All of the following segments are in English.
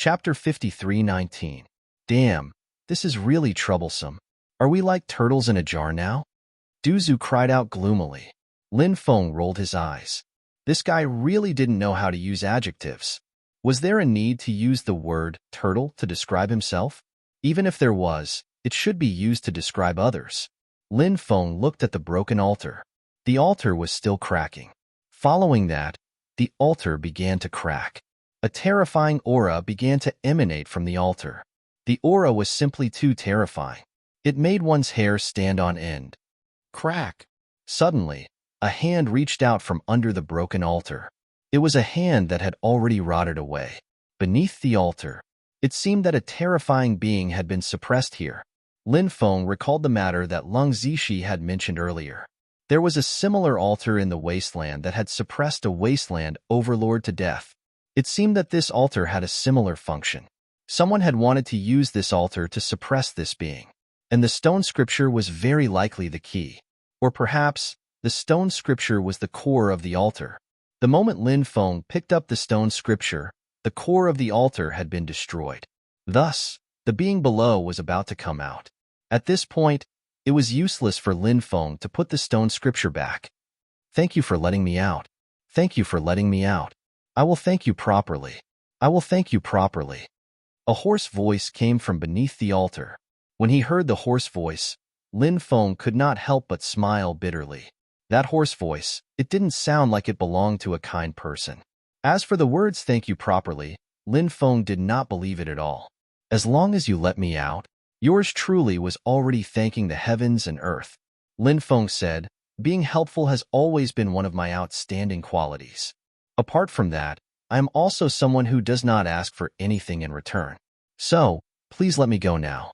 Chapter 53:19. Damn, this is really troublesome. Are we like turtles in a jar now? Duzu cried out gloomily. Lin Feng rolled his eyes. This guy really didn't know how to use adjectives. Was there a need to use the word turtle to describe himself? Even if there was, it should be used to describe others. Lin Feng looked at the broken altar. The altar was still cracking. Following that, the altar began to crack. A terrifying aura began to emanate from the altar. The aura was simply too terrifying. It made one's hair stand on end. Crack! Suddenly, a hand reached out from under the broken altar. It was a hand that had already rotted away. Beneath the altar, it seemed that a terrifying being had been suppressed here. Lin Feng recalled the matter that Lung Zishi had mentioned earlier. There was a similar altar in the wasteland that had suppressed a wasteland overlord to death. It seemed that this altar had a similar function. Someone had wanted to use this altar to suppress this being, and the stone scripture was very likely the key. Or perhaps, the stone scripture was the core of the altar. The moment Lin Feng picked up the stone scripture, the core of the altar had been destroyed. Thus, the being below was about to come out. At this point, it was useless for Lin Feng to put the stone scripture back. Thank you for letting me out. Thank you for letting me out. I will thank you properly. I will thank you properly. A hoarse voice came from beneath the altar. When he heard the hoarse voice, Lin Feng could not help but smile bitterly. That hoarse voice, it didn't sound like it belonged to a kind person. As for the words thank you properly, Lin Feng did not believe it at all. As long as you let me out, yours truly was already thanking the heavens and earth. Lin Feng said, being helpful has always been one of my outstanding qualities. Apart from that, I am also someone who does not ask for anything in return. So, please let me go now.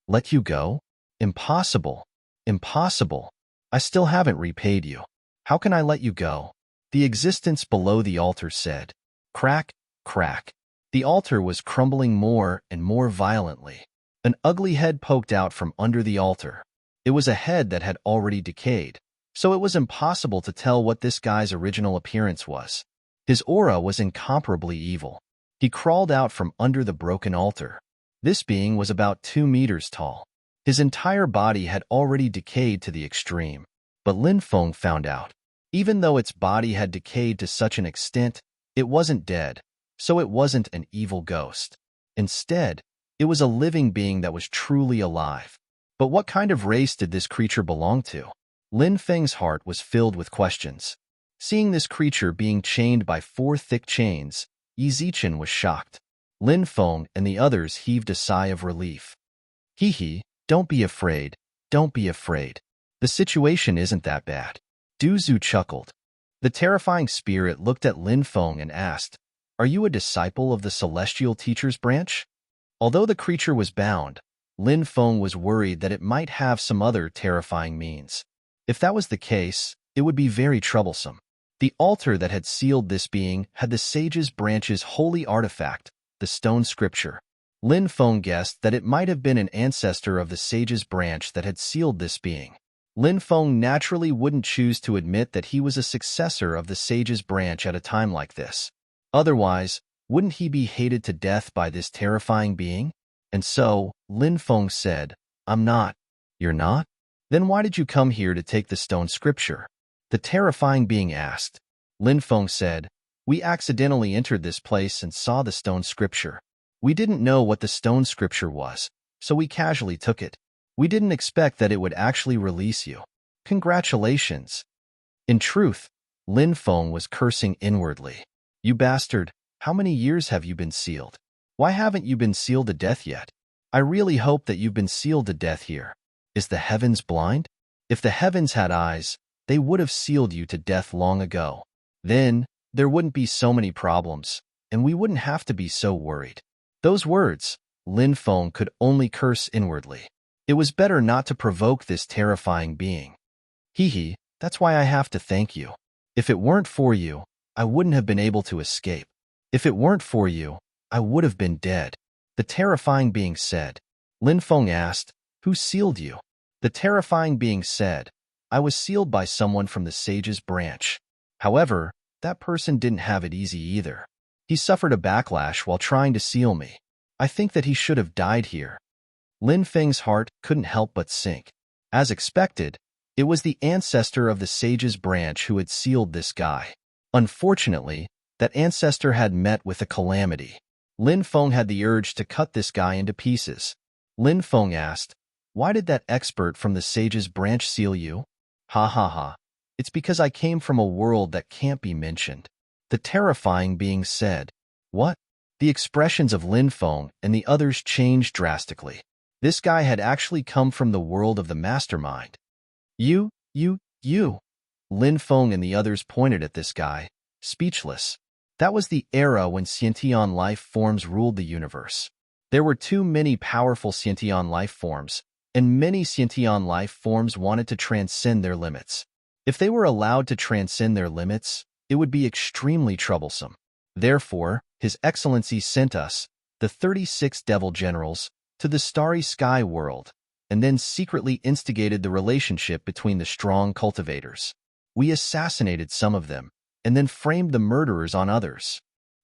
Let you go? Impossible. Impossible. I still haven't repaid you. How can I let you go? The existence below the altar said. Crack, crack. The altar was crumbling more and more violently. An ugly head poked out from under the altar. It was a head that had already decayed, so it was impossible to tell what this guy's original appearance was. His aura was incomparably evil. He crawled out from under the broken altar. This being was about 2 meters tall. His entire body had already decayed to the extreme. But Lin Feng found out. Even though its body had decayed to such an extent, it wasn't dead, so it wasn't an evil ghost. Instead, it was a living being that was truly alive. But what kind of race did this creature belong to? Lin Feng's heart was filled with questions. Seeing this creature being chained by 4 thick chains, Yi Zichen was shocked. Lin Feng and the others heaved a sigh of relief. Hee, don't be afraid, don't be afraid. The situation isn't that bad. Duzu chuckled. The terrifying spirit looked at Lin Feng and asked, Are you a disciple of the Celestial Teacher's branch? Although the creature was bound, Lin Feng was worried that it might have some other terrifying means. If that was the case, it would be very troublesome. The altar that had sealed this being had the Sage's branch's holy artifact, the stone scripture. Lin Feng guessed that it might have been an ancestor of the Sage's branch that had sealed this being. Lin Feng naturally wouldn't choose to admit that he was a successor of the Sage's branch at a time like this. Otherwise, wouldn't he be hated to death by this terrifying being? And so, Lin Feng said, I'm not. You're not? Then why did you come here to take the stone scripture? The terrifying being asked. Lin Feng said, We accidentally entered this place and saw the stone scripture. We didn't know what the stone scripture was, so we casually took it. We didn't expect that it would actually release you. Congratulations. In truth, Lin Feng was cursing inwardly. You bastard, how many years have you been sealed? Why haven't you been sealed to death yet? I really hope that you've been sealed to death here. Is the heavens blind? If the heavens had eyes, they would have sealed you to death long ago. Then, there wouldn't be so many problems, and we wouldn't have to be so worried. Those words, Lin Feng could only curse inwardly. It was better not to provoke this terrifying being. Hee, that's why I have to thank you. If it weren't for you, I wouldn't have been able to escape. If it weren't for you, I would have been dead. The terrifying being said. Lin Feng asked, Who sealed you? The terrifying being said, I was sealed by someone from the Sage's branch. However, that person didn't have it easy either. He suffered a backlash while trying to seal me. I think that he should have died here. Lin Feng's heart couldn't help but sink. As expected, it was the ancestor of the sage's branch who had sealed this guy. Unfortunately, that ancestor had met with a calamity. Lin Feng had the urge to cut this guy into pieces. Lin Feng asked, "Why did that expert from the sage's branch seal you?" "Ha ha ha. It's because I came from a world that can't be mentioned." The terrifying being said. "What?" The expressions of Lin Feng and the others changed drastically. This guy had actually come from the world of the mastermind. You. Lin Feng and the others pointed at this guy, speechless. That was the era when Sciention life forms ruled the universe. There were too many powerful Sciention life forms, and many Sciention life forms wanted to transcend their limits. If they were allowed to transcend their limits, it would be extremely troublesome. Therefore, His Excellency sent us, the 36 Devil Generals, to the Starry Sky world, and then secretly instigated the relationship between the strong cultivators. We assassinated some of them, and then framed the murderers on others.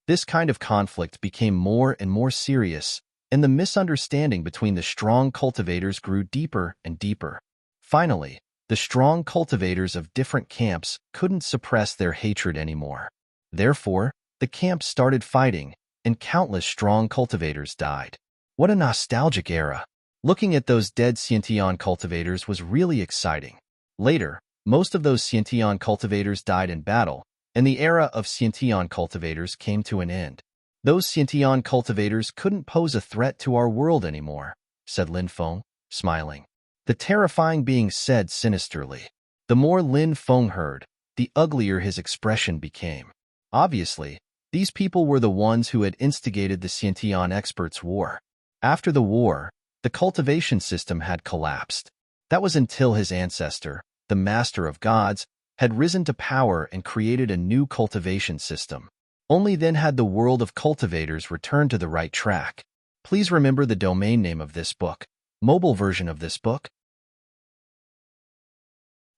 This kind of conflict became more and more serious, and the misunderstanding between the strong cultivators grew deeper and deeper. Finally, the strong cultivators of different camps couldn't suppress their hatred anymore. Therefore, the camps started fighting, and countless strong cultivators died. What a nostalgic era! Looking at those dead Sciention cultivators was really exciting. Later, most of those Sciention cultivators died in battle, and the era of Sciention cultivators came to an end. Those Sciention cultivators couldn't pose a threat to our world anymore, said Lin Feng, smiling. The terrifying being said sinisterly. The more Lin Feng heard, the uglier his expression became. Obviously, these people were the ones who had instigated the Sciention experts' war. After the war, the cultivation system had collapsed. That was until his ancestor, the Master of Gods, had risen to power and created a new cultivation system. Only then had the world of cultivators returned to the right track. Please remember the domain name of this book. Mobile version of this book.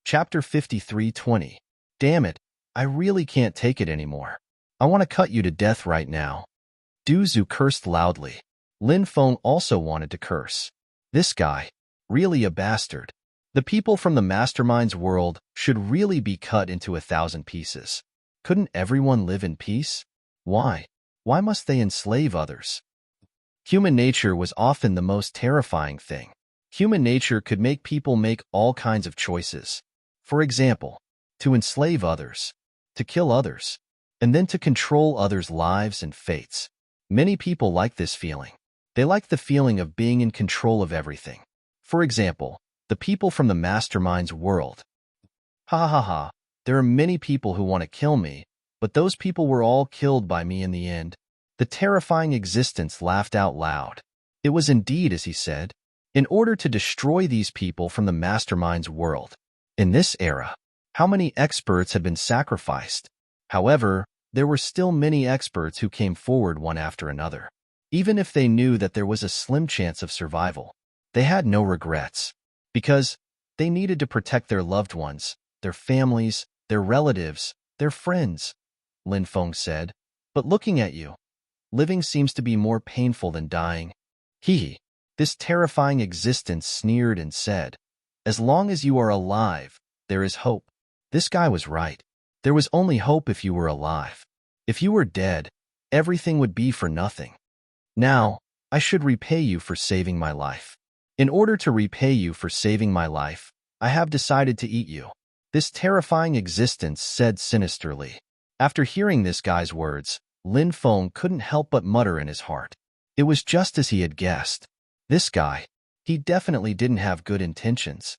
Chapter 53:20. Damn it, I really can't take it anymore. I want to cut you to death right now. Du Zhu cursed loudly. Lin Feng also wanted to curse. This guy, really a bastard. The people from the mastermind's world should really be cut into 1,000 pieces. Couldn't everyone live in peace? Why? Why must they enslave others? Human nature was often the most terrifying thing. Human nature could make people make all kinds of choices. For example, to enslave others, to kill others, and then to control others' lives and fates. Many people like this feeling. They like the feeling of being in control of everything. For example, the people from the mastermind's world. Ha ha ha, there are many people who want to kill me, but those people were all killed by me in the end. The terrifying existence laughed out loud. It was indeed as he said. In order to destroy these people from the mastermind's world. In this era, how many experts had been sacrificed? However, there were still many experts who came forward one after another. Even if they knew that there was a slim chance of survival, they had no regrets. Because they needed to protect their loved ones, their families, their relatives, their friends, Lin Feng said. But looking at you, living seems to be more painful than dying. Hee. This terrifying existence sneered and said, as long as you are alive, there is hope. This guy was right. There was only hope if you were alive. If you were dead, everything would be for nothing. Now, I should repay you for saving my life. In order to repay you for saving my life, I have decided to eat you. This terrifying existence said sinisterly. After hearing this guy's words, Lin Feng couldn't help but mutter in his heart. It was just as he had guessed. This guy, he definitely didn't have good intentions.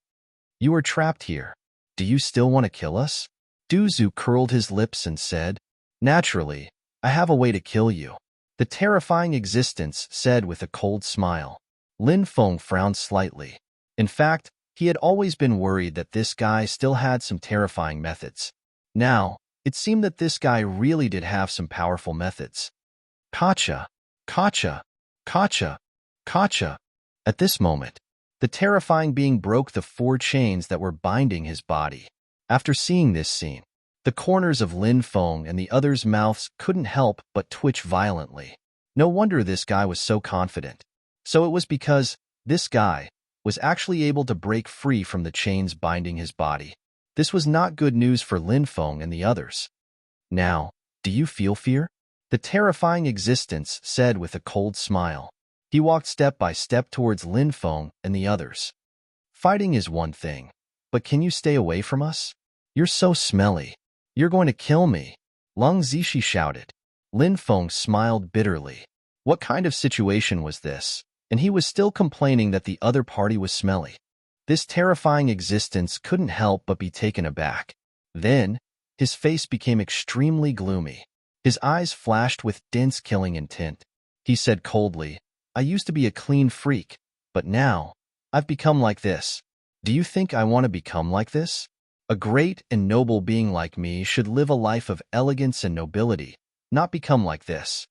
You are trapped here. Do you still want to kill us? Du Zhu curled his lips and said, naturally, I have a way to kill you. The terrifying existence said with a cold smile. Lin Feng frowned slightly. In fact, he had always been worried that this guy still had some terrifying methods. Now, it seemed that this guy really did have some powerful methods. Kacha, kacha, kacha, kacha. At this moment, the terrifying being broke the 4 chains that were binding his body. After seeing this scene, The corners of Lin Feng and the others' mouths couldn't help but twitch violently. No wonder this guy was so confident. So it was because this guy was actually able to break free from the chains binding his body. This was not good news for Lin Feng and the others. Now, do you feel fear? The terrifying existence said with a cold smile. He walked step by step towards Lin Feng and the others. Fighting is one thing, but can you stay away from us? You're so smelly. You're going to kill me. Lung Zishi shouted. Lin Feng smiled bitterly. What kind of situation was this? And he was still complaining that the other party was smelly. This terrifying existence couldn't help but be taken aback. Then, his face became extremely gloomy. His eyes flashed with dense killing intent. He said coldly, I used to be a clean freak, but now, I've become like this. Do you think I want to become like this? A great and noble being like me should live a life of elegance and nobility, not become like this.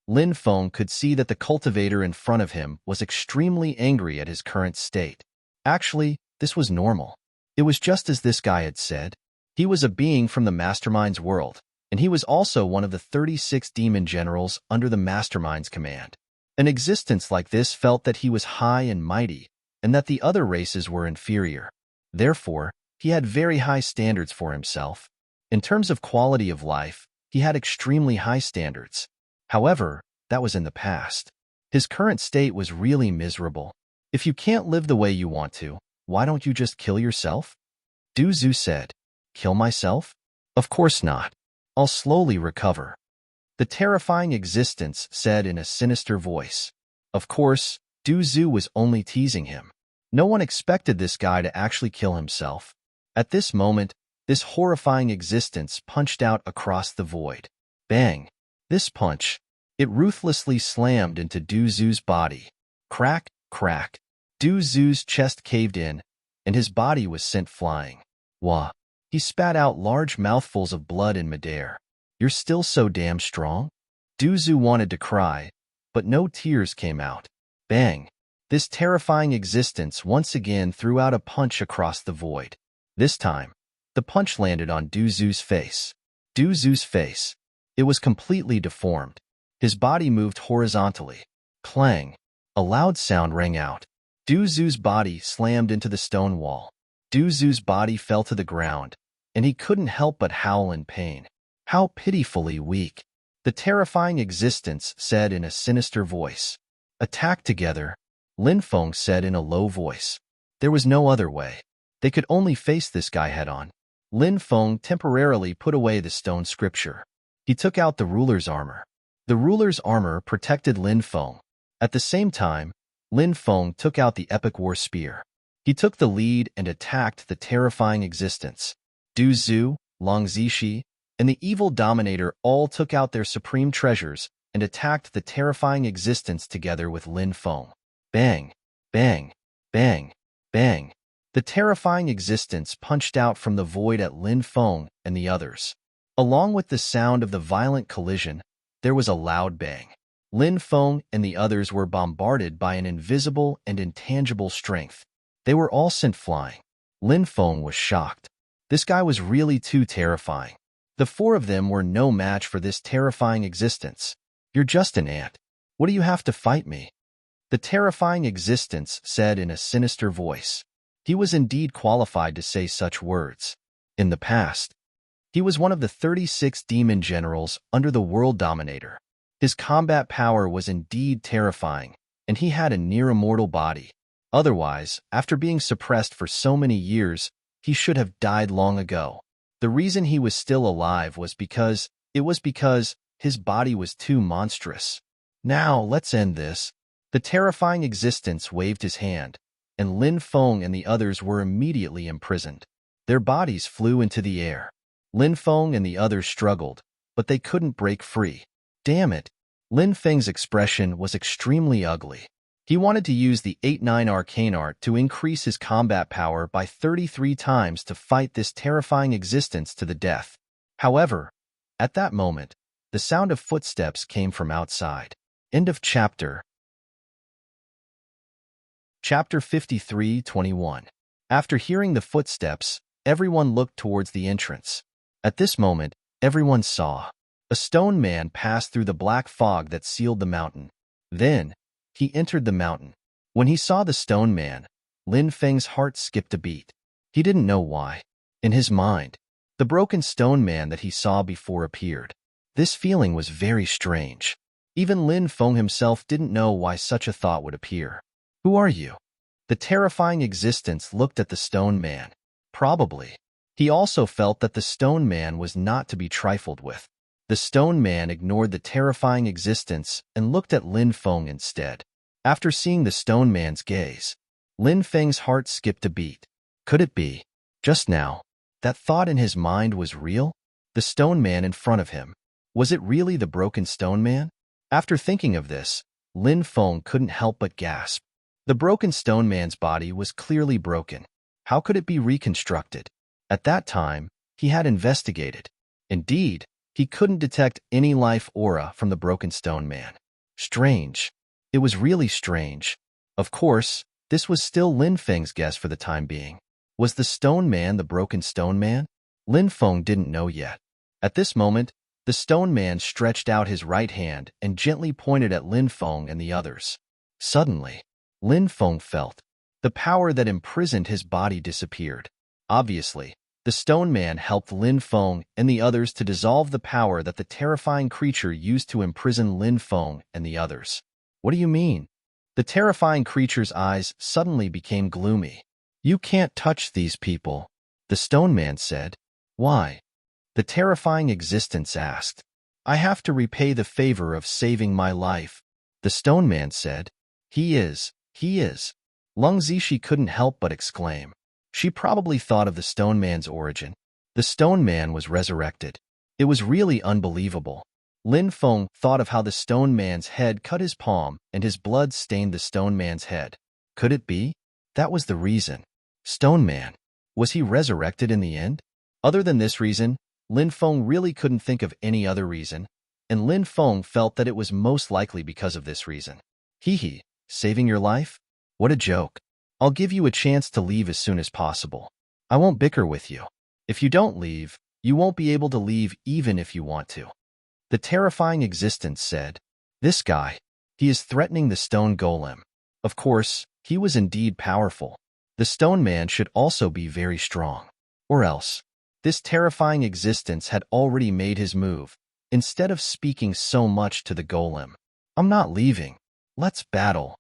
Lin Feng could see that the cultivator in front of him was extremely angry at his current state. Actually, this was normal. It was just as this guy had said. He was a being from the Mastermind's world, and he was also one of the 36 demon generals under the Mastermind's command. An existence like this felt that he was high and mighty, and that the other races were inferior. Therefore, he had very high standards for himself. In terms of quality of life, he had extremely high standards. However, that was in the past. His current state was really miserable. If you can't live the way you want to, why don't you just kill yourself? Du Zhu said. Kill myself? Of course not. I'll slowly recover. The terrifying existence said in a sinister voice. Of course, Du Zhu was only teasing him. No one expected this guy to actually kill himself. At this moment, this horrifying existence punched out across the void. Bang! This punch, it ruthlessly slammed into Du Zhu's body. Crack, crack. Du Zhu's chest caved in, and his body was sent flying. Wah! He spat out large mouthfuls of blood in midair. You're still so damn strong? Du Zhu wanted to cry, but no tears came out. Bang! This terrifying existence once again threw out a punch across the void. This time, the punch landed on Du Zhu's face. Du Zhu's face. It was completely deformed. His body moved horizontally. Clang! A loud sound rang out. Du Zhu's body slammed into the stone wall. Du Zhu's body fell to the ground, and he couldn't help but howl in pain. How pitifully weak! The terrifying existence said in a sinister voice. Attack together, Lin Feng said in a low voice. There was no other way. They could only face this guy head-on. Lin Feng temporarily put away the stone scripture. He took out the ruler's armor. The ruler's armor protected Lin Feng. At the same time, Lin Feng took out the epic war spear. He took the lead and attacked the terrifying existence. Du Zhu, Long Zishi, and the evil dominator all took out their supreme treasures and attacked the terrifying existence together with Lin Feng. Bang! Bang! Bang! Bang! The terrifying existence punched out from the void at Lin Feng and the others. Along with the sound of the violent collision, there was a loud bang. Lin Feng and the others were bombarded by an invisible and intangible strength. They were all sent flying. Lin Feng was shocked. This guy was really too terrifying. The four of them were no match for this terrifying existence. You're just an ant. What do you have to fight me? The terrifying existence said in a sinister voice. He was indeed qualified to say such words. In the past, he was one of the 36 demon generals under the world dominator. His combat power was indeed terrifying, and he had a near-immortal body. Otherwise, after being suppressed for so many years, he should have died long ago. The reason he was still alive was because his body was too monstrous. Now, let's end this. The terrifying existence waved his hand, and Lin Feng and the others were immediately imprisoned. Their bodies flew into the air. Lin Feng and the others struggled, but they couldn't break free. Damn it! Lin Feng's expression was extremely ugly. He wanted to use the 8-9 arcane art to increase his combat power by 33 times to fight this terrifying existence to the death. However, at that moment, the sound of footsteps came from outside. End of chapter. Chapter 53:21. After hearing the footsteps, everyone looked towards the entrance. At this moment, everyone saw. A stone man passed through the black fog that sealed the mountain. Then, he entered the mountain. When he saw the stone man, Lin Feng's heart skipped a beat. He didn't know why. In his mind, the broken stone man that he saw before appeared. This feeling was very strange. Even Lin Feng himself didn't know why such a thought would appear. Who are you? The terrifying existence looked at the stone man. Probably. He also felt that the stone man was not to be trifled with. The stone man ignored the terrifying existence and looked at Lin Feng instead. After seeing the stone man's gaze, Lin Feng's heart skipped a beat. Could it be? Just now, that thought in his mind was real? The stone man in front of him. Was it really the broken stone man? After thinking of this, Lin Feng couldn't help but gasp. The broken stone man's body was clearly broken. How could it be reconstructed? At that time, he had investigated. Indeed, he couldn't detect any life aura from the broken stone man. Strange. It was really strange. Of course, this was still Lin Feng's guess for the time being. Was the stone man the broken stone man? Lin Feng didn't know yet. At this moment, the stone man stretched out his right hand and gently pointed at Lin Feng and the others. Suddenly, Lin Feng felt the power that imprisoned his body disappeared. Obviously, the stone man helped Lin Feng and the others to dissolve the power that the terrifying creature used to imprison Lin Feng and the others. What do you mean? The terrifying creature's eyes suddenly became gloomy. You can't touch these people, the stone man said. Why? The terrifying existence asked. I have to repay the favor of saving my life, the stone man said. He is. Lung Zishi couldn't help but exclaim. She probably thought of the stone man's origin. The stone man was resurrected. It was really unbelievable. Lin Feng thought of how the stone man's head cut his palm and his blood stained the stone man's head. Could it be? That was the reason. Stone man. Was he resurrected in the end? Other than this reason, Lin Feng really couldn't think of any other reason, and Lin Feng felt that it was most likely because of this reason. Hee, saving your life? What a joke. I'll give you a chance to leave as soon as possible. I won't bicker with you. If you don't leave, you won't be able to leave even if you want to. The terrifying existence said, This guy, he is threatening the stone golem. Of course, he was indeed powerful. The stone man should also be very strong. Or else, this terrifying existence had already made his move, instead of speaking so much to the golem. I'm not leaving. Let's battle.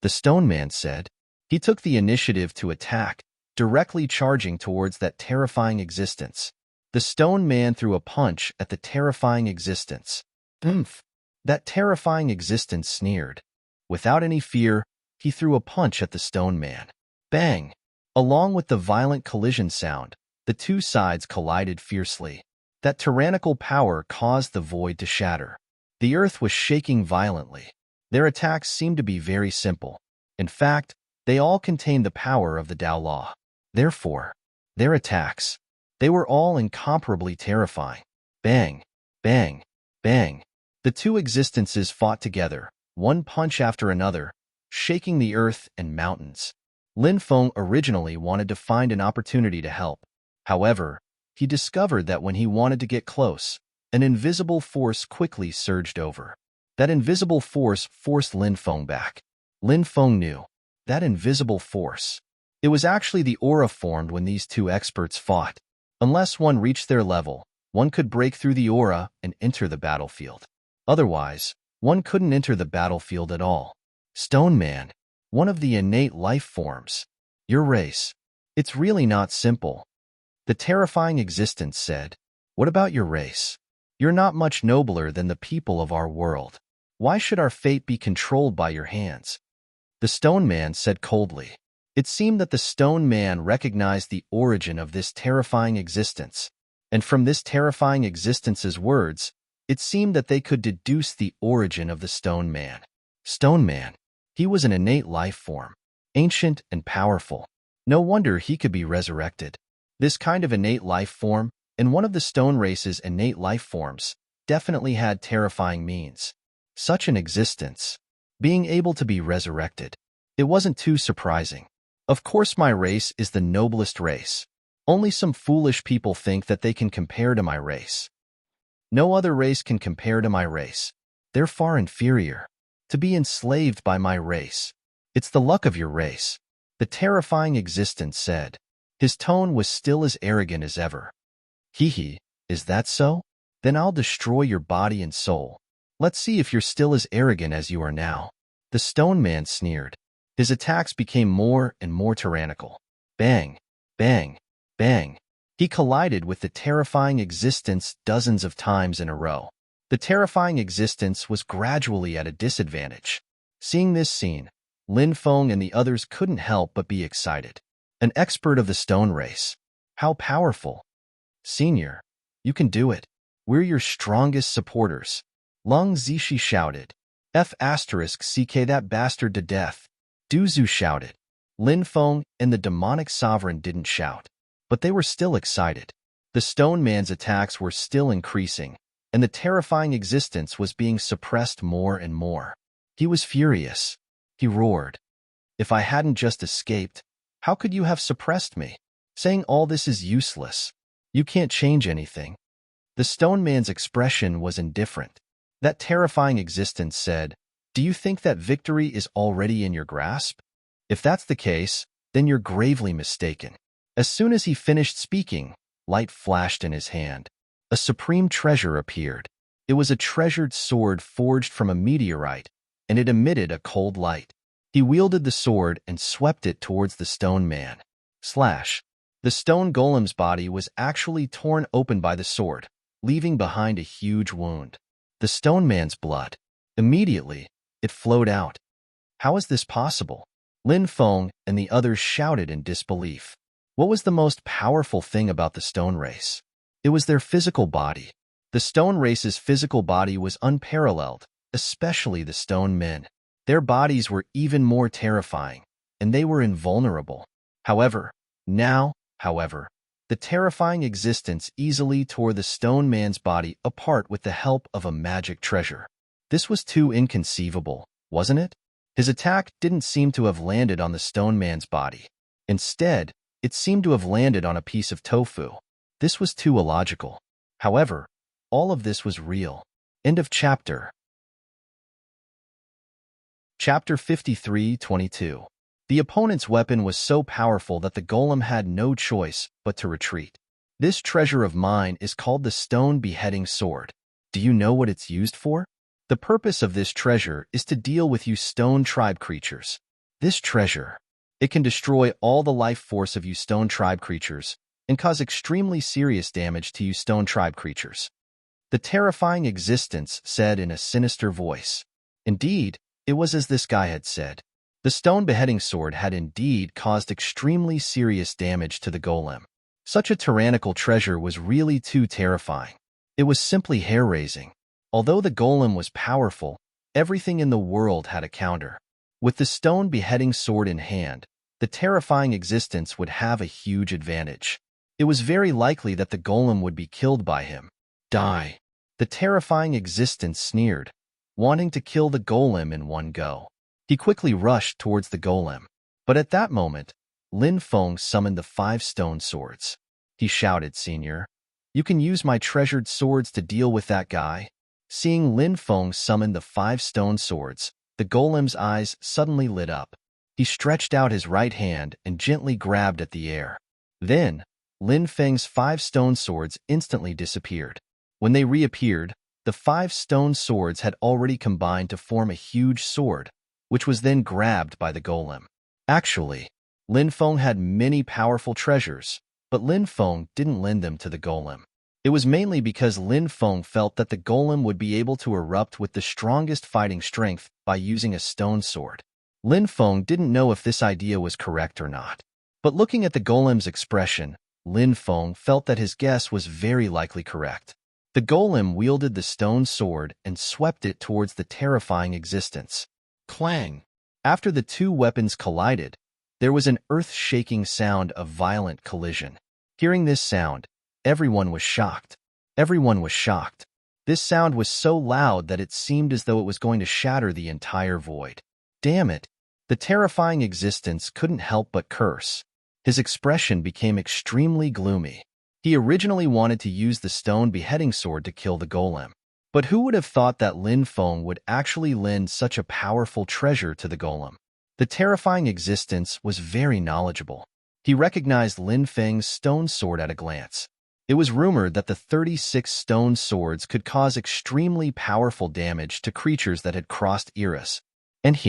The stone man said. He took the initiative to attack, directly charging towards that terrifying existence. The stone man threw a punch at the terrifying existence. Oomph! That terrifying existence sneered. Without any fear, he threw a punch at the stone man. Bang! Along with the violent collision sound, the two sides collided fiercely. That tyrannical power caused the void to shatter. The earth was shaking violently. Their attacks seemed to be very simple. In fact, they all contained the power of the Tao Law. Therefore, their attacks, they were all incomparably terrifying. Bang! Bang! Bang! The two existences fought together, one punch after another, shaking the earth and mountains. Lin Feng originally wanted to find an opportunity to help. However, he discovered that when he wanted to get close, an invisible force quickly surged over. That invisible force forced Lin Feng back. Lin Feng knew. That invisible force. It was actually the aura formed when these two experts fought. Unless one reached their level, one could break through the aura and enter the battlefield. Otherwise, one couldn't enter the battlefield at all. Stone Man, one of the innate life forms. Your race. It's really not simple. The terrifying existence said, What about your race? You're not much nobler than the people of our world. Why should our fate be controlled by your hands? The stone man said coldly. It seemed that the stone man recognized the origin of this terrifying existence, and from this terrifying existence's words, it seemed that they could deduce the origin of the stone man. Stone man. He was an innate life form, ancient and powerful. No wonder he could be resurrected. This kind of innate life form, and one of the stone race's innate life forms, definitely had terrifying means. Such an existence, being able to be resurrected. It wasn't too surprising. Of course my race is the noblest race. Only some foolish people think that they can compare to my race. No other race can compare to my race. They're far inferior. To be enslaved by my race. It's the luck of your race. The terrifying existence said. His tone was still as arrogant as ever. Hee, is that so? Then I'll destroy your body and soul. Let's see if you're still as arrogant as you are now. The stone man sneered. His attacks became more and more tyrannical. Bang, bang, bang. He collided with the terrifying existence dozens of times in a row. The terrifying existence was gradually at a disadvantage. Seeing this scene, Lin Feng and the others couldn't help but be excited. An expert of the stone race. How powerful. Senior, you can do it. We're your strongest supporters. Lung Zishi shouted. *CK that bastard to death. Du Zhu shouted. Lin Feng and the demonic sovereign didn't shout, but they were still excited. The stone man's attacks were still increasing, and the terrifying existence was being suppressed more and more. He was furious. He roared. If I hadn't just escaped, how could you have suppressed me? Saying all this is useless. You can't change anything. The stone man's expression was indifferent. That terrifying existence said, do you think that victory is already in your grasp? If that's the case, then you're gravely mistaken. As soon as he finished speaking, light flashed in his hand. A supreme treasure appeared. It was a treasured sword forged from a meteorite, and it emitted a cold light. He wielded the sword and swept it towards the stone man. Slash. The stone golem's body was actually torn open by the sword, leaving behind a huge wound. The stone man's blood. Immediately, it flowed out. How is this possible? Lin Feng and the others shouted in disbelief. What was the most powerful thing about the stone race? It was their physical body. The stone race's physical body was unparalleled, especially the stone men. Their bodies were even more terrifying, and they were invulnerable. However, the terrifying existence easily tore the stone man's body apart with the help of a magic treasure. This was too inconceivable, wasn't it? His attack didn't seem to have landed on the stone man's body. Instead, it seemed to have landed on a piece of tofu. This was too illogical. However, all of this was real. End of chapter. Chapter 53:22. The opponent's weapon was so powerful that the golem had no choice but to retreat. This treasure of mine is called the Stone Beheading Sword. Do you know what it's used for? The purpose of this treasure is to deal with you stone tribe creatures. This treasure, it can destroy all the life force of you stone tribe creatures and cause extremely serious damage to you stone tribe creatures. The terrifying existence said in a sinister voice. Indeed, it was as this guy had said. The stone beheading sword had indeed caused extremely serious damage to the golem. Such a tyrannical treasure was really too terrifying. It was simply hair-raising. Although the golem was powerful, everything in the world had a counter. With the stone beheading sword in hand, the terrifying existence would have a huge advantage. It was very likely that the golem would be killed by him. Die. The terrifying existence sneered, wanting to kill the golem in one go. He quickly rushed towards the golem. But at that moment, Lin Feng summoned the 5 stone swords. He shouted, Senior, you can use my treasured swords to deal with that guy. Seeing Lin Feng summon the 5 stone swords, the golem's eyes suddenly lit up. He stretched out his right hand and gently grabbed at the air. Then, Lin Feng's 5 stone swords instantly disappeared. When they reappeared, the 5 stone swords had already combined to form a huge sword, which was then grabbed by the golem. Actually, Lin Feng had many powerful treasures, but Lin Feng didn't lend them to the golem. It was mainly because Lin Feng felt that the golem would be able to erupt with the strongest fighting strength by using a stone sword. Lin Feng didn't know if this idea was correct or not. But looking at the golem's expression, Lin Feng felt that his guess was very likely correct. The golem wielded the stone sword and swept it towards the terrifying existence. Clang! After the 2 weapons collided, there was an earth-shaking sound of violent collision. Hearing this sound, everyone was shocked. Everyone was shocked. This sound was so loud that it seemed as though it was going to shatter the entire void. Damn it! The terrifying existence couldn't help but curse. His expression became extremely gloomy. He originally wanted to use the stone beheading sword to kill the golem. But who would have thought that Lin Feng would actually lend such a powerful treasure to the golem? The terrifying existence was very knowledgeable. He recognized Lin Feng's stone sword at a glance. It was rumored that the 36 stone swords could cause extremely powerful damage to creatures that had crossed eras. And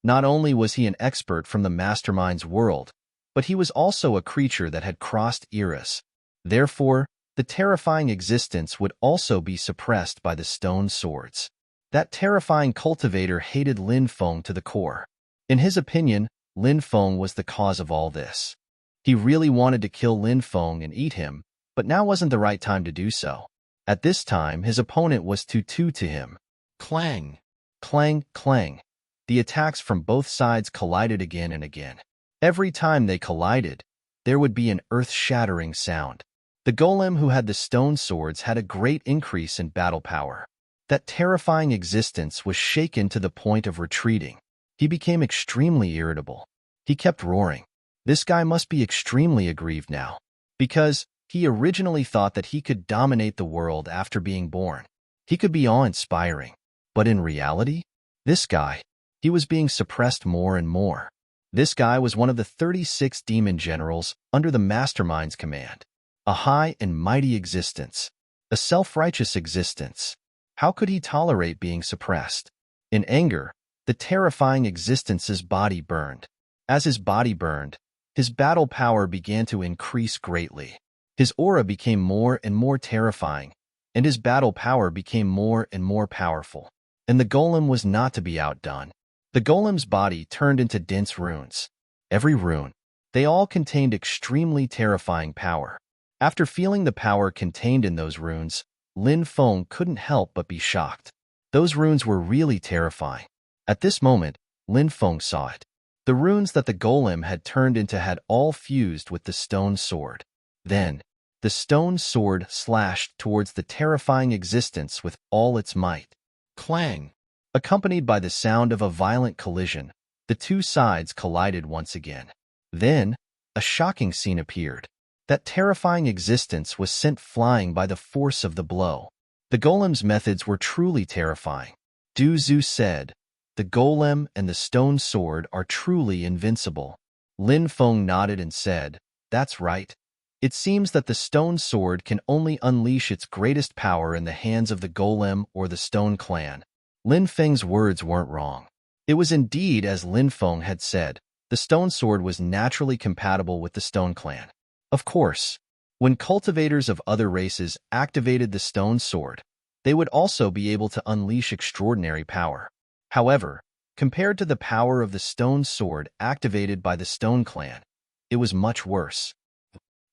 not only was he an expert from the mastermind's world, but he was also a creature that had crossed eras. Therefore, the terrifying existence would also be suppressed by the stone swords. That terrifying cultivator hated Lin Feng to the core. In his opinion, Lin Feng was the cause of all this. He really wanted to kill Lin Feng and eat him, but now wasn't the right time to do so. At this time, his opponent was to him. Clang! Clang! Clang! The attacks from both sides collided again and again. Every time they collided, there would be an earth-shattering sound. The golem who had the stone swords had a great increase in battle power. That terrifying existence was shaken to the point of retreating. He became extremely irritable. He kept roaring. This guy must be extremely aggrieved now, because he originally thought that he could dominate the world after being born. He could be awe-inspiring. But in reality, this guy, he was being suppressed more and more. This guy was one of the 36 demon generals under the mastermind's command. A high and mighty existence. A self-righteous existence. How could he tolerate being suppressed? In anger, the terrifying existence's body burned. As his body burned, his battle power began to increase greatly. His aura became more and more terrifying, and his battle power became more and more powerful. And the golem was not to be outdone. The golem's body turned into dense runes. Every rune, they all contained extremely terrifying power. After feeling the power contained in those runes, Lin Feng couldn't help but be shocked. Those runes were really terrifying. At this moment, Lin Feng saw it. The runes that the golem had turned into had all fused with the stone sword. Then, the stone sword slashed towards the terrifying existence with all its might. Clang! Accompanied by the sound of a violent collision, the two sides collided once again. Then, a shocking scene appeared. That terrifying existence was sent flying by the force of the blow. The golem's methods were truly terrifying. Du Zhu said, "The golem and the stone sword are truly invincible." Lin Feng nodded and said, "That's right. It seems that the stone sword can only unleash its greatest power in the hands of the golem or the stone clan." Lin Feng's words weren't wrong. It was indeed as Lin Feng had said. The stone sword was naturally compatible with the stone clan. Of course, when cultivators of other races activated the stone sword, they would also be able to unleash extraordinary power. However, compared to the power of the stone sword activated by the stone clan, it was much worse.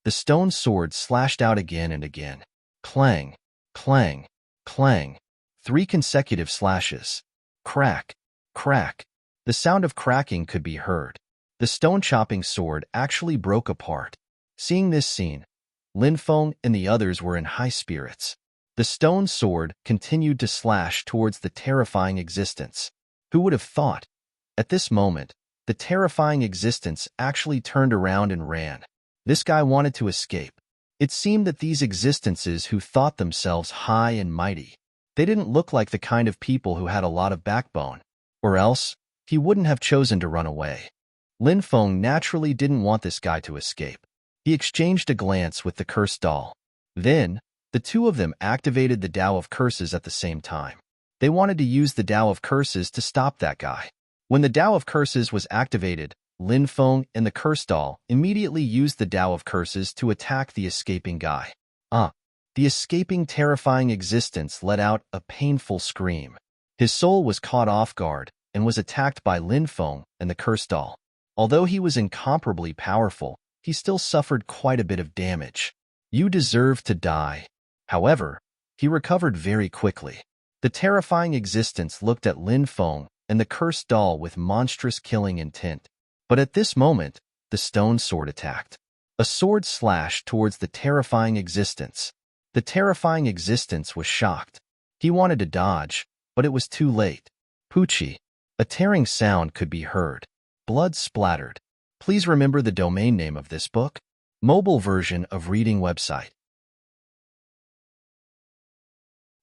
The stone sword slashed out again and again. Clang, clang, clang. 3 consecutive slashes. Crack, crack. The sound of cracking could be heard. The stone-chopping sword actually broke apart. Seeing this scene, Lin Feng and the others were in high spirits. The stone sword continued to slash towards the terrifying existence. Who would have thought? At this moment, the terrifying existence actually turned around and ran. This guy wanted to escape. It seemed that these existences who thought themselves high and mighty, they didn't look like the kind of people who had a lot of backbone, or else he wouldn't have chosen to run away. Lin Feng naturally didn't want this guy to escape. He exchanged a glance with the cursed doll. Then, the two of them activated the Tao of Curses at the same time. They wanted to use the Tao of Curses to stop that guy. When the Tao of Curses was activated, Lin Feng and the cursed doll immediately used the Tao of Curses to attack the escaping guy. The escaping terrifying existence let out a painful scream. His soul was caught off guard and was attacked by Lin Feng and the cursed doll. Although he was incomparably powerful, he still suffered quite a bit of damage. "You deserve to die." However, he recovered very quickly. The terrifying existence looked at Lin Feng and the cursed doll with monstrous killing intent. But at this moment, the stone sword attacked. A sword slashed towards the terrifying existence. The terrifying existence was shocked. He wanted to dodge, but it was too late. Poochie. A tearing sound could be heard. Blood splattered. Please remember the domain name of this book. Mobile version of reading website.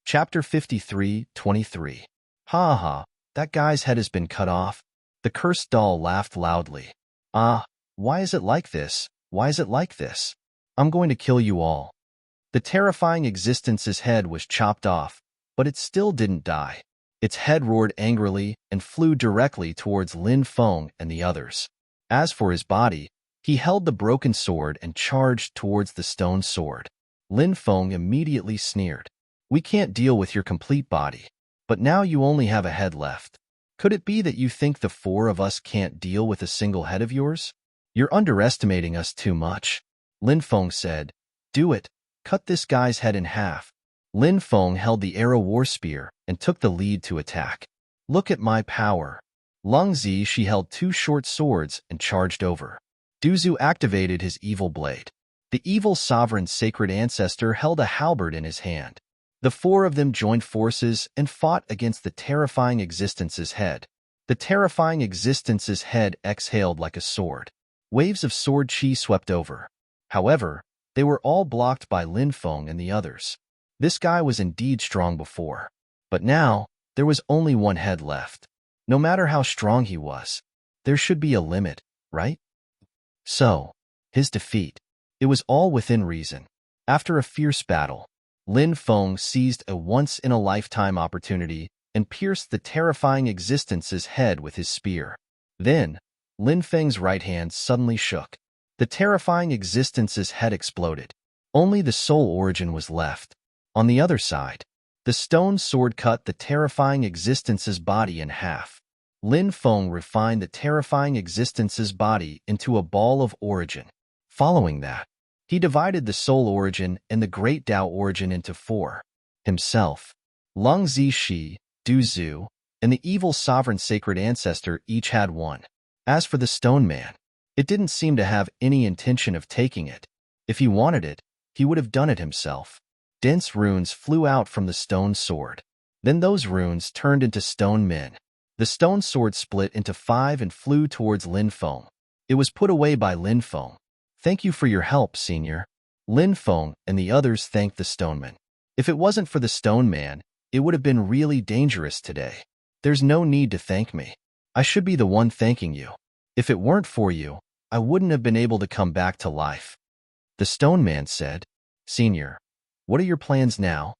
Chapter 53:23. Ha ha, that guy's head has been cut off. The cursed doll laughed loudly. Ah, why is it like this? Why is it like this? I'm going to kill you all. The terrifying existence's head was chopped off, but it still didn't die. Its head roared angrily and flew directly towards Lin Feng and the others. As for his body, he held the broken sword and charged towards the stone sword. Lin Feng immediately sneered. We can't deal with your complete body, but now you only have a head left. Could it be that you think the four of us can't deal with a single head of yours? You're underestimating us too much. Lin Feng said, Do it. Cut this guy's head in half. Lin Feng held the arrow war spear and took the lead to attack. Look at my power. Lung Zi, she held two short swords and charged over. Duzu activated his evil blade. The evil sovereign's sacred ancestor held a halberd in his hand. The four of them joined forces and fought against the terrifying existence's head. The terrifying existence's head exhaled like a sword. Waves of sword chi swept over. However, they were all blocked by Lin Feng and the others. This guy was indeed strong before, but now there was only one head left. No matter how strong he was, there should be a limit, right? So, his defeat. It was all within reason. After a fierce battle, Lin Feng seized a once-in-a-lifetime opportunity and pierced the terrifying existence's head with his spear. Then, Lin Feng's right hand suddenly shook. The terrifying existence's head exploded. Only the soul origin was left. On the other side, the stone sword cut the terrifying existence's body in half. Lin Feng refined the terrifying existence's body into a ball of origin. Following that, he divided the soul origin and the great Tao origin into four. Himself, Lung Zi Shi, Du Zhu, and the evil sovereign sacred ancestor each had one. As for the stone man, it didn't seem to have any intention of taking it. If he wanted it, he would have done it himself. Dense runes flew out from the stone sword. Then those runes turned into stone men. The stone sword split into 5 and flew towards Lin Feng. It was put away by Lin Feng. Thank you for your help, Senior. Lin Feng and the others thanked the stoneman. If it wasn't for the stone man, it would have been really dangerous today. There's no need to thank me. I should be the one thanking you. If it weren't for you, I wouldn't have been able to come back to life. The stone man said, Senior, what are your plans now?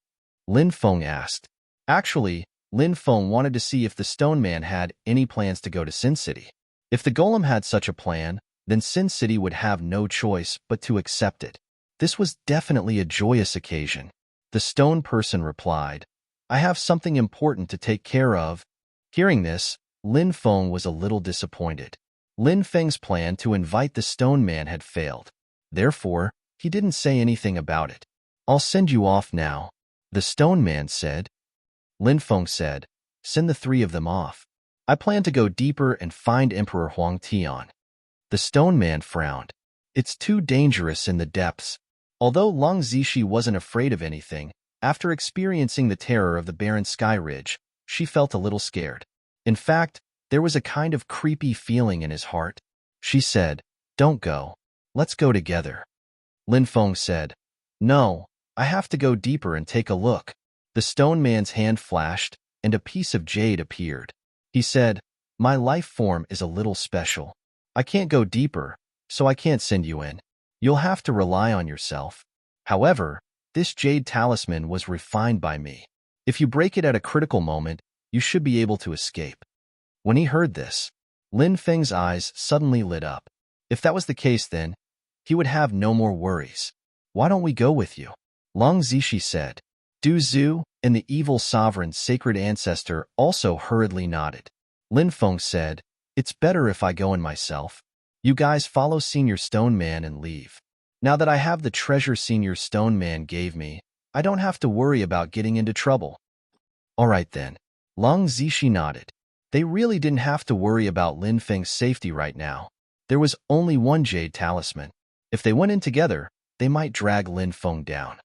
Lin Feng asked. Actually, Lin Feng wanted to see if the stone man had any plans to go to Sin City. If the golem had such a plan, then Sin City would have no choice but to accept it. This was definitely a joyous occasion. The stone person replied, I have something important to take care of. Hearing this, Lin Feng was a little disappointed. Lin Feng's plan to invite the stone man had failed. Therefore, he didn't say anything about it. I'll send you off now, the stone man said. Lin Feng said, Send the 3 of them off. I plan to go deeper and find Emperor Huang Tian. The stone man frowned. It's too dangerous in the depths. Although Lung Zishi wasn't afraid of anything, after experiencing the terror of the barren sky ridge, she felt a little scared. In fact, there was a kind of creepy feeling in his heart. She said, Don't go. Let's go together. Lin Feng said, No, I have to go deeper and take a look. The stone man's hand flashed, and a piece of jade appeared. He said, My life form is a little special. I can't go deeper, so I can't send you in. You'll have to rely on yourself. However, this jade talisman was refined by me. If you break it at a critical moment, you should be able to escape. When he heard this, Lin Feng's eyes suddenly lit up. If that was the case then, he would have no more worries. Why don't we go with you? Lung Zishi said. Du Zhu and the evil sovereign's sacred ancestor also hurriedly nodded. Lin Feng said, It's better if I go in myself. You guys follow Senior Stone Man and leave. Now that I have the treasure Senior Stone Man gave me, I don't have to worry about getting into trouble. All right then. Lung Zishi nodded. They really didn't have to worry about Lin Feng's safety right now. There was only one jade talisman. If they went in together, they might drag Lin Feng down.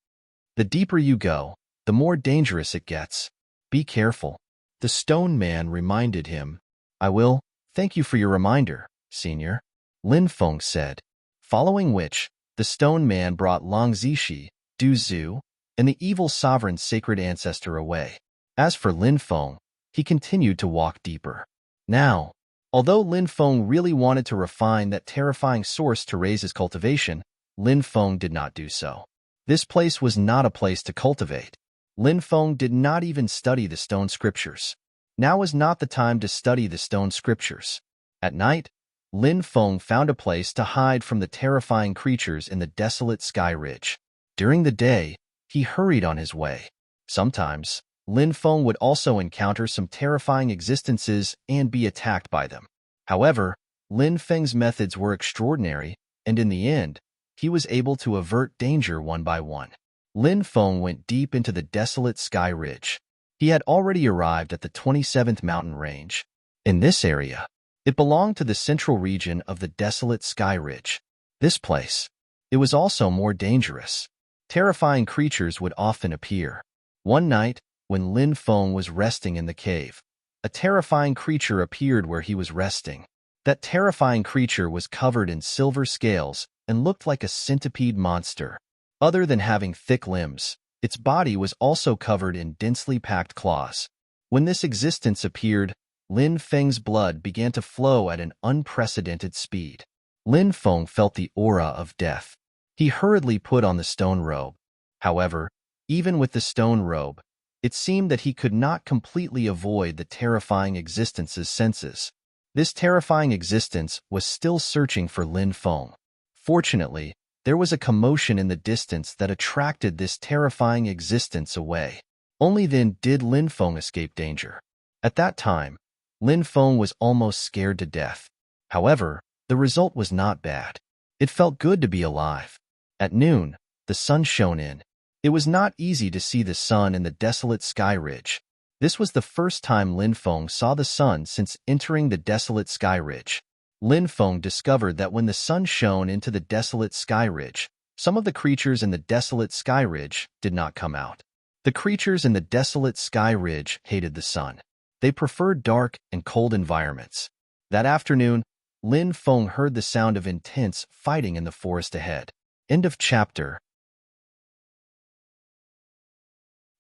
The deeper you go, the more dangerous it gets. Be careful. The stone man reminded him. I will. Thank you for your reminder, Senior. Lin Feng said, following which, the stone man brought Long Zishi, Du Zhu, and the evil sovereign's sacred ancestor away. As for Lin Feng, he continued to walk deeper. Now, although Lin Feng really wanted to refine that terrifying source to raise his cultivation, Lin Feng did not do so. This place was not a place to cultivate. Lin Feng did not even study the stone scriptures. Now was not the time to study the stone scriptures. At night, Lin Feng found a place to hide from the terrifying creatures in the desolate sky ridge. During the day, he hurried on his way. Sometimes, Lin Feng would also encounter some terrifying existences and be attacked by them. However, Lin Feng's methods were extraordinary, and in the end, he was able to avert danger one by one. Lin Feng went deep into the desolate sky ridge. He had already arrived at the 27th mountain range. In this area, it belonged to the central region of the desolate sky ridge. This place, it was also more dangerous. Terrifying creatures would often appear. One night, when Lin Feng was resting in the cave, a terrifying creature appeared where he was resting. That terrifying creature was covered in silver scales and looked like a centipede monster. Other than having thick limbs, its body was also covered in densely packed claws. When this existence appeared, Lin Feng's blood began to flow at an unprecedented speed. Lin Feng felt the aura of death. He hurriedly put on the stone robe. However, even with the stone robe, it seemed that he could not completely avoid the terrifying existence's senses. This terrifying existence was still searching for Lin Feng. Fortunately, there was a commotion in the distance that attracted this terrifying existence away. Only then did Lin Feng escape danger. At that time, Lin Feng was almost scared to death. However, the result was not bad. It felt good to be alive. At noon, the sun shone in. It was not easy to see the sun in the desolate sky ridge. This was the first time Lin Feng saw the sun since entering the desolate sky ridge. Lin Feng discovered that when the sun shone into the desolate sky ridge, some of the creatures in the desolate sky ridge did not come out. The creatures in the desolate sky ridge hated the sun. They preferred dark and cold environments. That afternoon, Lin Feng heard the sound of intense fighting in the forest ahead. End of chapter.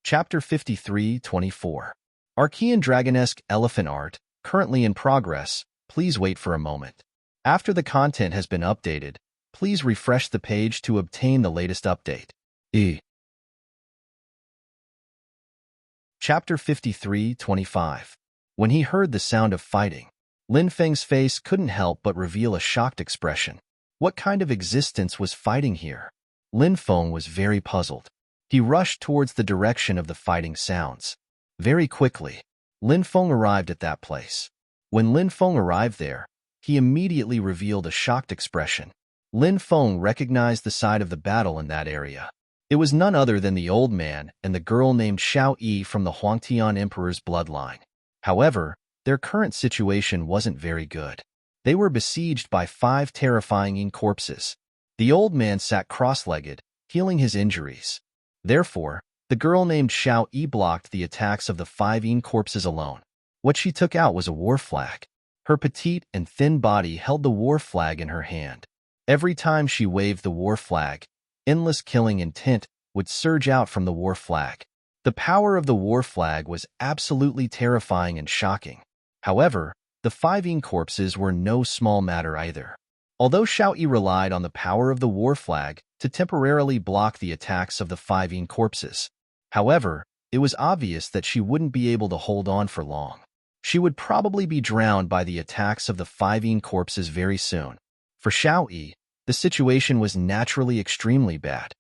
Chapter 53-24. Archean Dragonesque Elephant Art, currently in progress. Please wait for a moment. After the content has been updated, please refresh the page to obtain the latest update. Chapter 53-25. When he heard the sound of fighting, Lin Feng's face couldn't help but reveal a shocked expression. What kind of existence was fighting here? Lin Feng was very puzzled. He rushed towards the direction of the fighting sounds. Very quickly, Lin Feng arrived at that place. When Lin Feng arrived there, he immediately revealed a shocked expression. Lin Feng recognized the side of the battle in that area. It was none other than the old man and the girl named Xiao Yi from the Huangtian Emperor's bloodline. However, their current situation wasn't very good. They were besieged by 5 terrifying corpses. The old man sat cross-legged, healing his injuries. Therefore, the girl named Xiao Yi blocked the attacks of the 5 corpses alone. What she took out was a war flag. Her petite and thin body held the war flag in her hand. Every time she waved the war flag, endless killing intent would surge out from the war flag. The power of the war flag was absolutely terrifying and shocking. However, the 5 corpses were no small matter either. Although Xiao Yi relied on the power of the war flag to temporarily block the attacks of the 5 corpses. However, it was obvious that she wouldn't be able to hold on for long. She would probably be drowned by the attacks of the 5 corpses very soon. For Xiao Yi, the situation was naturally extremely bad.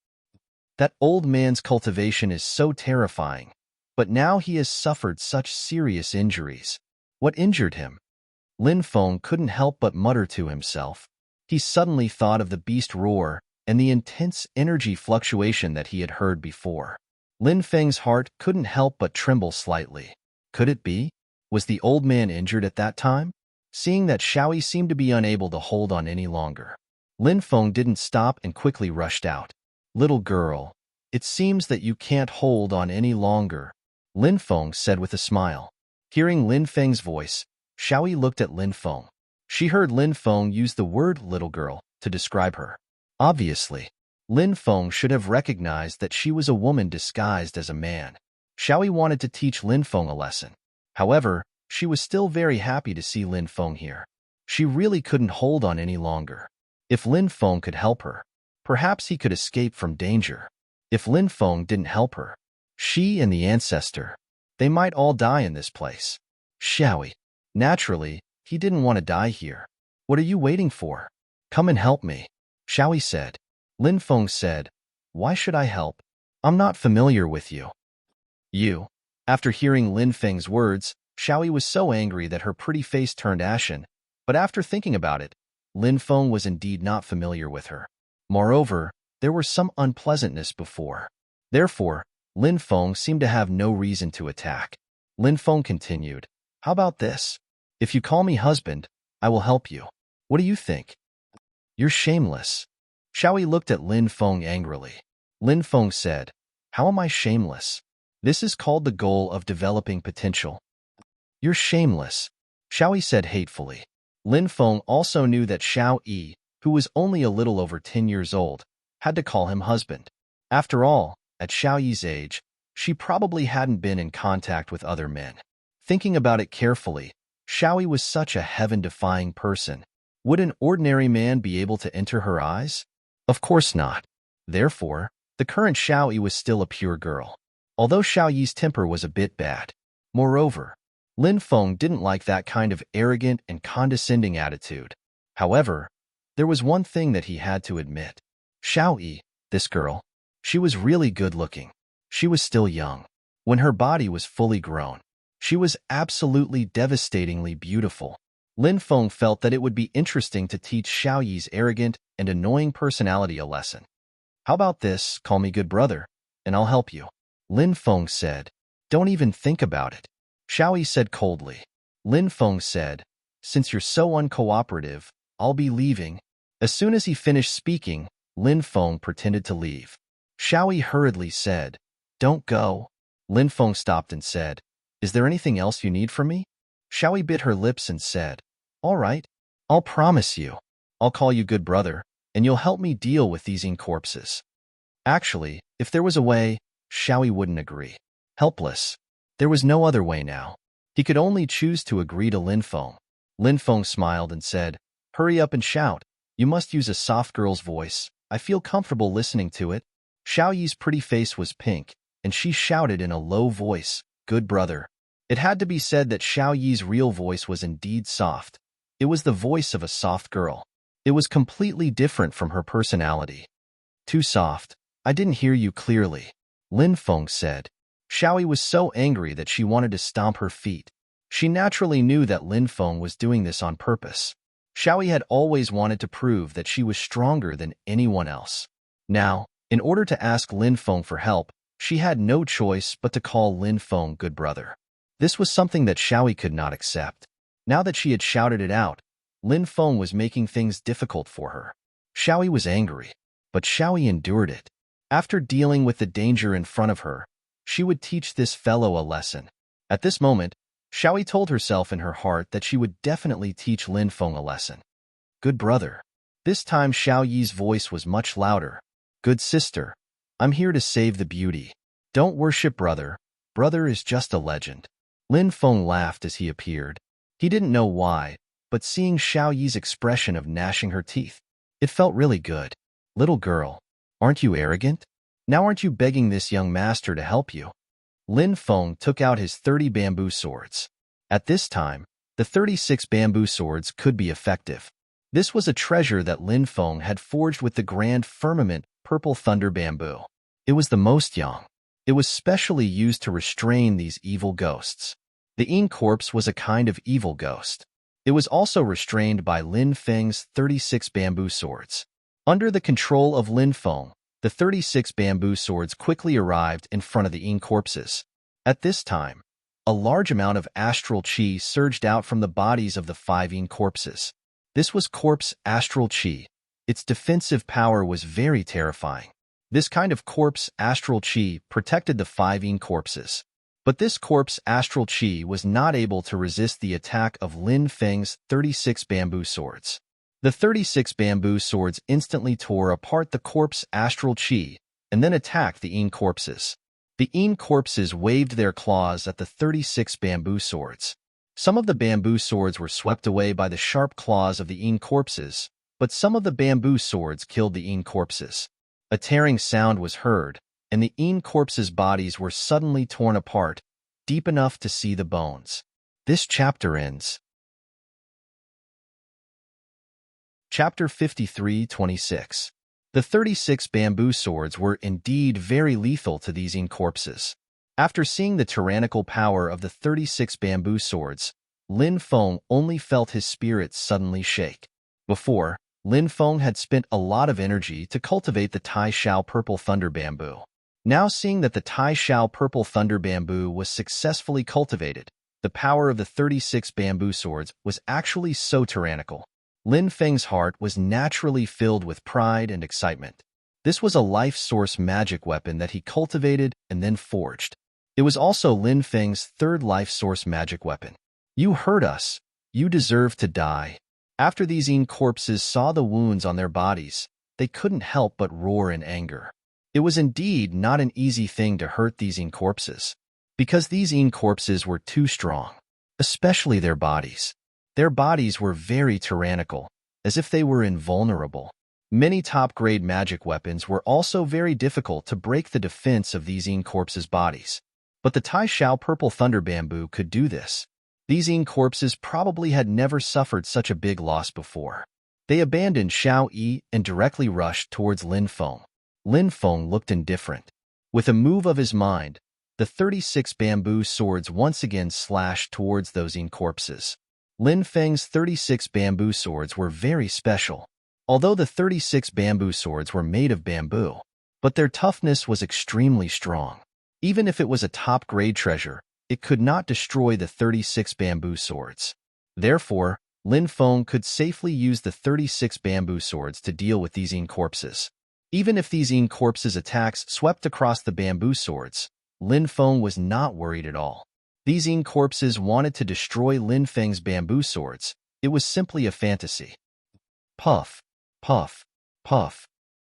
That old man's cultivation is so terrifying, but now he has suffered such serious injuries. What injured him? Lin Feng couldn't help but mutter to himself. He suddenly thought of the beast roar and the intense energy fluctuation that he had heard before. Lin Feng's heart couldn't help but tremble slightly. Could it be? Was the old man injured at that time? Seeing that Xiao Yi seemed to be unable to hold on any longer, Lin Feng didn't stop and quickly rushed out. "Little girl, it seems that you can't hold on any longer," Lin Feng said with a smile. Hearing Lin Feng's voice, Xiao Yi looked at Lin Feng. She heard Lin Feng use the word little girl to describe her. Obviously, Lin Feng should have recognized that she was a woman disguised as a man. Xiaoyi wanted to teach Lin Feng a lesson. However, she was still very happy to see Lin Feng here. She really couldn't hold on any longer. If Lin Feng could help her, perhaps he could escape from danger. If Lin Feng didn't help her, she and the ancestor, they might all die in this place. Xiaoyi. Naturally, he didn't want to die here. What are you waiting for? Come and help me, Xiaoyi said. Lin Feng said, why should I help? I'm not familiar with you. You. After hearing Lin Feng's words, Xiaoyi was so angry that her pretty face turned ashen, but after thinking about it, Lin Feng was indeed not familiar with her. Moreover, there was some unpleasantness before. Therefore, Lin Feng seemed to have no reason to attack. Lin Feng continued, how about this? If you call me husband, I will help you. What do you think? You're shameless. Xiaoyi looked at Lin Feng angrily. Lin Feng said, how am I shameless? This is called the goal of developing potential. You're shameless, Xiaoyi said hatefully. Lin Feng also knew that Xiao Yi, who was only a little over 10 years old, had to call him husband. After all, at Xiao Yi's age, she probably hadn't been in contact with other men. Thinking about it carefully, Xiao Yi was such a heaven-defying person. Would an ordinary man be able to enter her eyes? Of course not. Therefore, the current Xiao Yi was still a pure girl, although Xiao Yi's temper was a bit bad. Moreover, Lin Feng didn't like that kind of arrogant and condescending attitude. However, there was one thing that he had to admit. Xiao Yi, this girl, she was really good-looking. She was still young. When her body was fully grown, she was absolutely devastatingly beautiful. Lin Feng felt that it would be interesting to teach Xiao Yi's arrogant and annoying personality a lesson. How about this, call me good brother, and I'll help you. Lin Feng said, don't even think about it. Xiao Yi said coldly. Lin Feng said, since you're so uncooperative, I'll be leaving. As soon as he finished speaking, Lin Feng pretended to leave. Xiao Yi hurriedly said, don't go. Lin Feng stopped and said, is there anything else you need from me? Xiao Yi bit her lips and said, all right, I'll promise you. I'll call you good brother, and you'll help me deal with these corpses. Actually, if there was a way, Xiao Yi wouldn't agree. Helpless. There was no other way now. He could only choose to agree to Lin Feng. Lin Feng smiled and said, hurry up and shout. You must use a soft girl's voice. I feel comfortable listening to it. Xiao Yi's pretty face was pink, and she shouted in a low voice, good brother. It had to be said that Xiao Yi's real voice was indeed soft. It was the voice of a soft girl. It was completely different from her personality. Too soft. I didn't hear you clearly, Lin Feng said. Xiao Yi was so angry that she wanted to stomp her feet. She naturally knew that Lin Feng was doing this on purpose. Xiao Yi had always wanted to prove that she was stronger than anyone else. Now, in order to ask Lin Feng for help, she had no choice but to call Lin Feng good brother. This was something that Xiao Yi could not accept. Now that she had shouted it out, Lin Feng was making things difficult for her. Xiao Yi was angry, but Xiao Yi endured it. After dealing with the danger in front of her, she would teach this fellow a lesson. At this moment, Xiao Yi told herself in her heart that she would definitely teach Lin Feng a lesson. Good brother. This time Xiao Yi's voice was much louder. Good sister. I'm here to save the beauty. Don't worship brother. Brother is just a legend. Lin Feng laughed as he appeared. He didn't know why, but seeing Xiao Yi's expression of gnashing her teeth, it felt really good. Little girl, aren't you arrogant? Now aren't you begging this young master to help you? Lin Feng took out his 30 bamboo swords. At this time, the 36 bamboo swords could be effective. This was a treasure that Lin Feng had forged with the grand firmament purple thunder bamboo. It was the most young. It was specially used to restrain these evil ghosts. The Yin corpse was a kind of evil ghost. It was also restrained by Lin Feng's 36 bamboo swords. Under the control of Lin Feng, the 36 bamboo swords quickly arrived in front of the Yin corpses. At this time, a large amount of astral qi surged out from the bodies of the 5 Yin corpses. This was corpse astral qi. Its defensive power was very terrifying. This kind of corpse astral qi protected the 5 Yin corpses. But this corpse astral chi was not able to resist the attack of Lin Feng's 36 bamboo swords. The 36 bamboo swords instantly tore apart the corpse astral chi and then attacked the Yin corpses. The Yin corpses waved their claws at the 36 bamboo swords. Some of the bamboo swords were swept away by the sharp claws of the Yin corpses, but some of the bamboo swords killed the Yin corpses. A tearing sound was heard, and the Yin corpses' bodies were suddenly torn apart, deep enough to see the bones. This chapter ends. Chapter 53:26. The 36 bamboo swords were indeed very lethal to these Yin corpses. After seeing the tyrannical power of the 36 bamboo swords, Lin Feng only felt his spirits suddenly shake. Before, Lin Feng had spent a lot of energy to cultivate the Tai Shao Purple Thunder Bamboo. Now seeing that the Tai Shao Purple Thunder Bamboo was successfully cultivated, the power of the 36 bamboo swords was actually so tyrannical. Lin Feng's heart was naturally filled with pride and excitement. This was a life source magic weapon that he cultivated and then forged. It was also Lin Feng's third life source magic weapon. You heard us. You deserve to die. After these Yin corpses saw the wounds on their bodies, they couldn't help but roar in anger. It was indeed not an easy thing to hurt these Yin corpses, because these Yin corpses were too strong, especially their bodies. Their bodies were very tyrannical, as if they were invulnerable. Many top-grade magic weapons were also very difficult to break the defense of these Yin corpses' bodies. But the Tai Shao Purple Thunder Bamboo could do this. These Yin corpses probably had never suffered such a big loss before. They abandoned Xiao Yi and directly rushed towards Lin Feng. Lin Feng looked indifferent. With a move of his mind, the 36 bamboo swords once again slashed towards those Yin corpses. Lin Feng's 36 bamboo swords were very special. Although the 36 bamboo swords were made of bamboo, but their toughness was extremely strong. Even if it was a top-grade treasure, it could not destroy the 36 bamboo swords. Therefore, Lin Feng could safely use the 36 bamboo swords to deal with these Yin corpses. Even if these Yin corpses' attacks swept across the bamboo swords, Lin Feng was not worried at all. These Yin corpses wanted to destroy Lin Feng's bamboo swords. It was simply a fantasy. Puff, puff, puff.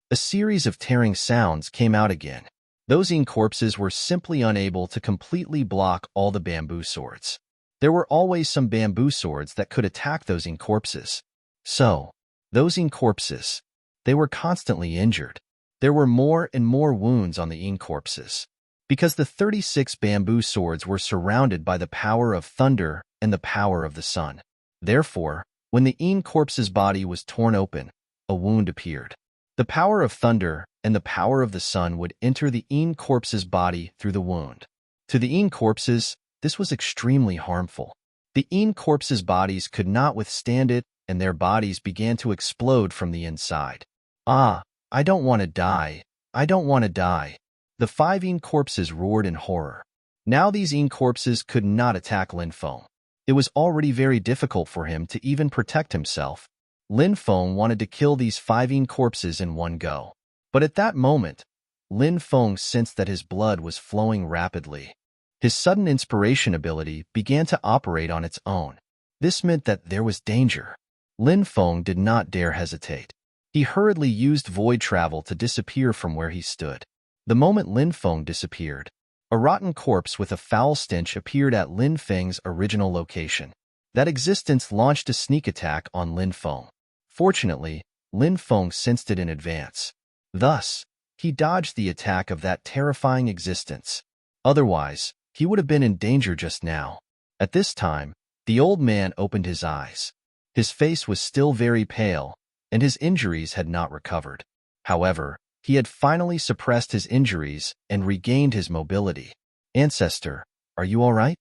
A series of tearing sounds came out again. Those Yin corpses were simply unable to completely block all the bamboo swords. There were always some bamboo swords that could attack those Yin corpses. So, those Yin corpses, they were constantly injured. There were more and more wounds on the Yin corpses. Because the 36 bamboo swords were surrounded by the power of thunder and the power of the sun. Therefore, when the Yin corpse's body was torn open, a wound appeared. The power of thunder and the power of the sun would enter the Yin corpse's body through the wound. To the Yin corpses, this was extremely harmful. The Yin corpses' bodies could not withstand it, and their bodies began to explode from the inside. Ah, I don't want to die. I don't want to die. The 5 Yin corpses roared in horror. Now these Yin corpses could not attack Lin Feng. It was already very difficult for him to even protect himself. Lin Feng wanted to kill these 5 Yin corpses in one go. But at that moment, Lin Feng sensed that his blood was flowing rapidly. His sudden inspiration ability began to operate on its own. This meant that there was danger. Lin Feng did not dare hesitate. He hurriedly used void travel to disappear from where he stood. The moment Lin Feng disappeared, a rotten corpse with a foul stench appeared at Lin Feng's original location. That existence launched a sneak attack on Lin Feng. Fortunately, Lin Feng sensed it in advance. Thus, he dodged the attack of that terrifying existence. Otherwise, he would have been in danger just now. At this time, the old man opened his eyes. His face was still very pale, and his injuries had not recovered. However, he had finally suppressed his injuries and regained his mobility. "Ancestor, are you all right?"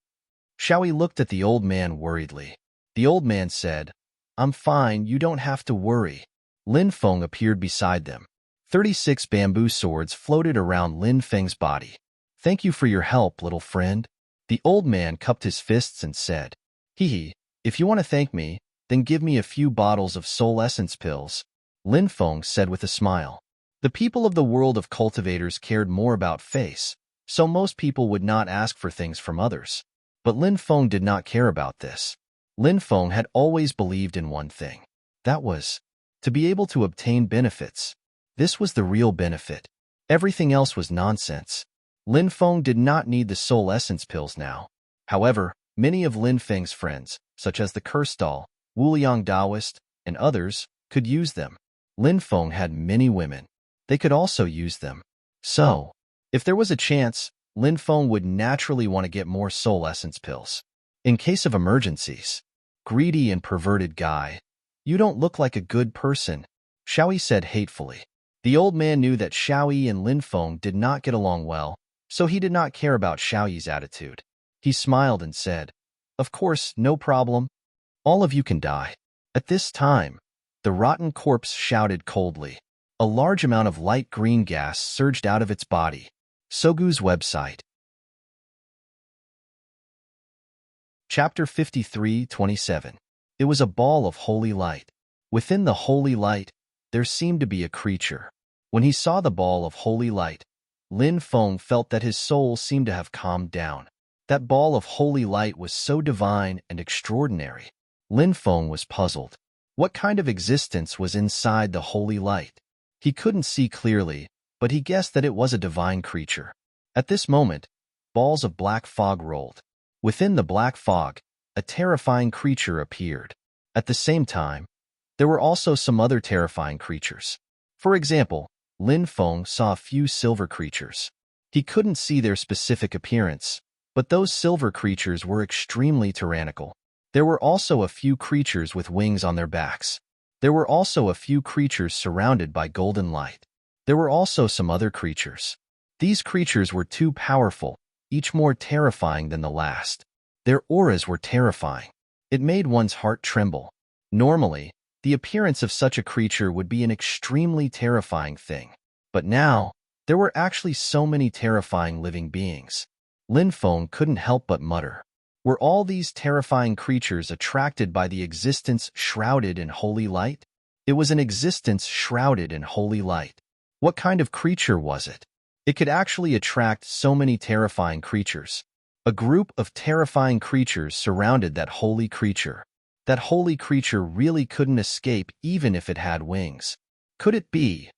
Xiaoyi looked at the old man worriedly. The old man said, "I'm fine, you don't have to worry." Lin Feng appeared beside them. 36 bamboo swords floated around Lin Feng's body. "Thank you for your help, little friend." The old man cupped his fists and said, "Hee, if you want to thank me, then give me a few bottles of soul essence pills," Lin Feng said with a smile. The people of the world of cultivators cared more about face, so most people would not ask for things from others. But Lin Feng did not care about this. Lin Feng had always believed in one thing. That was to be able to obtain benefits. This was the real benefit. Everything else was nonsense. Lin Feng did not need the soul essence pills now. However, many of Lin Feng's friends, such as the Curse Doll, Wuliang Taoist, and others, could use them. Lin Feng had many women. They could also use them. So, if there was a chance, Lin Feng would naturally want to get more soul essence pills. In case of emergencies. Greedy and perverted guy. You don't look like a good person, Xiaoyi said hatefully. The old man knew that Xiaoyi and Lin Feng did not get along well, so he did not care about Xiaoyi's attitude. He smiled and said, "Of course, no problem. All of you can die." At this time, the rotten corpse shouted coldly. A large amount of light green gas surged out of its body. Sogu's website. Chapter 53:27. It was a ball of holy light. Within the holy light, there seemed to be a creature. When he saw the ball of holy light, Lin Feng felt that his soul seemed to have calmed down. That ball of holy light was so divine and extraordinary. Lin Feng was puzzled. What kind of existence was inside the holy light? He couldn't see clearly, but he guessed that it was a divine creature. At this moment, balls of black fog rolled. Within the black fog, a terrifying creature appeared. At the same time, there were also some other terrifying creatures. For example, Lin Feng saw a few silver creatures. He couldn't see their specific appearance, but those silver creatures were extremely tyrannical. There were also a few creatures with wings on their backs. There were also a few creatures surrounded by golden light. There were also some other creatures. These creatures were too powerful, each more terrifying than the last. Their auras were terrifying. It made one's heart tremble. Normally, the appearance of such a creature would be an extremely terrifying thing. But now, there were actually so many terrifying living beings. Lin Feng couldn't help but mutter. Were all these terrifying creatures attracted by the existence shrouded in holy light? It was an existence shrouded in holy light. What kind of creature was it? It could actually attract so many terrifying creatures. A group of terrifying creatures surrounded that holy creature. That holy creature really couldn't escape even if it had wings. Could it be?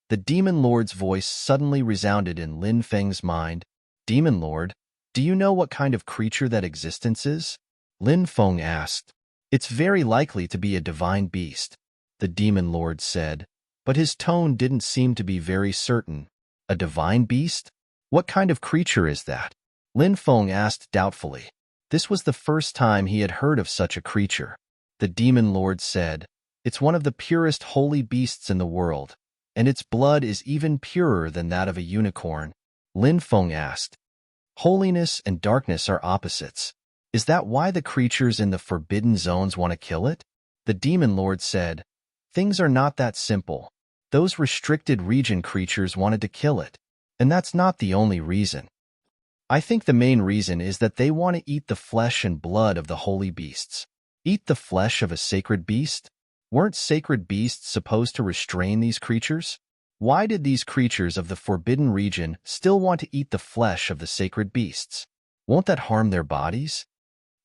The Demon Lord's voice suddenly resounded in Lin Feng's mind. Demon Lord, do you know what kind of creature that existence is? Lin Feng asked. It's very likely to be a divine beast, the Demon Lord said, but his tone didn't seem to be very certain. A divine beast? What kind of creature is that? Lin Feng asked doubtfully. This was the first time he had heard of such a creature. The Demon Lord said, it's one of the purest holy beasts in the world, and its blood is even purer than that of a unicorn. Lin Feng asked, holiness and darkness are opposites. Is that why the creatures in the forbidden zones want to kill it? The Demon Lord said, things are not that simple. Those restricted region creatures wanted to kill it, and that's not the only reason. I think the main reason is that they want to eat the flesh and blood of the holy beasts. Eat the flesh of a sacred beast? Weren't sacred beasts supposed to restrain these creatures? Why did these creatures of the forbidden region still want to eat the flesh of the sacred beasts? Won't that harm their bodies?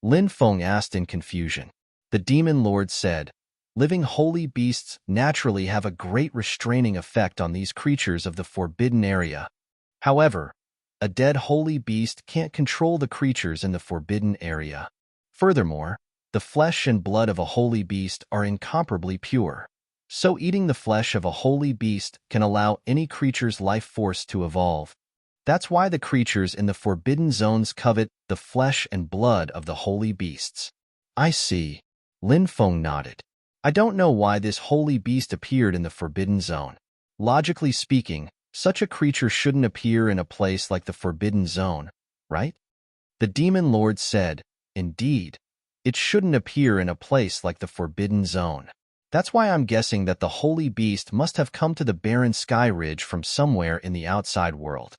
Lin Feng asked in confusion. The Demon Lord said, living holy beasts naturally have a great restraining effect on these creatures of the forbidden area. However, a dead holy beast can't control the creatures in the forbidden area. Furthermore, the flesh and blood of a holy beast are incomparably pure. So eating the flesh of a holy beast can allow any creature's life force to evolve. That's why the creatures in the forbidden zones covet the flesh and blood of the holy beasts. I see. Lin Feng nodded. I don't know why this holy beast appeared in the forbidden zone. Logically speaking, such a creature shouldn't appear in a place like the forbidden zone, right? The Demon Lord said, indeed, it shouldn't appear in a place like the forbidden zone. That's why I'm guessing that the holy beast must have come to the barren sky ridge from somewhere in the outside world.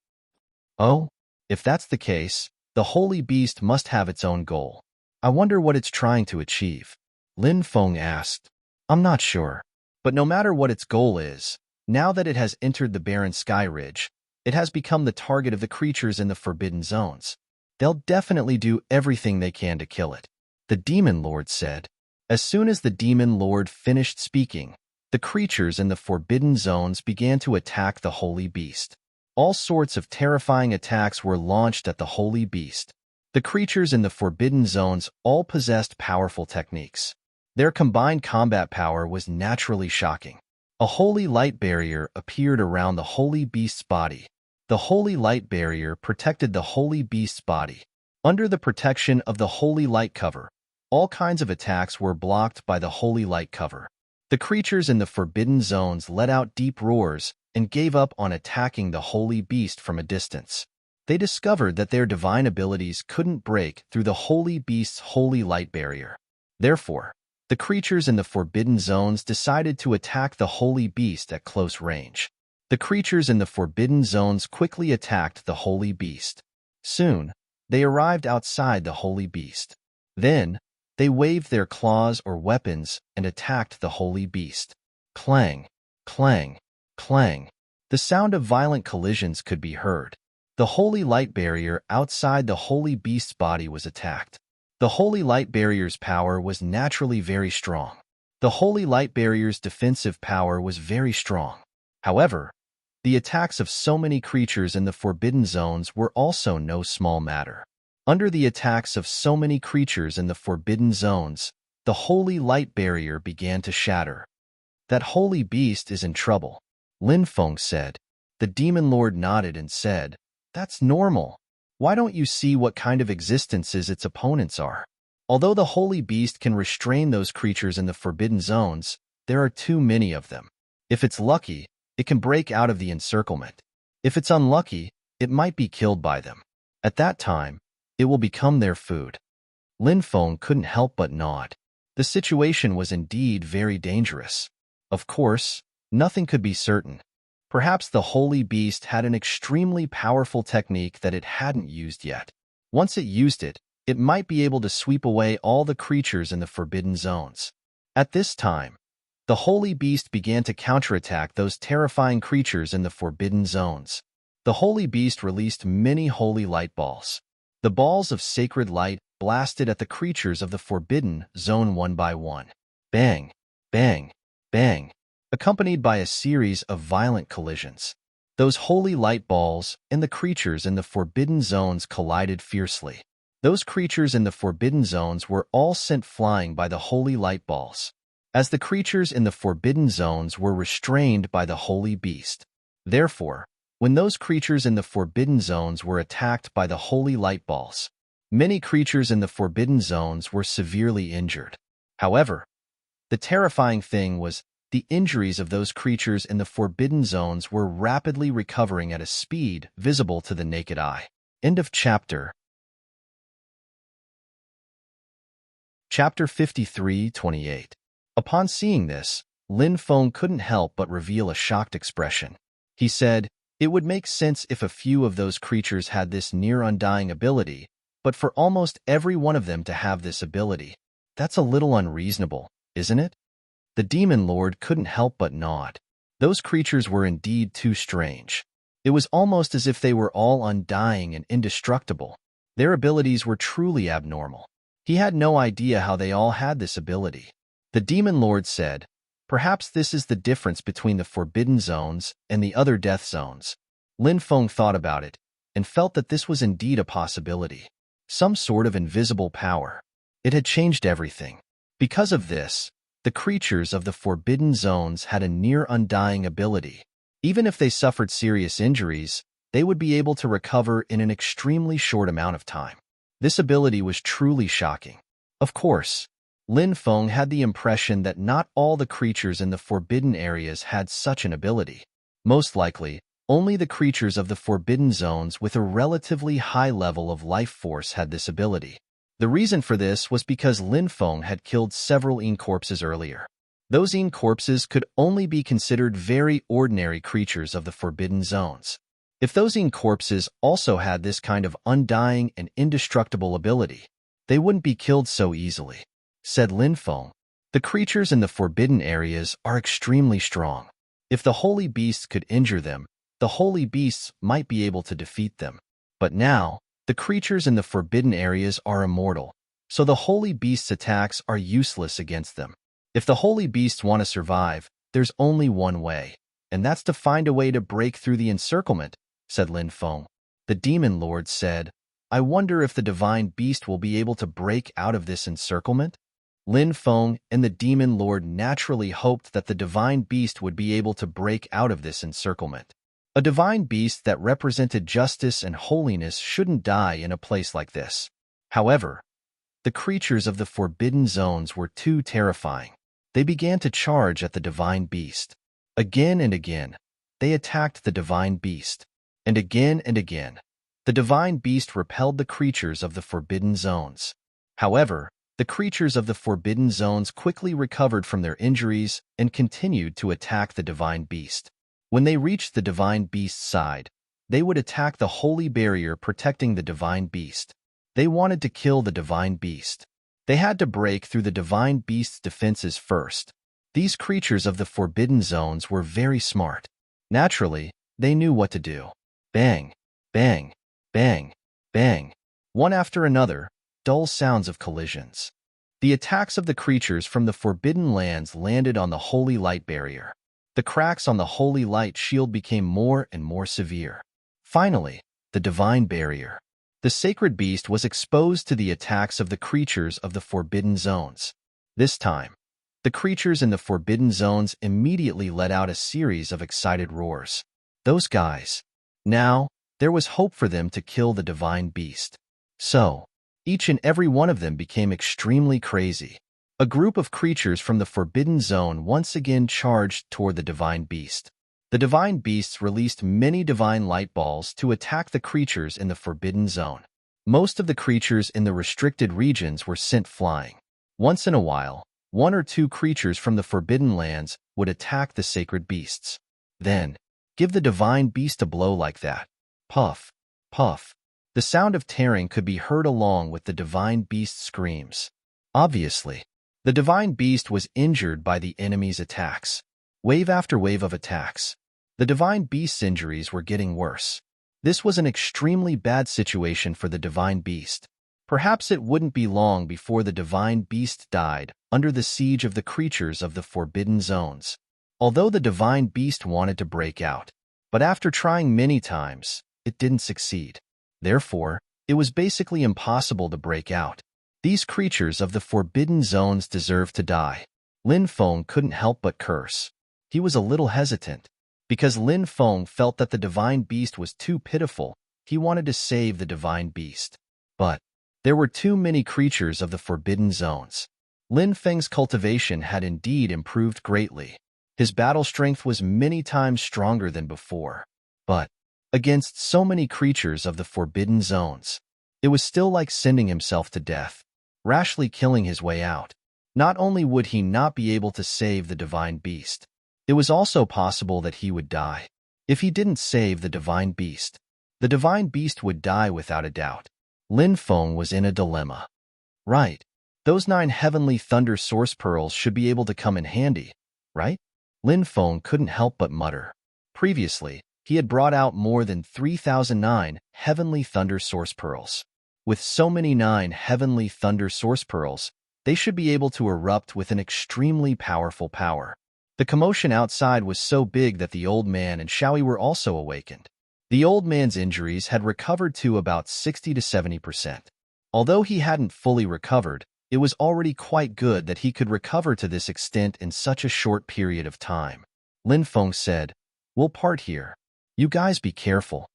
Oh, if that's the case, the holy beast must have its own goal. I wonder what it's trying to achieve. Lin Feng asked. I'm not sure. But no matter what its goal is, now that it has entered the barren sky ridge, It has become the target of the creatures in the forbidden zones. They'll definitely do everything they can to kill it, the Demon Lord said. As soon as the Demon Lord finished speaking, the creatures in the forbidden zones began to attack the holy beast. All sorts of terrifying attacks were launched at the holy beast. The creatures in the forbidden zones all possessed powerful techniques. Their combined combat power was naturally shocking. A holy light barrier appeared around the holy beast's body. The holy light barrier protected the holy beast's body. Under the protection of the holy light cover, all kinds of attacks were blocked by the holy light cover. The creatures in the forbidden zones let out deep roars and gave up on attacking the holy beast from a distance. They discovered that their divine abilities couldn't break through the holy beast's holy light barrier. Therefore, the creatures in the forbidden zones decided to attack the holy beast at close range. The creatures in the forbidden zones quickly attacked the holy beast. Soon, they arrived outside the holy beast. Then, they waved their claws or weapons and attacked the holy beast. Clang, clang, clang. The sound of violent collisions could be heard. The holy light barrier outside the holy beast's body was attacked. The holy light barrier's power was naturally very strong. The holy light barrier's defensive power was very strong. However, the attacks of so many creatures in the forbidden zones were also no small matter. Under the attacks of so many creatures in the forbidden zones, the holy light barrier began to shatter. That holy beast is in trouble, Lin Feng said. The Demon Lord nodded and said, "That's normal. Why don't you see what kind of existences its opponents are? Although the holy beast can restrain those creatures in the forbidden zones, there are too many of them. If it's lucky, it can break out of the encirclement. If it's unlucky, it might be killed by them. At that time, it will become their food." Lin Feng couldn't help but nod. The situation was indeed very dangerous. Of course, nothing could be certain. Perhaps the holy beast had an extremely powerful technique that it hadn't used yet. Once it used it, it might be able to sweep away all the creatures in the forbidden zones. At this time, the holy beast began to counterattack those terrifying creatures in the forbidden zones. The holy beast released many holy light balls. The balls of sacred light blasted at the creatures of the forbidden zone one by one. Bang, bang, bang, accompanied by a series of violent collisions. Those holy light balls and the creatures in the forbidden zones collided fiercely. Those creatures in the forbidden zones were all sent flying by the holy light balls, as the creatures in the forbidden zones were restrained by the holy beast. Therefore, when those creatures in the forbidden zones were attacked by the holy light balls, many creatures in the forbidden zones were severely injured. However, the terrifying thing was the injuries of those creatures in the forbidden zones were rapidly recovering at a speed visible to the naked eye. End of chapter. Chapter 53:28. Upon seeing this, Lin Feng couldn't help but reveal a shocked expression. He said, "It would make sense if a few of those creatures had this near-undying ability, but for almost every one of them to have this ability, that's a little unreasonable, isn't it?" The Demon Lord couldn't help but nod. Those creatures were indeed too strange. It was almost as if they were all undying and indestructible. Their abilities were truly abnormal. He had no idea how they all had this ability. The Demon Lord said, "Perhaps this is the difference between the forbidden zones and the other death zones." Lin Feng thought about it and felt that this was indeed a possibility. Some sort of invisible power. It had changed everything. Because of this, the creatures of the forbidden zones had a near-undying ability. Even if they suffered serious injuries, they would be able to recover in an extremely short amount of time. This ability was truly shocking. Of course, Lin Feng had the impression that not all the creatures in the forbidden areas had such an ability. Most likely, only the creatures of the forbidden zones with a relatively high level of life force had this ability. The reason for this was because Lin Feng had killed several Yin corpses earlier. Those Yin corpses could only be considered very ordinary creatures of the forbidden zones. If those Yin corpses also had this kind of undying and indestructible ability, they wouldn't be killed so easily. Said Lin Feng, "The creatures in the forbidden areas are extremely strong. If the holy beast could injure them, the holy beasts might be able to defeat them. But now, the creatures in the forbidden areas are immortal, so the holy beasts' attacks are useless against them. If the holy beasts want to survive, there's only one way, and that's to find a way to break through the encirclement, said Lin Feng. The demon lord said, I wonder if the divine beast will be able to break out of this encirclement? Lin Feng and the demon lord naturally hoped that the divine beast would be able to break out of this encirclement. A divine beast that represented justice and holiness shouldn't die in a place like this. However, the creatures of the forbidden zones were too terrifying. They began to charge at the divine beast. Again and again, they attacked the divine beast. And again, the divine beast repelled the creatures of the forbidden zones. However, the creatures of the forbidden zones quickly recovered from their injuries and continued to attack the divine beast. When they reached the divine beast's side, they would attack the holy barrier protecting the divine beast. They wanted to kill the divine beast. They had to break through the divine beast's defenses first. These creatures of the forbidden zones were very smart. Naturally, they knew what to do. Bang, bang, bang, bang. One after another, dull sounds of collisions. The attacks of the creatures from the forbidden lands landed on the holy light barrier. The cracks on the holy light shield became more and more severe. Finally, the divine barrier. The sacred beast was exposed to the attacks of the creatures of the forbidden zones. This time, the creatures in the forbidden zones immediately let out a series of excited roars. Those guys. Now, there was hope for them to kill the divine beast. So, each and every one of them became extremely crazy. A group of creatures from the forbidden zone once again charged toward the divine beast. The divine beasts released many divine light balls to attack the creatures in the forbidden zone. Most of the creatures in the restricted regions were sent flying. Once in a while, one or two creatures from the forbidden lands would attack the sacred beasts. Then, give the divine beast a blow like that. Puff, puff. The sound of tearing could be heard along with the divine beast's screams. Obviously, the divine beast was injured by the enemy's attacks. Wave after wave of attacks. The divine beast's injuries were getting worse. This was an extremely bad situation for the divine beast. Perhaps it wouldn't be long before the divine beast died under the siege of the creatures of the forbidden zones. Although the divine beast wanted to break out, but after trying many times, it didn't succeed. Therefore, it was basically impossible to break out. These creatures of the forbidden zones deserve to die. Lin Feng couldn't help but curse. He was a little hesitant. Because Lin Feng felt that the divine beast was too pitiful, he wanted to save the divine beast. But there were too many creatures of the forbidden zones. Lin Feng's cultivation had indeed improved greatly. His battle strength was many times stronger than before. But against so many creatures of the forbidden zones, it was still like sending himself to death, rashly killing his way out. Not only would he not be able to save the divine beast, it was also possible that he would die. If he didn't save the divine beast would die without a doubt. Lin Feng was in a dilemma. Right. Those 9 heavenly thunder source pearls should be able to come in handy, right? Lin Feng couldn't help but mutter. Previously, he had brought out more than 3,009 heavenly thunder source pearls. With so many 9 heavenly thunder source pearls, they should be able to erupt with an extremely powerful power. The commotion outside was so big that the old man and Xiaoyi were also awakened. The old man's injuries had recovered to about 60 to 70%. Although he hadn't fully recovered, it was already quite good that he could recover to this extent in such a short period of time. Lin Feng said, "We'll part here. You guys be careful."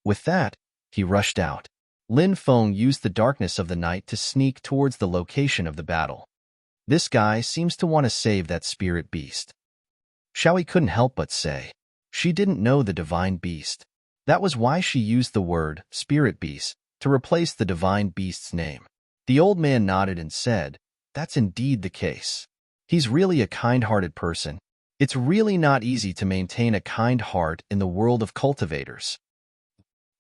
With that, he rushed out. Lin Feng used the darkness of the night to sneak towards the location of the battle. This guy seems to want to save that spirit beast. Xiaoyi couldn't help but say. She didn't know the divine beast. That was why she used the word spirit beast to replace the divine beast's name. The old man nodded and said, "That's indeed the case. He's really a kind-hearted person. It's really not easy to maintain a kind heart in the world of cultivators."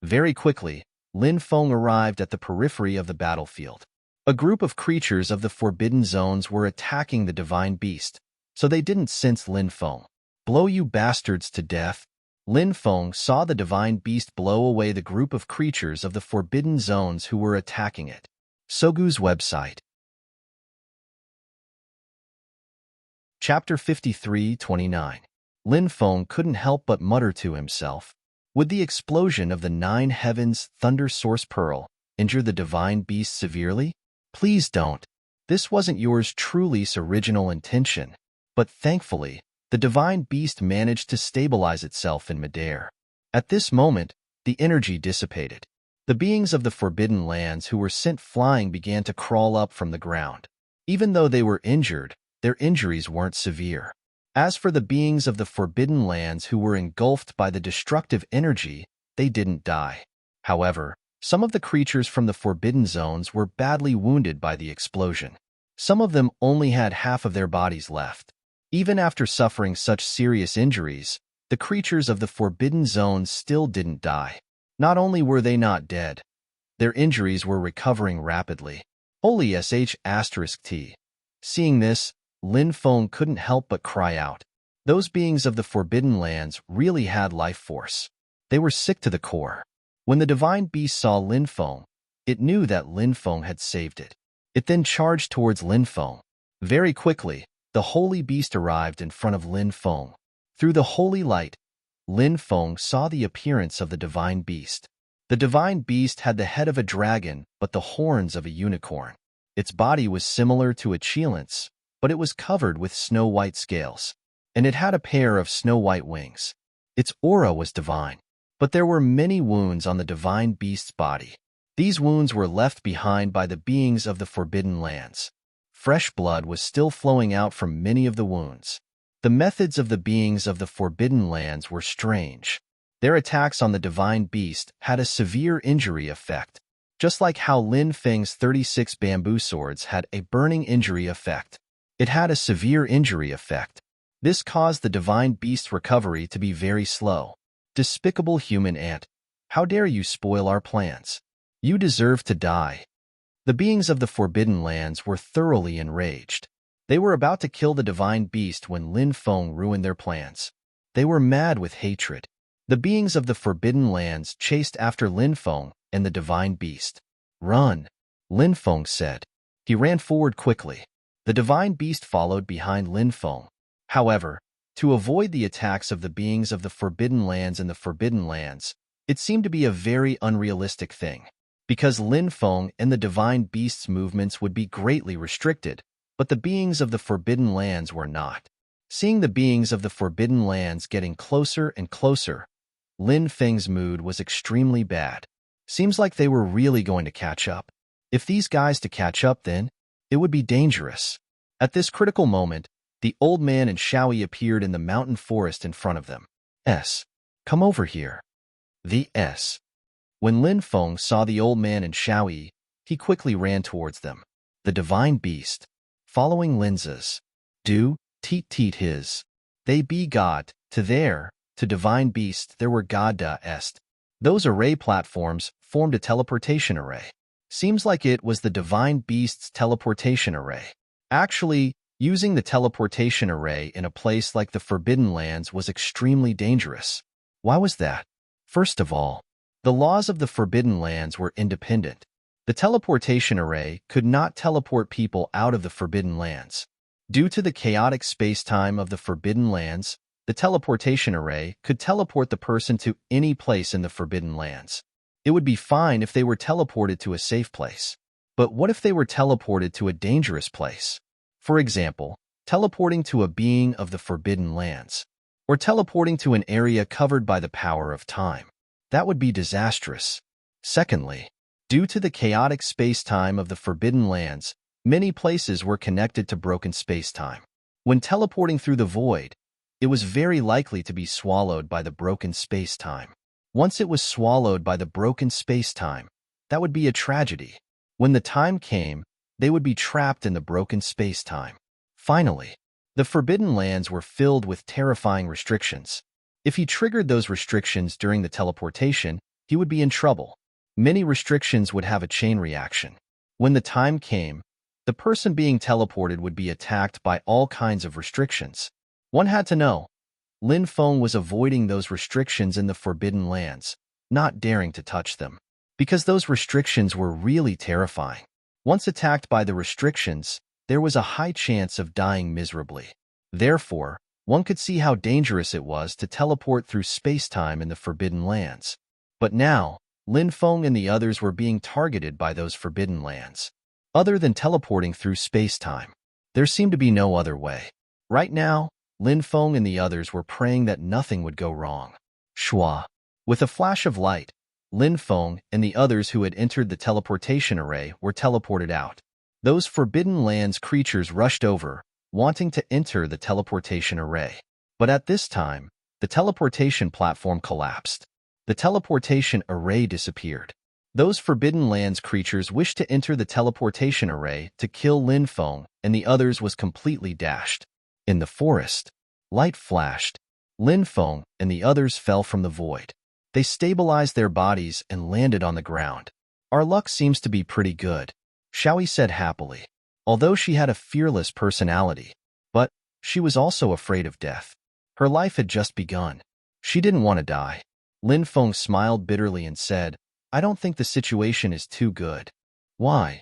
Very quickly, Lin Feng arrived at the periphery of the battlefield. A group of creatures of the forbidden zones were attacking the divine beast, so they didn't sense Lin Feng. "Blow you bastards to death." Lin Feng saw the divine beast blow away the group of creatures of the forbidden zones who were attacking it. Sogu's website. Chapter 53:29. Lin Feng couldn't help but mutter to himself. Would the explosion of the 9 Heavens Thunder Source Pearl injure the divine beast severely? Please don't. This wasn't yours truly's original intention. But thankfully, the divine beast managed to stabilize itself in midair. At this moment, the energy dissipated. The beings of the Forbidden Lands who were sent flying began to crawl up from the ground. Even though they were injured, their injuries weren't severe. As for the beings of the Forbidden Lands who were engulfed by the destructive energy, they didn't die. However, some of the creatures from the Forbidden Zones were badly wounded by the explosion. Some of them only had half of their bodies left. Even after suffering such serious injuries, the creatures of the Forbidden Zones still didn't die. Not only were they not dead, their injuries were recovering rapidly. Holy sh*t. Seeing this, Lin Feng couldn't help but cry out. Those beings of the Forbidden Lands really had life force. They were sick to the core. When the divine beast saw Lin Feng, it knew that Lin Feng had saved it. It then charged towards Lin Feng. Very quickly, the holy beast arrived in front of Lin Feng. Through the holy light, Lin Feng saw the appearance of the divine beast. The divine beast had the head of a dragon but the horns of a unicorn. Its body was similar to a cheilant's, but it was covered with snow-white scales, and it had a pair of snow-white wings. Its aura was divine, but there were many wounds on the divine beast's body. These wounds were left behind by the beings of the Forbidden Lands. Fresh blood was still flowing out from many of the wounds. The methods of the beings of the Forbidden Lands were strange. Their attacks on the divine beast had a severe injury effect, just like how Lin Feng's 36 bamboo swords had a burning injury effect. It had a severe injury effect. This caused the divine beast's recovery to be very slow. Despicable human ant, how dare you spoil our plans? You deserve to die. The beings of the Forbidden Lands were thoroughly enraged. They were about to kill the divine beast when Lin Feng ruined their plans. They were mad with hatred. The beings of the Forbidden Lands chased after Lin Feng and the divine beast. Run, Lin Feng said. He ran forward quickly. The divine beast followed behind Lin Feng. However, to avoid the attacks of the beings of the Forbidden Lands and the Forbidden Lands, it seemed to be a very unrealistic thing, because Lin Feng and the divine beast's movements would be greatly restricted, but the beings of the Forbidden Lands were not. Seeing the beings of the Forbidden Lands getting closer and closer, Lin Feng's mood was extremely bad. Seems like they were really going to catch up. If these guys to catch up then, it would be dangerous. At this critical moment, the old man and Xiaoyi appeared in the mountain forest in front of them. Come over here. When Lin Feng saw the old man and Xiaoyi, he quickly ran towards them. The divine beast, following Lin's. Teet his. They be God, to divine beast there were God est. Those array platforms formed a teleportation array. Seems like it was the divine beast's teleportation array. Actually, using the teleportation array in a place like the Forbidden Lands was extremely dangerous. Why was that? First of all, the laws of the Forbidden Lands were independent. The teleportation array could not teleport people out of the Forbidden Lands. Due to the chaotic space-time of the Forbidden Lands, the teleportation array could teleport the person to any place in the Forbidden Lands. It would be fine if they were teleported to a safe place. But what if they were teleported to a dangerous place? For example, teleporting to a being of the Forbidden Lands, or teleporting to an area covered by the power of time. That would be disastrous. Secondly, due to the chaotic space-time of the Forbidden Lands, many places were connected to broken space-time. When teleporting through the void, it was very likely to be swallowed by the broken space-time. Once it was swallowed by the broken space-time, that would be a tragedy. When the time came, they would be trapped in the broken space-time. Finally, the Forbidden Lands were filled with terrifying restrictions. If he triggered those restrictions during the teleportation, he would be in trouble. Many restrictions would have a chain reaction. When the time came, the person being teleported would be attacked by all kinds of restrictions. One had to know, Lin Feng was avoiding those restrictions in the Forbidden Lands, not daring to touch them, because those restrictions were really terrifying. Once attacked by the restrictions, there was a high chance of dying miserably. Therefore, one could see how dangerous it was to teleport through space-time in the Forbidden Lands. But now, Lin Feng and the others were being targeted by those Forbidden Lands. Other than teleporting through space-time, there seemed to be no other way. Right now, Lin Feng and the others were praying that nothing would go wrong. Shua. With a flash of light, Lin Feng and the others who had entered the teleportation array were teleported out. Those Forbidden Lands creatures rushed over, wanting to enter the teleportation array. But at this time, the teleportation platform collapsed. The teleportation array disappeared. Those Forbidden Lands creatures wished to enter the teleportation array to kill Lin Feng, and the others was completely dashed. In the forest, light flashed. Lin Feng and the others fell from the void. They stabilized their bodies and landed on the ground. Our luck seems to be pretty good, Xiaoyi said happily. Although she had a fearless personality, but she was also afraid of death. Her life had just begun. She didn't want to die. Lin Feng smiled bitterly and said, I don't think the situation is too good. Why?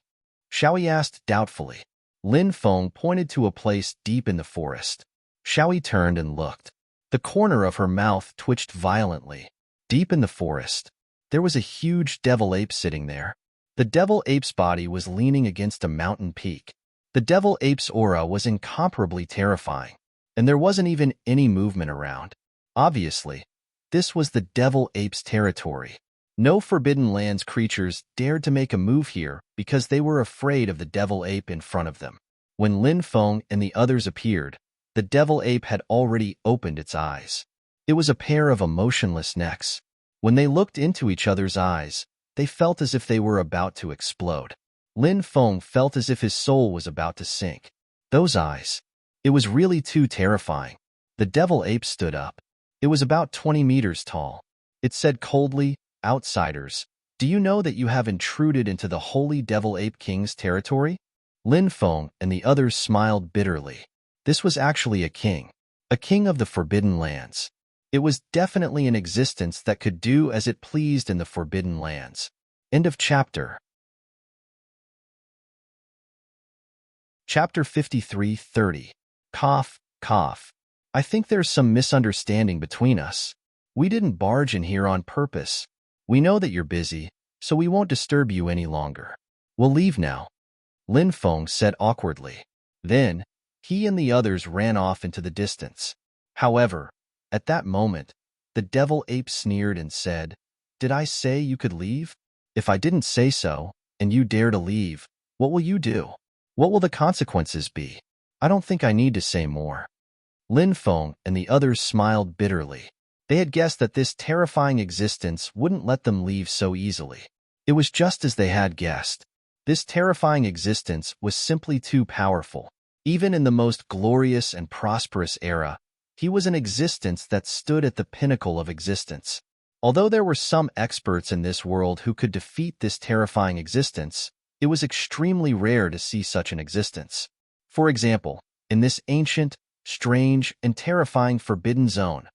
Xiaoyi asked doubtfully. Lin Feng pointed to a place deep in the forest. Xiaoyi turned and looked. The corner of her mouth twitched violently. Deep in the forest, there was a huge devil ape sitting there. The devil ape's body was leaning against a mountain peak. The devil ape's aura was incomparably terrifying, and there wasn't even any movement around. Obviously, this was the devil ape's territory. No Forbidden Lands creatures dared to make a move here because they were afraid of the devil ape in front of them. When Lin Feng and the others appeared, the devil ape had already opened its eyes. It was a pair of emotionless necks. When they looked into each other's eyes, they felt as if they were about to explode. Lin Feng felt as if his soul was about to sink. Those eyes. It was really too terrifying. The devil ape stood up. It was about 20 meters tall. It said coldly, Outsiders, do you know that you have intruded into the holy devil ape king's territory? Lin Feng and the others smiled bitterly. This was actually a king of the Forbidden Lands. It was definitely an existence that could do as it pleased in the Forbidden Lands. End of chapter. Chapter 53:30. Cough, cough. I think there's some misunderstanding between us. We didn't barge in here on purpose. We know that you're busy, so we won't disturb you any longer. We'll leave now, Lin Feng said awkwardly. Then, he and the others ran off into the distance. However, at that moment, the devil ape sneered and said, Did I say you could leave? If I didn't say so, and you dare to leave, what will you do? What will the consequences be? I don't think I need to say more. Lin Feng and the others smiled bitterly. They had guessed that this terrifying existence wouldn't let them leave so easily. It was just as they had guessed. This terrifying existence was simply too powerful. Even in the most glorious and prosperous era, he was an existence that stood at the pinnacle of existence. Although there were some experts in this world who could defeat this terrifying existence, it was extremely rare to see such an existence. For example, in this ancient, strange, and terrifying forbidden zone,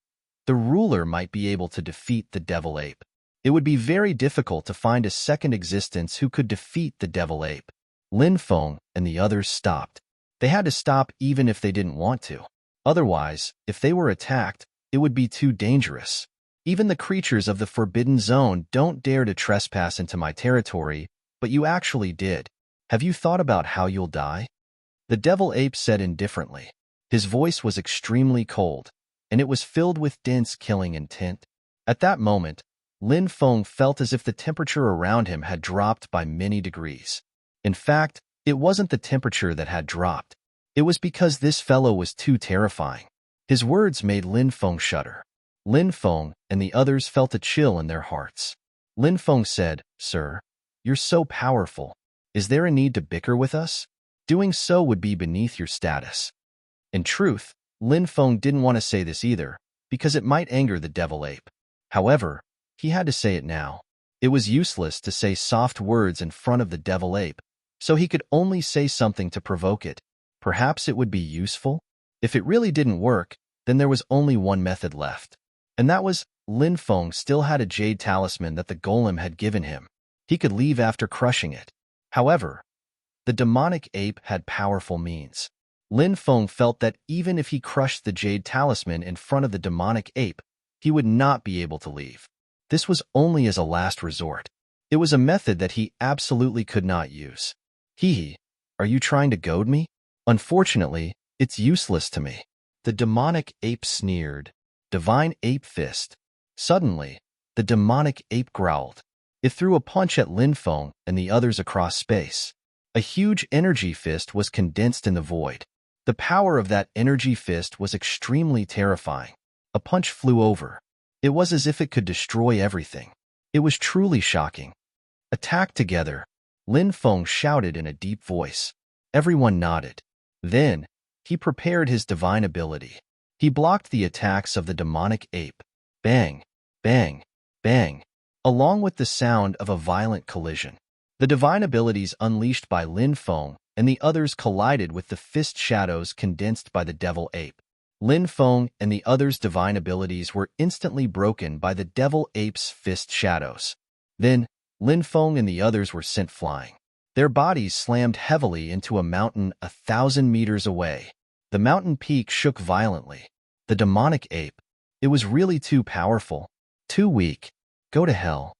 the ruler might be able to defeat the devil ape. It would be very difficult to find a second existence who could defeat the devil ape. Lin Feng and the others stopped. They had to stop even if they didn't want to. Otherwise, if they were attacked, it would be too dangerous. Even the creatures of the forbidden zone don't dare to trespass into my territory, but you actually did. Have you thought about how you'll die? The devil ape said indifferently. His voice was extremely cold, and it was filled with dense killing intent. At that moment, Lin Feng felt as if the temperature around him had dropped by many degrees. In fact, it wasn't the temperature that had dropped. It was because this fellow was too terrifying. His words made Lin Feng shudder. Lin Feng and the others felt a chill in their hearts. Lin Feng said, Sir, you're so powerful. Is there a need to bicker with us? Doing so would be beneath your status. In truth, Lin Feng didn't want to say this either, because it might anger the devil ape. However, he had to say it now. It was useless to say soft words in front of the devil ape, so he could only say something to provoke it. Perhaps it would be useful? If it really didn't work, then there was only one method left. And that was, Lin Feng still had a jade talisman that the golem had given him. He could leave after crushing it. However, the demonic ape had powerful means. Lin Feng felt that even if he crushed the jade talisman in front of the demonic ape, he would not be able to leave. This was only as a last resort. It was a method that he absolutely could not use. Hee, are you trying to goad me? Unfortunately, it's useless to me. The demonic ape sneered. Divine ape fist. Suddenly, the demonic ape growled. It threw a punch at Lin Feng and the others across space. A huge energy fist was condensed in the void. The power of that energy fist was extremely terrifying. A punch flew over. It was as if it could destroy everything. It was truly shocking. Attack together, Lin Feng shouted in a deep voice. Everyone nodded. Then, he prepared his divine ability. He blocked the attacks of the demonic ape. Bang, bang, bang, along with the sound of a violent collision. The divine abilities unleashed by Lin Feng and the others collided with the fist shadows condensed by the devil ape. Lin Feng and the others' divine abilities were instantly broken by the devil ape's fist shadows. Then, Lin Feng and the others were sent flying. Their bodies slammed heavily into a mountain 1,000 meters away. The mountain peak shook violently. The demonic ape. It was really too powerful. Too weak. Go to hell.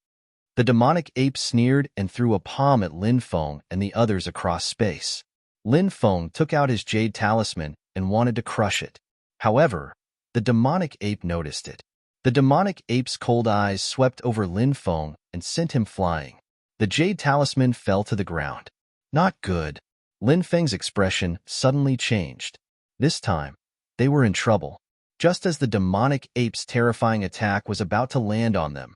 The demonic ape sneered and threw a palm at Lin Feng and the others across space. Lin Feng took out his jade talisman and wanted to crush it. However, the demonic ape noticed it. The demonic ape's cold eyes swept over Lin Feng and sent him flying. The jade talisman fell to the ground. Not good. Lin Feng's expression suddenly changed. This time, they were in trouble. Just as the demonic ape's terrifying attack was about to land on them,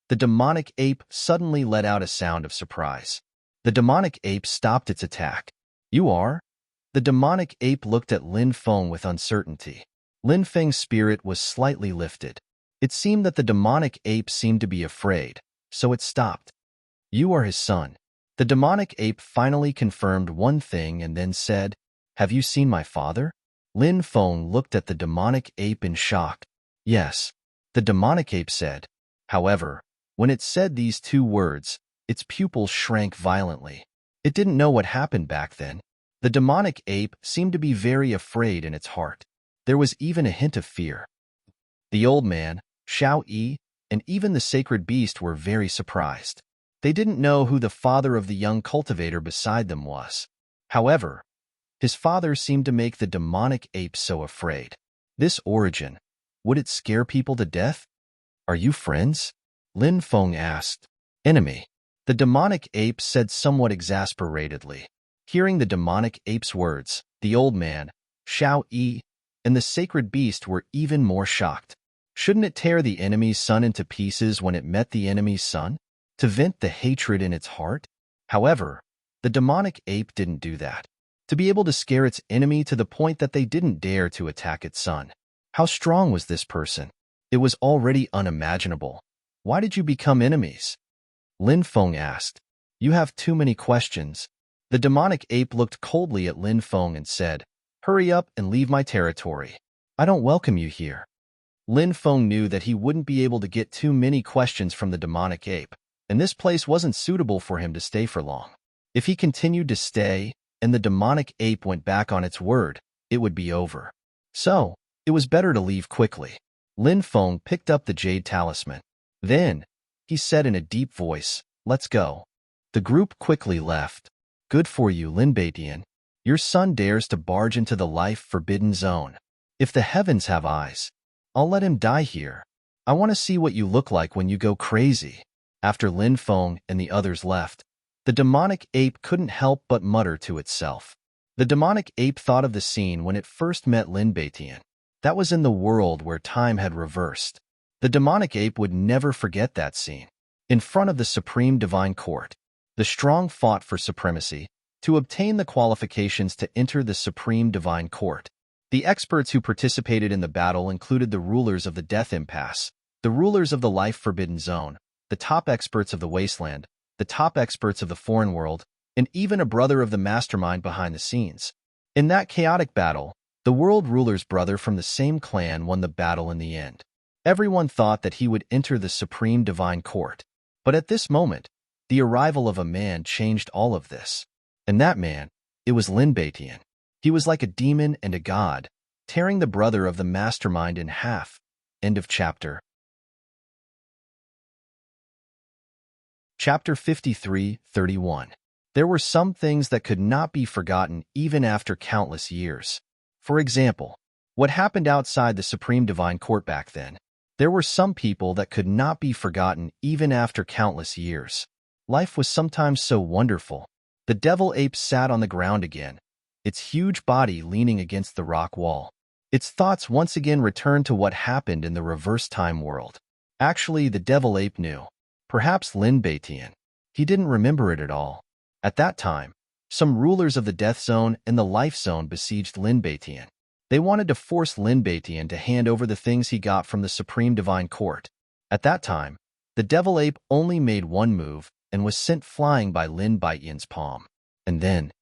the demonic ape suddenly let out a sound of surprise. The demonic ape stopped its attack. You are? The demonic ape looked at Lin Feng with uncertainty. Lin Feng's spirit was slightly lifted. It seemed that the demonic ape seemed to be afraid, so it stopped. You are his son. The demonic ape finally confirmed one thing and then said, Have you seen my father? Lin Feng looked at the demonic ape in shock. Yes, the demonic ape said. However, when it said these two words, its pupils shrank violently. It didn't know what happened back then. The demonic ape seemed to be very afraid in its heart. There was even a hint of fear. The old man, Xiao Yi, and even the sacred beast were very surprised. They didn't know who the father of the young cultivator beside them was. However, his father seemed to make the demonic ape so afraid. This origin, would it scare people to death? Are you friends? Lin Feng asked. Enemy. The demonic ape said somewhat exasperatedly. Hearing the demonic ape's words, the old man, Xiao Yi, and the sacred beast were even more shocked. Shouldn't it tear the enemy's son into pieces when it met the enemy's son? To vent the hatred in its heart? However, the demonic ape didn't do that. To be able to scare its enemy to the point that they didn't dare to attack its son. How strong was this person? It was already unimaginable. Why did you become enemies? Lin Feng asked. You have too many questions. The demonic ape looked coldly at Lin Feng and said, Hurry up and leave my territory. I don't welcome you here. Lin Feng knew that he wouldn't be able to get too many questions from the demonic ape, and this place wasn't suitable for him to stay for long. If he continued to stay, and the demonic ape went back on its word, it would be over. So, it was better to leave quickly. Lin Feng picked up the jade talisman. Then, he said in a deep voice, Let's go. The group quickly left. Good for you, Lin Baitian. Your son dares to barge into the life-forbidden zone. If the heavens have eyes, I'll let him die here. I want to see what you look like when you go crazy. After Lin Feng and the others left, the demonic ape couldn't help but mutter to itself. The demonic ape thought of the scene when it first met Lin Baitian. That was in the world where time had reversed. The demonic ape would never forget that scene. In front of the Supreme Divine Court, the strong fought for supremacy to obtain the qualifications to enter the Supreme Divine Court. The experts who participated in the battle included the rulers of the Death Impasse, the rulers of the Life Forbidden Zone, the top experts of the Wasteland, the top experts of the Foreign World, and even a brother of the mastermind behind the scenes. In that chaotic battle, The world ruler's brother from the same clan won the battle in the end. Everyone thought that he would enter the supreme divine court. But at this moment, the arrival of a man changed all of this. And that man, it was Lin Beitian. He was like a demon and a god, tearing the brother of the mastermind in half. End of chapter. Chapter 53:31. There were some things that could not be forgotten even after countless years. For example, what happened outside the Supreme Divine Court back then. There were some people that could not be forgotten even after countless years. Life was sometimes so wonderful. The devil ape sat on the ground again, its huge body leaning against the rock wall. Its thoughts once again returned to what happened in the reverse time world. Actually, the devil ape knew. Perhaps Lin Beitian. He didn't remember it at all. At that time, some rulers of the Death Zone and the Life Zone besieged Lin Beitian. They wanted to force Lin Beitian to hand over the things he got from the Supreme Divine Court. At that time, the devil ape only made one move and was sent flying by Lin Beitian's palm. And then,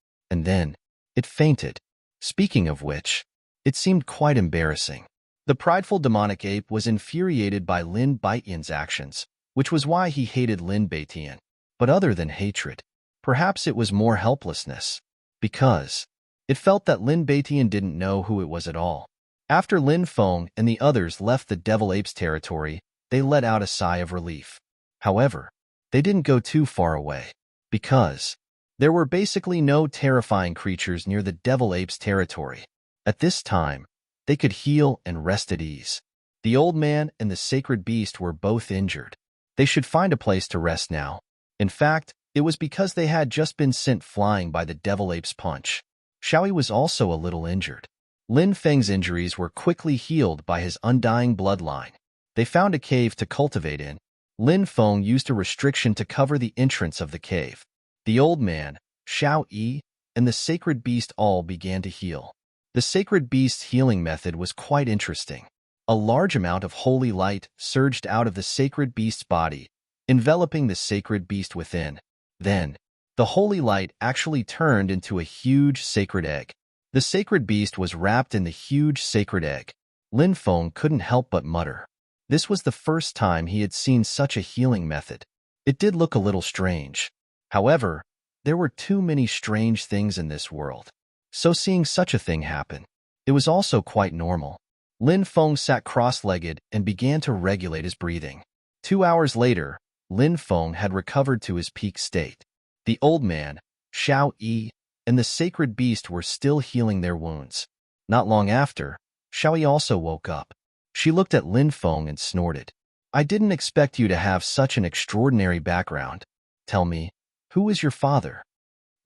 it fainted. Speaking of which, it seemed quite embarrassing. The prideful demonic ape was infuriated by Lin Beitian's actions, which was why he hated Lin Beitian. But other than hatred, perhaps it was more helplessness. Because it felt that Lin Beitian didn't know who it was at all. After Lin Feng and the others left the devil ape's territory, they let out a sigh of relief. However, they didn't go too far away. Because there were basically no terrifying creatures near the devil ape's territory. At this time, they could heal and rest at ease. The old man and the sacred beast were both injured. They should find a place to rest now. In fact, it was because they had just been sent flying by the devil ape's punch. Xiaoyi was also a little injured. Lin Feng's injuries were quickly healed by his undying bloodline. They found a cave to cultivate in. Lin Feng used a restriction to cover the entrance of the cave. The old man, Xiao Yi, and the sacred beast all began to heal. The sacred beast's healing method was quite interesting. A large amount of holy light surged out of the sacred beast's body, enveloping the sacred beast within. Then, the holy light actually turned into a huge sacred egg. The sacred beast was wrapped in the huge sacred egg. Lin Feng couldn't help but mutter. This was the first time he had seen such a healing method. It did look a little strange. However, there were too many strange things in this world. So seeing such a thing happen, it was also quite normal. Lin Feng sat cross-legged and began to regulate his breathing. 2 hours later, Lin Feng had recovered to his peak state. The old man, Xiao Yi, and the sacred beast were still healing their wounds. Not long after, Xiao Yi also woke up. She looked at Lin Feng and snorted. I didn't expect you to have such an extraordinary background. Tell me, who is your father?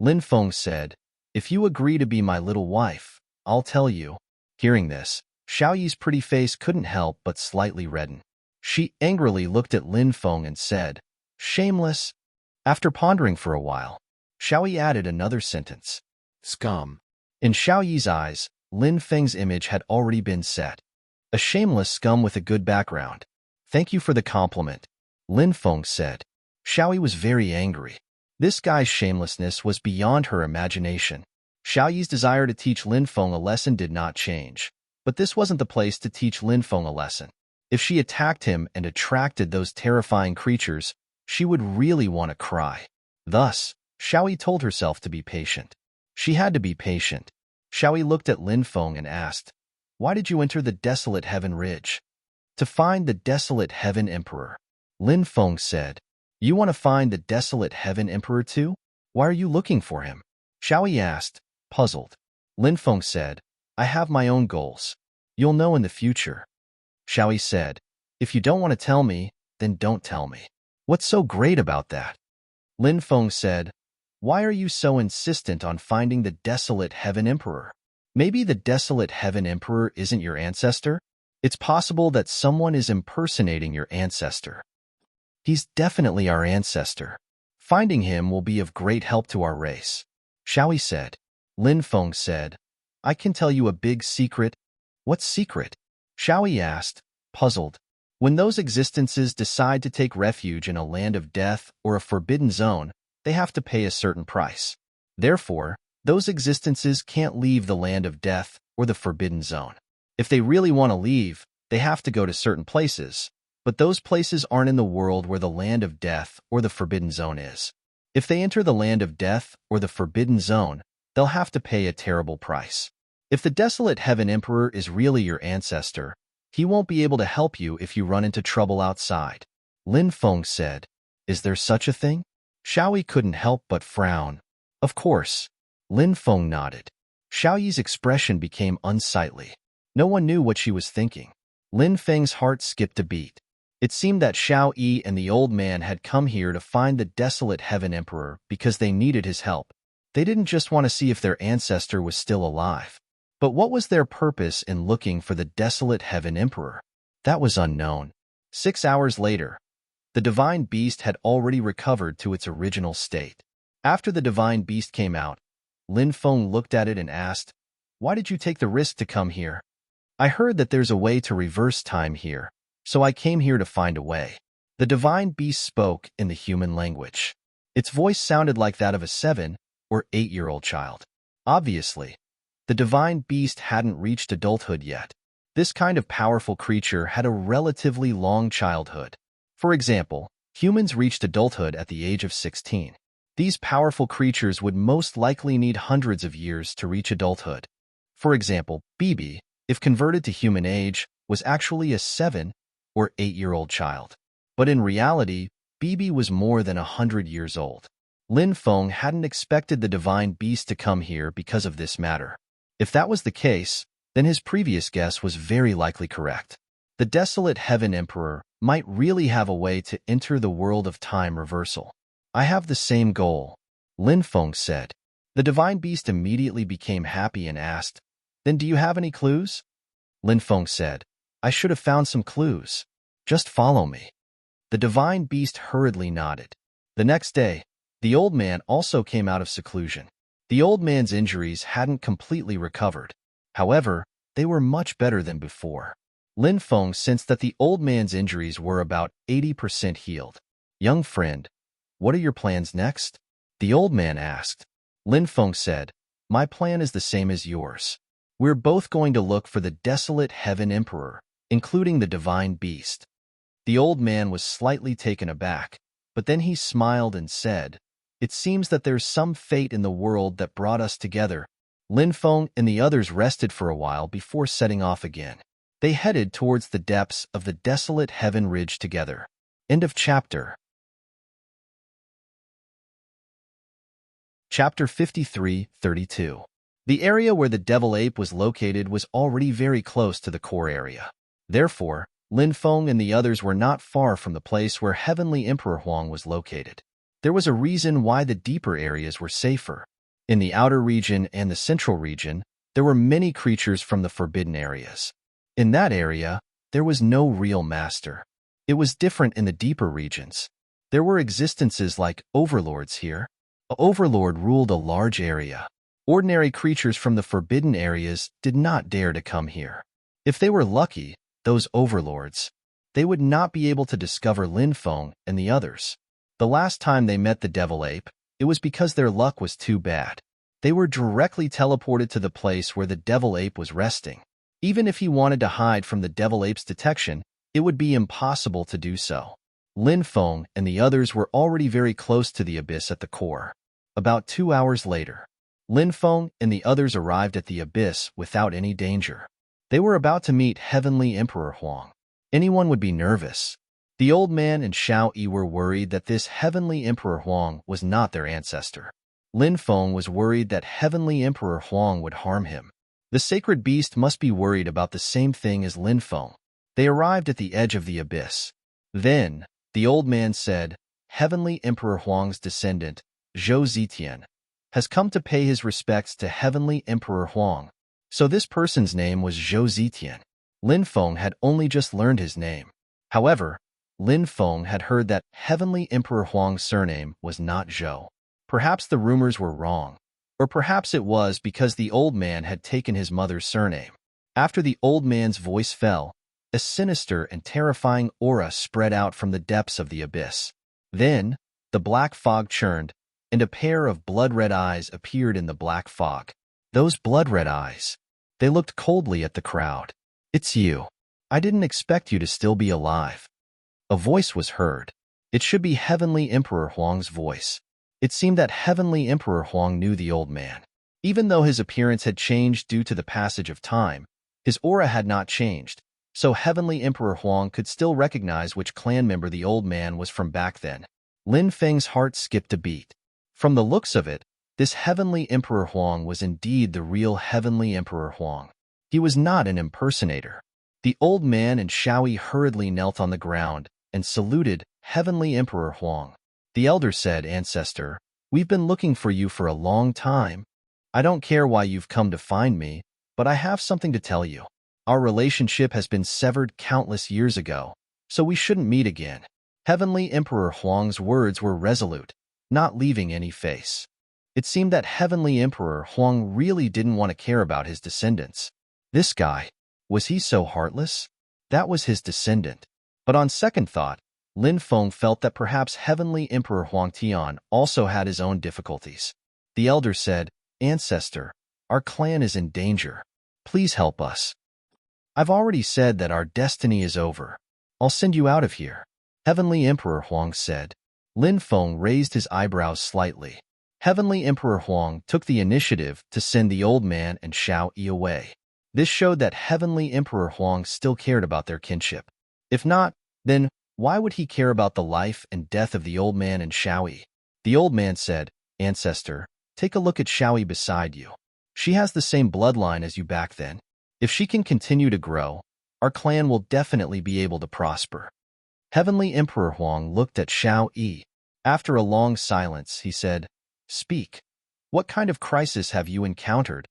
Lin Feng said, if you agree to be my little wife, I'll tell you. Hearing this, Xiao Yi's pretty face couldn't help but slightly redden. She angrily looked at Lin Feng and said, shameless. After pondering for a while, Xiao Yi added another sentence. Scum. In Xiao Yi's eyes, Lin Feng's image had already been set. A shameless scum with a good background. Thank you for the compliment, Lin Feng said. Xiao Yi was very angry. This guy's shamelessness was beyond her imagination. Xiao Yi's desire to teach Lin Feng a lesson did not change. But this wasn't the place to teach Lin Feng a lesson. If she attacked him and attracted those terrifying creatures, she would really want to cry. Thus, Xiao Yi told herself to be patient. She had to be patient. Xiao Yi looked at Lin Feng and asked, why did you enter the desolate heaven ridge? To find the desolate heaven emperor. Lin Feng said, you want to find the desolate heaven emperor too? Why are you looking for him? Xiao Yi asked, puzzled. Lin Feng said, I have my own goals. You'll know in the future. Xiao Yi said, if you don't want to tell me, then don't tell me. What's so great about that? Lin Feng said, why are you so insistent on finding the desolate heaven emperor? Maybe the desolate heaven emperor isn't your ancestor? It's possible that someone is impersonating your ancestor. He's definitely our ancestor. Finding him will be of great help to our race. Xiao Yi said. Lin Feng said, I can tell you a big secret. What secret? Xiao Yi asked, puzzled. When those existences decide to take refuge in a land of death or a forbidden zone, they have to pay a certain price. Therefore, Those existences can't leave the land of death or the forbidden zone. If they really want to leave, they have to go to certain places, but those places aren't in the world where the land of death or the forbidden zone is. If they enter the land of death or the forbidden zone, they'll have to pay a terrible price. If the desolate heaven emperor is really your ancestor, he won't be able to help you if you run into trouble outside. Lin Feng said, "Is there such a thing?" Xiaoyi couldn't help but frown. Of course. Lin Feng nodded. Xiaoyi's expression became unsightly. No one knew what she was thinking. Lin Feng's heart skipped a beat. It seemed that Xiao Yi and the old man had come here to find the desolate heaven emperor because they needed his help. They didn't just want to see if their ancestor was still alive. But what was their purpose in looking for the desolate heaven emperor? That was unknown. 6 hours later, the divine beast had already recovered to its original state. After the divine beast came out, Lin Feng looked at it and asked, "Why did you take the risk to come here?" "I heard that there's a way to reverse time here, so I came here to find a way." The divine beast spoke in the human language. Its voice sounded like that of a 7 or 8-year-old child. Obviously, the divine beast hadn't reached adulthood yet. This kind of powerful creature had a relatively long childhood. For example, humans reached adulthood at the age of 16. These powerful creatures would most likely need hundreds of years to reach adulthood. For example, Bibi, if converted to human age, was actually a 7 or 8-year-old child. But in reality, Bibi was more than 100 years old. Lin Feng hadn't expected the divine beast to come here because of this matter. If that was the case, then his previous guess was very likely correct. The desolate heaven emperor might really have a way to enter the world of time reversal. "I have the same goal," Lin Feng said. The divine beast immediately became happy and asked, "Then do you have any clues?" Lin Feng said, "I should have found some clues. Just follow me." The divine beast hurriedly nodded. The next day, the old man also came out of seclusion. The old man's injuries hadn't completely recovered. However, they were much better than before. Lin Feng sensed that the old man's injuries were about 80% healed. "Young friend, what are your plans next?" the old man asked. Lin Feng said, "My plan is the same as yours. We're both going to look for the desolate heaven emperor, including the divine beast." The old man was slightly taken aback, but then he smiled and said, "It seems that there's some fate in the world that brought us together." Lin Feng and the others rested for a while before setting off again. They headed towards the depths of the desolate heaven ridge together. End of chapter. Chapter 53-32. The area where the devil ape was located was already very close to the core area. Therefore, Lin Feng and the others were not far from the place where Heavenly Emperor Huang was located. There was a reason why the deeper areas were safer. In the outer region and the central region, there were many creatures from the forbidden areas. In that area, there was no real master. It was different in the deeper regions. There were existences like overlords here. An overlord ruled a large area. Ordinary creatures from the forbidden areas did not dare to come here. If they were lucky, those overlords, they would not be able to discover Lin Feng and the others. The last time they met the devil ape, it was because their luck was too bad. They were directly teleported to the place where the devil ape was resting. Even if he wanted to hide from the devil ape's detection, it would be impossible to do so. Lin Feng and the others were already very close to the abyss at the core. About 2 hours later, Lin Feng and the others arrived at the abyss without any danger. They were about to meet Heavenly Emperor Huang. Anyone would be nervous. The old man and Xiao Yi were worried that this Heavenly Emperor Huang was not their ancestor. Lin Feng was worried that Heavenly Emperor Huang would harm him. The sacred beast must be worried about the same thing as Lin Feng. They arrived at the edge of the abyss. Then, the old man said, "Heavenly Emperor Huang's descendant, Zhou Zitian, has come to pay his respects to Heavenly Emperor Huang." So this person's name was Zhou Zitian. Lin Feng had only just learned his name. However, Lin Feng had heard that Heavenly Emperor Huang's surname was not Zhou. Perhaps the rumors were wrong, or perhaps it was because the old man had taken his mother's surname. After the old man's voice fell, a sinister and terrifying aura spread out from the depths of the abyss. Then, the black fog churned, and a pair of blood-red eyes appeared in the black fog. Those blood-red eyes. They looked coldly at the crowd. "It's you. I didn't expect you to still be alive." A voice was heard. It should be Heavenly Emperor Huang's voice. It seemed that Heavenly Emperor Huang knew the old man. Even though his appearance had changed due to the passage of time, his aura had not changed, so Heavenly Emperor Huang could still recognize which clan member the old man was from back then. Lin Feng's heart skipped a beat. From the looks of it, this Heavenly Emperor Huang was indeed the real Heavenly Emperor Huang. He was not an impersonator. The old man and Shaoyi hurriedly knelt on the ground and saluted Heavenly Emperor Huang. The elder said, "Ancestor, we've been looking for you for a long time. I don't care why you've come to find me, but I have something to tell you. Our relationship has been severed countless years ago, so we shouldn't meet again." Heavenly Emperor Huang's words were resolute, not leaving any face. It seemed that Heavenly Emperor Huang really didn't want to care about his descendants. This guy, was he so heartless? That was his descendant. But on second thought, Lin Feng felt that perhaps Heavenly Emperor Huang Tian also had his own difficulties. The elder said, "Ancestor, our clan is in danger. Please help us." "I've already said that our destiny is over. I'll send you out of here," Heavenly Emperor Huang said. Lin Feng raised his eyebrows slightly. Heavenly Emperor Huang took the initiative to send the old man and Shao Yi away. This showed that Heavenly Emperor Huang still cared about their kinship. If not, then why would he care about the life and death of the old man and Shao Yi? The old man said, "Ancestor, take a look at Shao Yi beside you. She has the same bloodline as you back then. If she can continue to grow, our clan will definitely be able to prosper." Heavenly Emperor Huang looked at Shao Yi. After a long silence, he said, "Speak. What kind of crisis have you encountered?"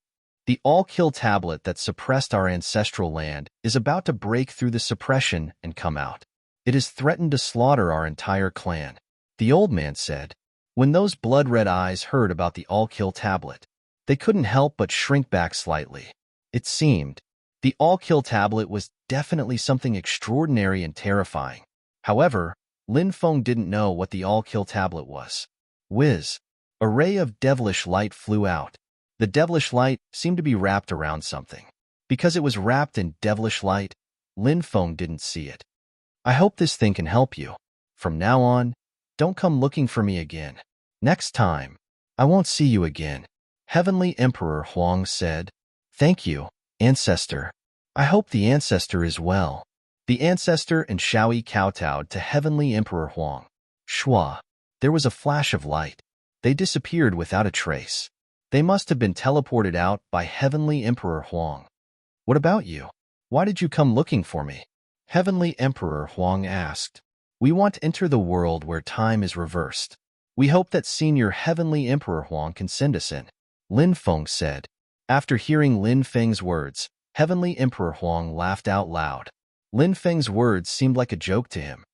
"The all-kill tablet that suppressed our ancestral land is about to break through the suppression and come out. It has threatened to slaughter our entire clan," the old man said. When those blood-red eyes heard about the all-kill tablet, they couldn't help but shrink back slightly. It seemed the all-kill tablet was definitely something extraordinary and terrifying. However, Lin Feng didn't know what the all-kill tablet was. Whiz! A ray of devilish light flew out. The devilish light seemed to be wrapped around something. Because it was wrapped in devilish light, Lin Feng didn't see it. "I hope this thing can help you. From now on, don't come looking for me again. Next time, I won't see you again," Heavenly Emperor Huang said. "Thank you, Ancestor. I hope the Ancestor is well." The Ancestor and Shaoyi kowtowed to Heavenly Emperor Huang. Shua! There was a flash of light. They disappeared without a trace. They must have been teleported out by Heavenly Emperor Huang. "What about you? Why did you come looking for me?" Heavenly Emperor Huang asked. "We want to enter the world where time is reversed. We hope that Senior Heavenly Emperor Huang can send us in," Lin Feng said. After hearing Lin Feng's words, Heavenly Emperor Huang laughed out loud. Lin Feng's words seemed like a joke to him.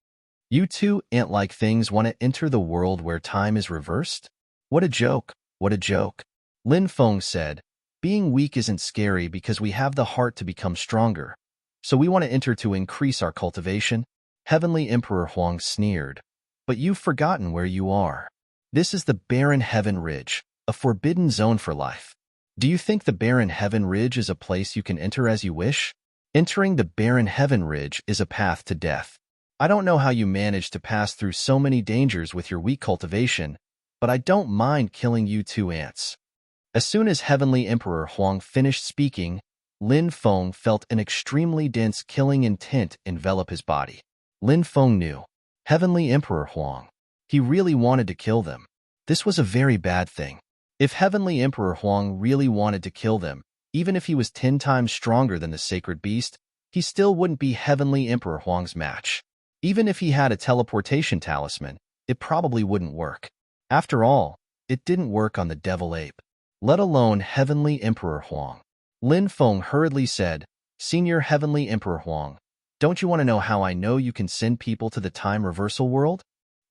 "You two ant-like things want to enter the world where time is reversed? What a joke, what a joke." Lin Feng said, "Being weak isn't scary because we have the heart to become stronger. So we want to enter to increase our cultivation." Heavenly Emperor Huang sneered. "But you've forgotten where you are. This is the Barren Heaven Ridge, a forbidden zone for life. Do you think the Barren Heaven Ridge is a place you can enter as you wish? Entering the Barren Heaven Ridge is a path to death. I don't know how you manage to pass through so many dangers with your weak cultivation, but I don't mind killing you two ants." As soon as Heavenly Emperor Huang finished speaking, Lin Feng felt an extremely dense killing intent envelop his body. Lin Feng knew. Heavenly Emperor Huang. He really wanted to kill them. This was a very bad thing. If Heavenly Emperor Huang really wanted to kill them, even if he was 10 times stronger than the sacred beast, he still wouldn't be Heavenly Emperor Huang's match. Even if he had a teleportation talisman, it probably wouldn't work. After all, it didn't work on the devil ape, let alone Heavenly Emperor Huang. Lin Feng hurriedly said, "Senior Heavenly Emperor Huang, don't you want to know how I know you can send people to the time reversal world?"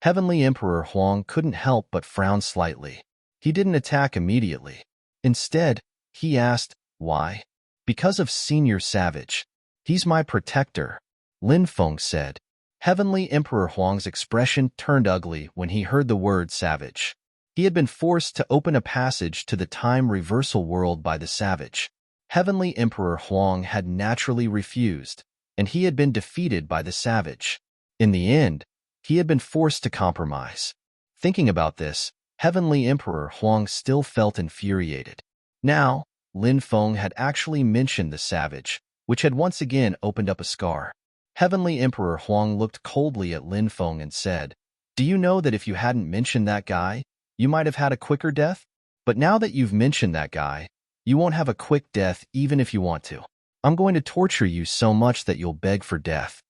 Heavenly Emperor Huang couldn't help but frown slightly. He didn't attack immediately. Instead, he asked, "Why?" "Because of Senior Savage. He's my protector," Lin Feng said. Heavenly Emperor Huang's expression turned ugly when he heard the word savage. He had been forced to open a passage to the time reversal world by the savage. Heavenly Emperor Huang had naturally refused, and he had been defeated by the savage. In the end, he had been forced to compromise. Thinking about this, Heavenly Emperor Huang still felt infuriated. Now, Lin Feng had actually mentioned the savage, which had once again opened up a scar. Heavenly Emperor Huang looked coldly at Lin Feng and said, "Do you know that if you hadn't mentioned that guy, you might have had a quicker death? But now that you've mentioned that guy, you won't have a quick death even if you want to. I'm going to torture you so much that you'll beg for death."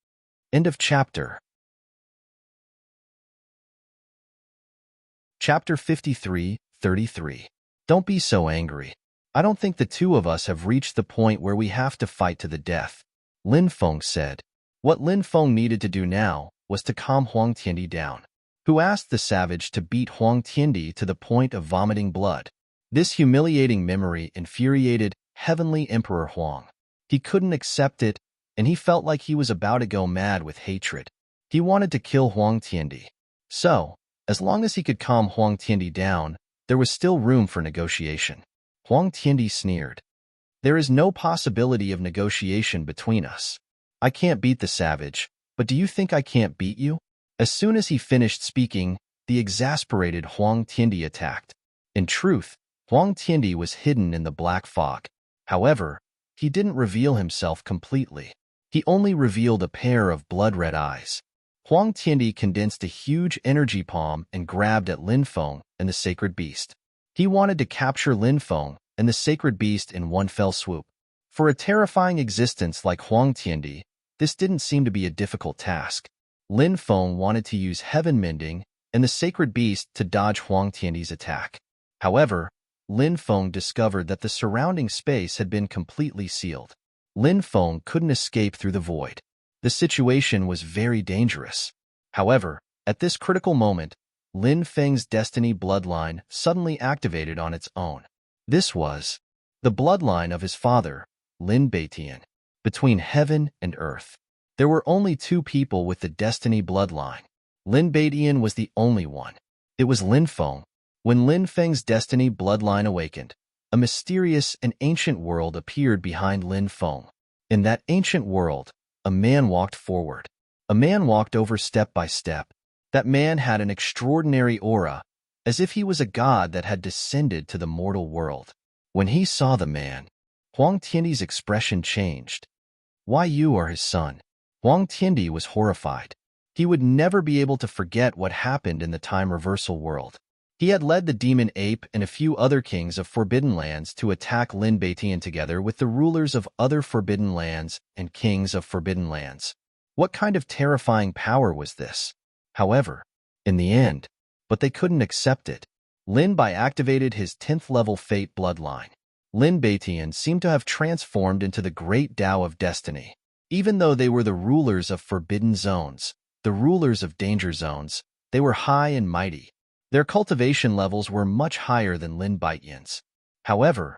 End of chapter. Chapter 53:33. Don't be so angry. I don't think the two of us have reached the point where we have to fight to the death, Lin Feng said. What Lin Feng needed to do now was to calm Huang Tiandi down, who asked the savage to beat Huang Tiandi to the point of vomiting blood. This humiliating memory infuriated Heavenly Emperor Huang. He couldn't accept it, and he felt like he was about to go mad with hatred. He wanted to kill Huang Tiandi. So, as long as he could calm Huang Tiandi down, there was still room for negotiation. Huang Tiandi sneered. "There is no possibility of negotiation between us. I can't beat the savage, but do you think I can't beat you?" As soon as he finished speaking, the exasperated Huang Tiandi attacked. In truth, Huang Tiandi was hidden in the black fog. However, he didn't reveal himself completely. He only revealed a pair of blood-red eyes. Huang Tiandi condensed a huge energy palm and grabbed at Lin Feng and the sacred beast. He wanted to capture Lin Feng and the sacred beast in one fell swoop. For a terrifying existence like Huang Tiandi, this didn't seem to be a difficult task. Lin Feng wanted to use heaven mending and the sacred beast to dodge Huang Tiandi's attack. However, Lin Feng discovered that the surrounding space had been completely sealed. Lin Feng couldn't escape through the void. The situation was very dangerous. However, at this critical moment, Lin Feng's destiny bloodline suddenly activated on its own. This was the bloodline of his father, Lin Beitian. Between heaven and earth, there were only two people with the destiny bloodline. Lin Beitian was the only one. It was Lin Feng. When Lin Feng's destiny bloodline awakened, a mysterious and ancient world appeared behind Lin Feng. In that ancient world, a man walked forward. A man walked over step by step. That man had an extraordinary aura, as if he was a god that had descended to the mortal world. When he saw the man, Huang Tiandi's expression changed. "Why, you are his son." Huang Tiandi was horrified. He would never be able to forget what happened in the time reversal world. He had led the demon ape and a few other kings of forbidden lands to attack Lin Beitian together with the rulers of other forbidden lands and kings of forbidden lands. What kind of terrifying power was this? However, in the end, but they couldn't accept it. Lin Bai activated his 10th level fate bloodline. Lin Beitian seemed to have transformed into the great Tao of destiny. Even though they were the rulers of forbidden zones, the rulers of danger zones, they were high and mighty. Their cultivation levels were much higher than Lin Beitian's. However,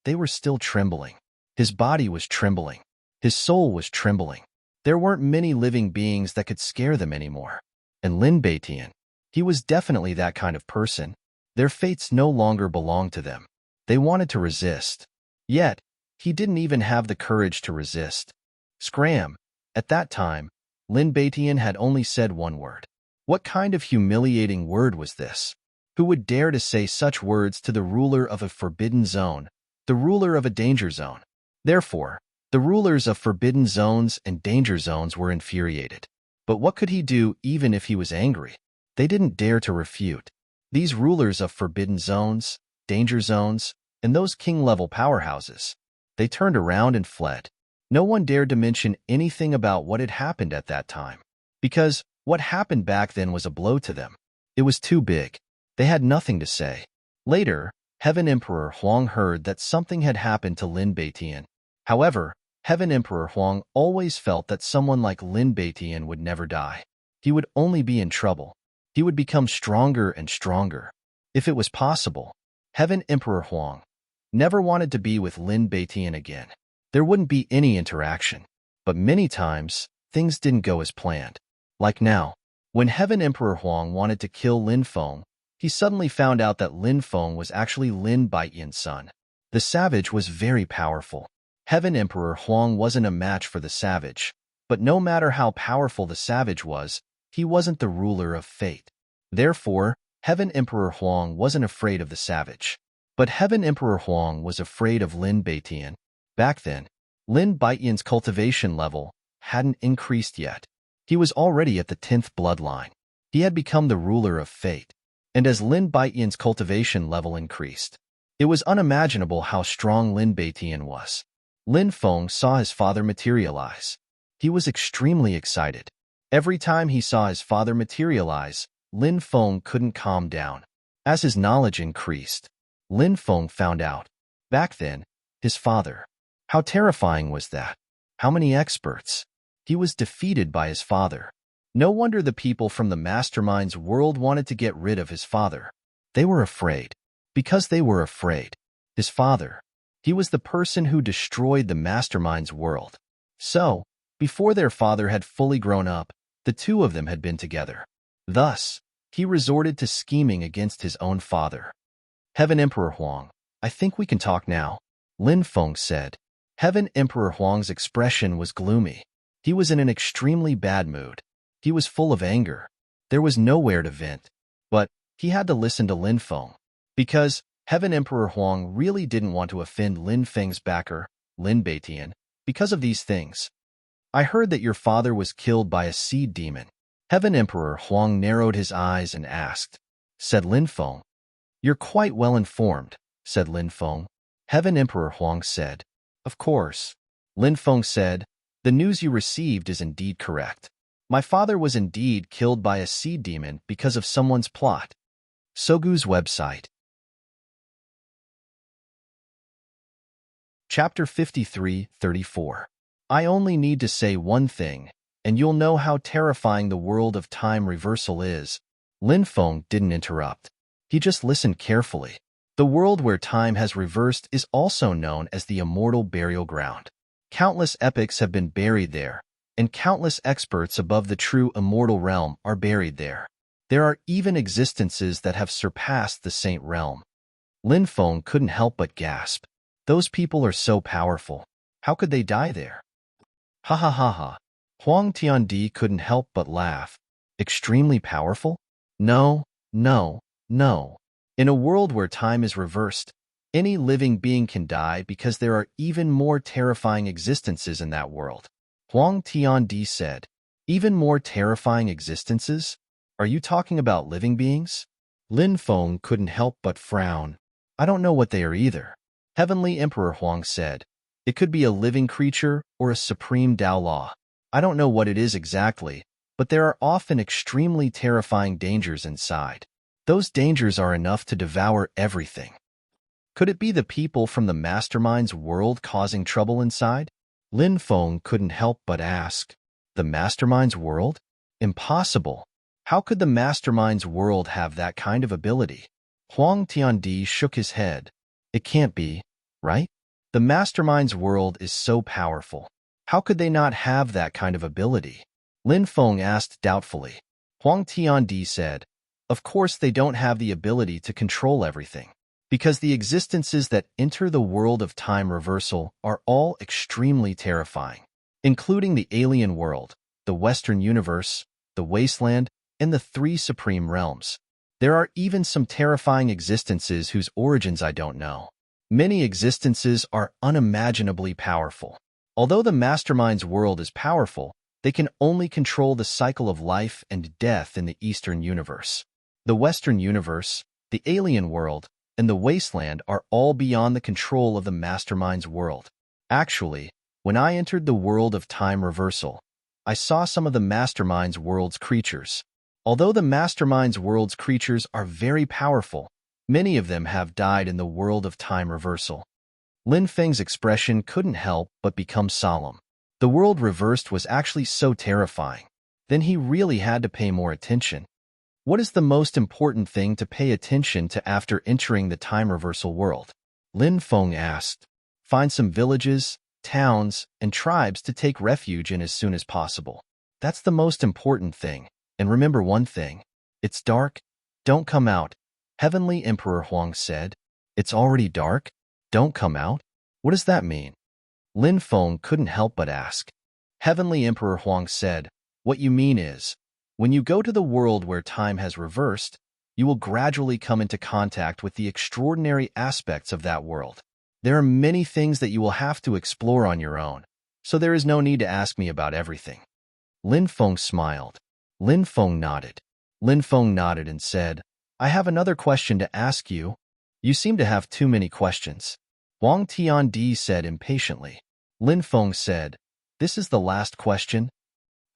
they were still trembling. His body was trembling. His soul was trembling. There weren't many living beings that could scare them anymore. And Lin Beitian, he was definitely that kind of person. Their fates no longer belonged to them. They wanted to resist. Yet, he didn't even have the courage to resist. Scram. At that time, Lin Beitian had only said one word. What kind of humiliating word was this? Who would dare to say such words to the ruler of a forbidden zone, the ruler of a danger zone? Therefore, the rulers of forbidden zones and danger zones were infuriated. But what could he do even if he was angry? They didn't dare to refute. These rulers of forbidden zones, danger zones, and those king-level powerhouses, they turned around and fled. No one dared to mention anything about what had happened at that time, because what happened back then was a blow to them. It was too big. They had nothing to say. Later, Heaven Emperor Huang heard that something had happened to Lin Beitian. However, Heaven Emperor Huang always felt that someone like Lin Beitian would never die. He would only be in trouble. He would become stronger and stronger. If it was possible, Heaven Emperor Huang never wanted to be with Lin Beitian again. There wouldn't be any interaction. But many times, things didn't go as planned. Like now, when Heaven Emperor Huang wanted to kill Lin Feng, he suddenly found out that Lin Feng was actually Lin Baiyan's son. The savage was very powerful. Heaven Emperor Huang wasn't a match for the savage, but no matter how powerful the savage was, he wasn't the ruler of fate. Therefore, Heaven Emperor Huang wasn't afraid of the savage. But Heaven Emperor Huang was afraid of Lin Baiyan. Back then, Lin Baiyan's cultivation level hadn't increased yet. He was already at the 10th bloodline. He had become the ruler of fate. And as Lin Baiyan's cultivation level increased, it was unimaginable how strong Lin Baiyan was. Lin Feng saw his father materialize. He was extremely excited. Every time he saw his father materialize, Lin Feng couldn't calm down. As his knowledge increased, Lin Feng found out. Back then, his father. How terrifying was that? How many experts? He was defeated by his father. No wonder the people from the mastermind's world wanted to get rid of his father. They were afraid. Because they were afraid. His father. He was the person who destroyed the mastermind's world. So, before their father had fully grown up, the two of them had been together. Thus, he resorted to scheming against his own father. Heaven Emperor Huang, I think we can talk now, Lin Feng said. Heaven Emperor Huang's expression was gloomy. He was in an extremely bad mood. He was full of anger. There was nowhere to vent. But he had to listen to Lin Feng. Because Heaven Emperor Huang really didn't want to offend Lin Feng's backer, Lin Baiyan, because of these things. I heard that your father was killed by a seed demon. Heaven Emperor Huang narrowed his eyes and asked. Said Lin Feng. You're quite well informed, said Lin Feng. Heaven Emperor Huang said. Of course. Lin Feng said, the news you received is indeed correct. My father was indeed killed by a seed demon because of someone's plot. Sogu's website. Chapter 53-34. I only need to say one thing, and you'll know how terrifying the world of time reversal is. Lin Feng didn't interrupt. He just listened carefully. The world where time has reversed is also known as the immortal burial ground. Countless epics have been buried there, and countless experts above the true immortal realm are buried there. There are even existences that have surpassed the saint realm. Lin Feng couldn't help but gasp. Those people are so powerful. How could they die there? Ha ha ha ha. Huang Tiandi couldn't help but laugh. Extremely powerful? No, no, no. In a world where time is reversed, any living being can die because there are even more terrifying existences in that world. Huang Tiandi said. Even more terrifying existences? Are you talking about living beings? Lin Feng couldn't help but frown. I don't know what they are either. Heavenly Emperor Huang said. It could be a living creature or a supreme Dao law. I don't know what it is exactly, but there are often extremely terrifying dangers inside. Those dangers are enough to devour everything. Could it be the people from the mastermind's world causing trouble inside? Lin Feng couldn't help but ask. The mastermind's world? Impossible. How could the mastermind's world have that kind of ability? Huang Tiandi shook his head. It can't be, right? The mastermind's world is so powerful. How could they not have that kind of ability? Lin Feng asked doubtfully. Huang Tiandi said, of course they don't have the ability to control everything, because the existences that enter the world of time reversal are all extremely terrifying, including the alien world, the Western universe, the wasteland, and the three supreme realms. There are even some terrifying existences whose origins I don't know. Many existences are unimaginably powerful. Although the mastermind's world is powerful, they can only control the cycle of life and death in the Eastern universe. The Western universe, the alien world, and the wasteland are all beyond the control of the mastermind's world. Actually, when I entered the world of time reversal, I saw some of the mastermind's world's creatures. Although the mastermind's world's creatures are very powerful, many of them have died in the world of time reversal. Lin Feng's expression couldn't help but become solemn. The world reversed was actually so terrifying. Then he really had to pay more attention. What is the most important thing to pay attention to after entering the time reversal world? Lin Feng asked. Find some villages, towns, and tribes to take refuge in as soon as possible. That's the most important thing. And remember one thing. It's dark. Don't come out. Heavenly Emperor Huang said, "It's already dark? Don't come out? What does that mean?" Lin Feng couldn't help but ask. Heavenly Emperor Huang said, "What you mean is, when you go to the world where time has reversed, you will gradually come into contact with the extraordinary aspects of that world. There are many things that you will have to explore on your own, so there is no need to ask me about everything." Lin Feng smiled. Lin Feng nodded. Lin Feng nodded and said, "I have another question to ask you. You seem to have too many questions." Wang Tiandi said impatiently. Lin Feng said, "This is the last question?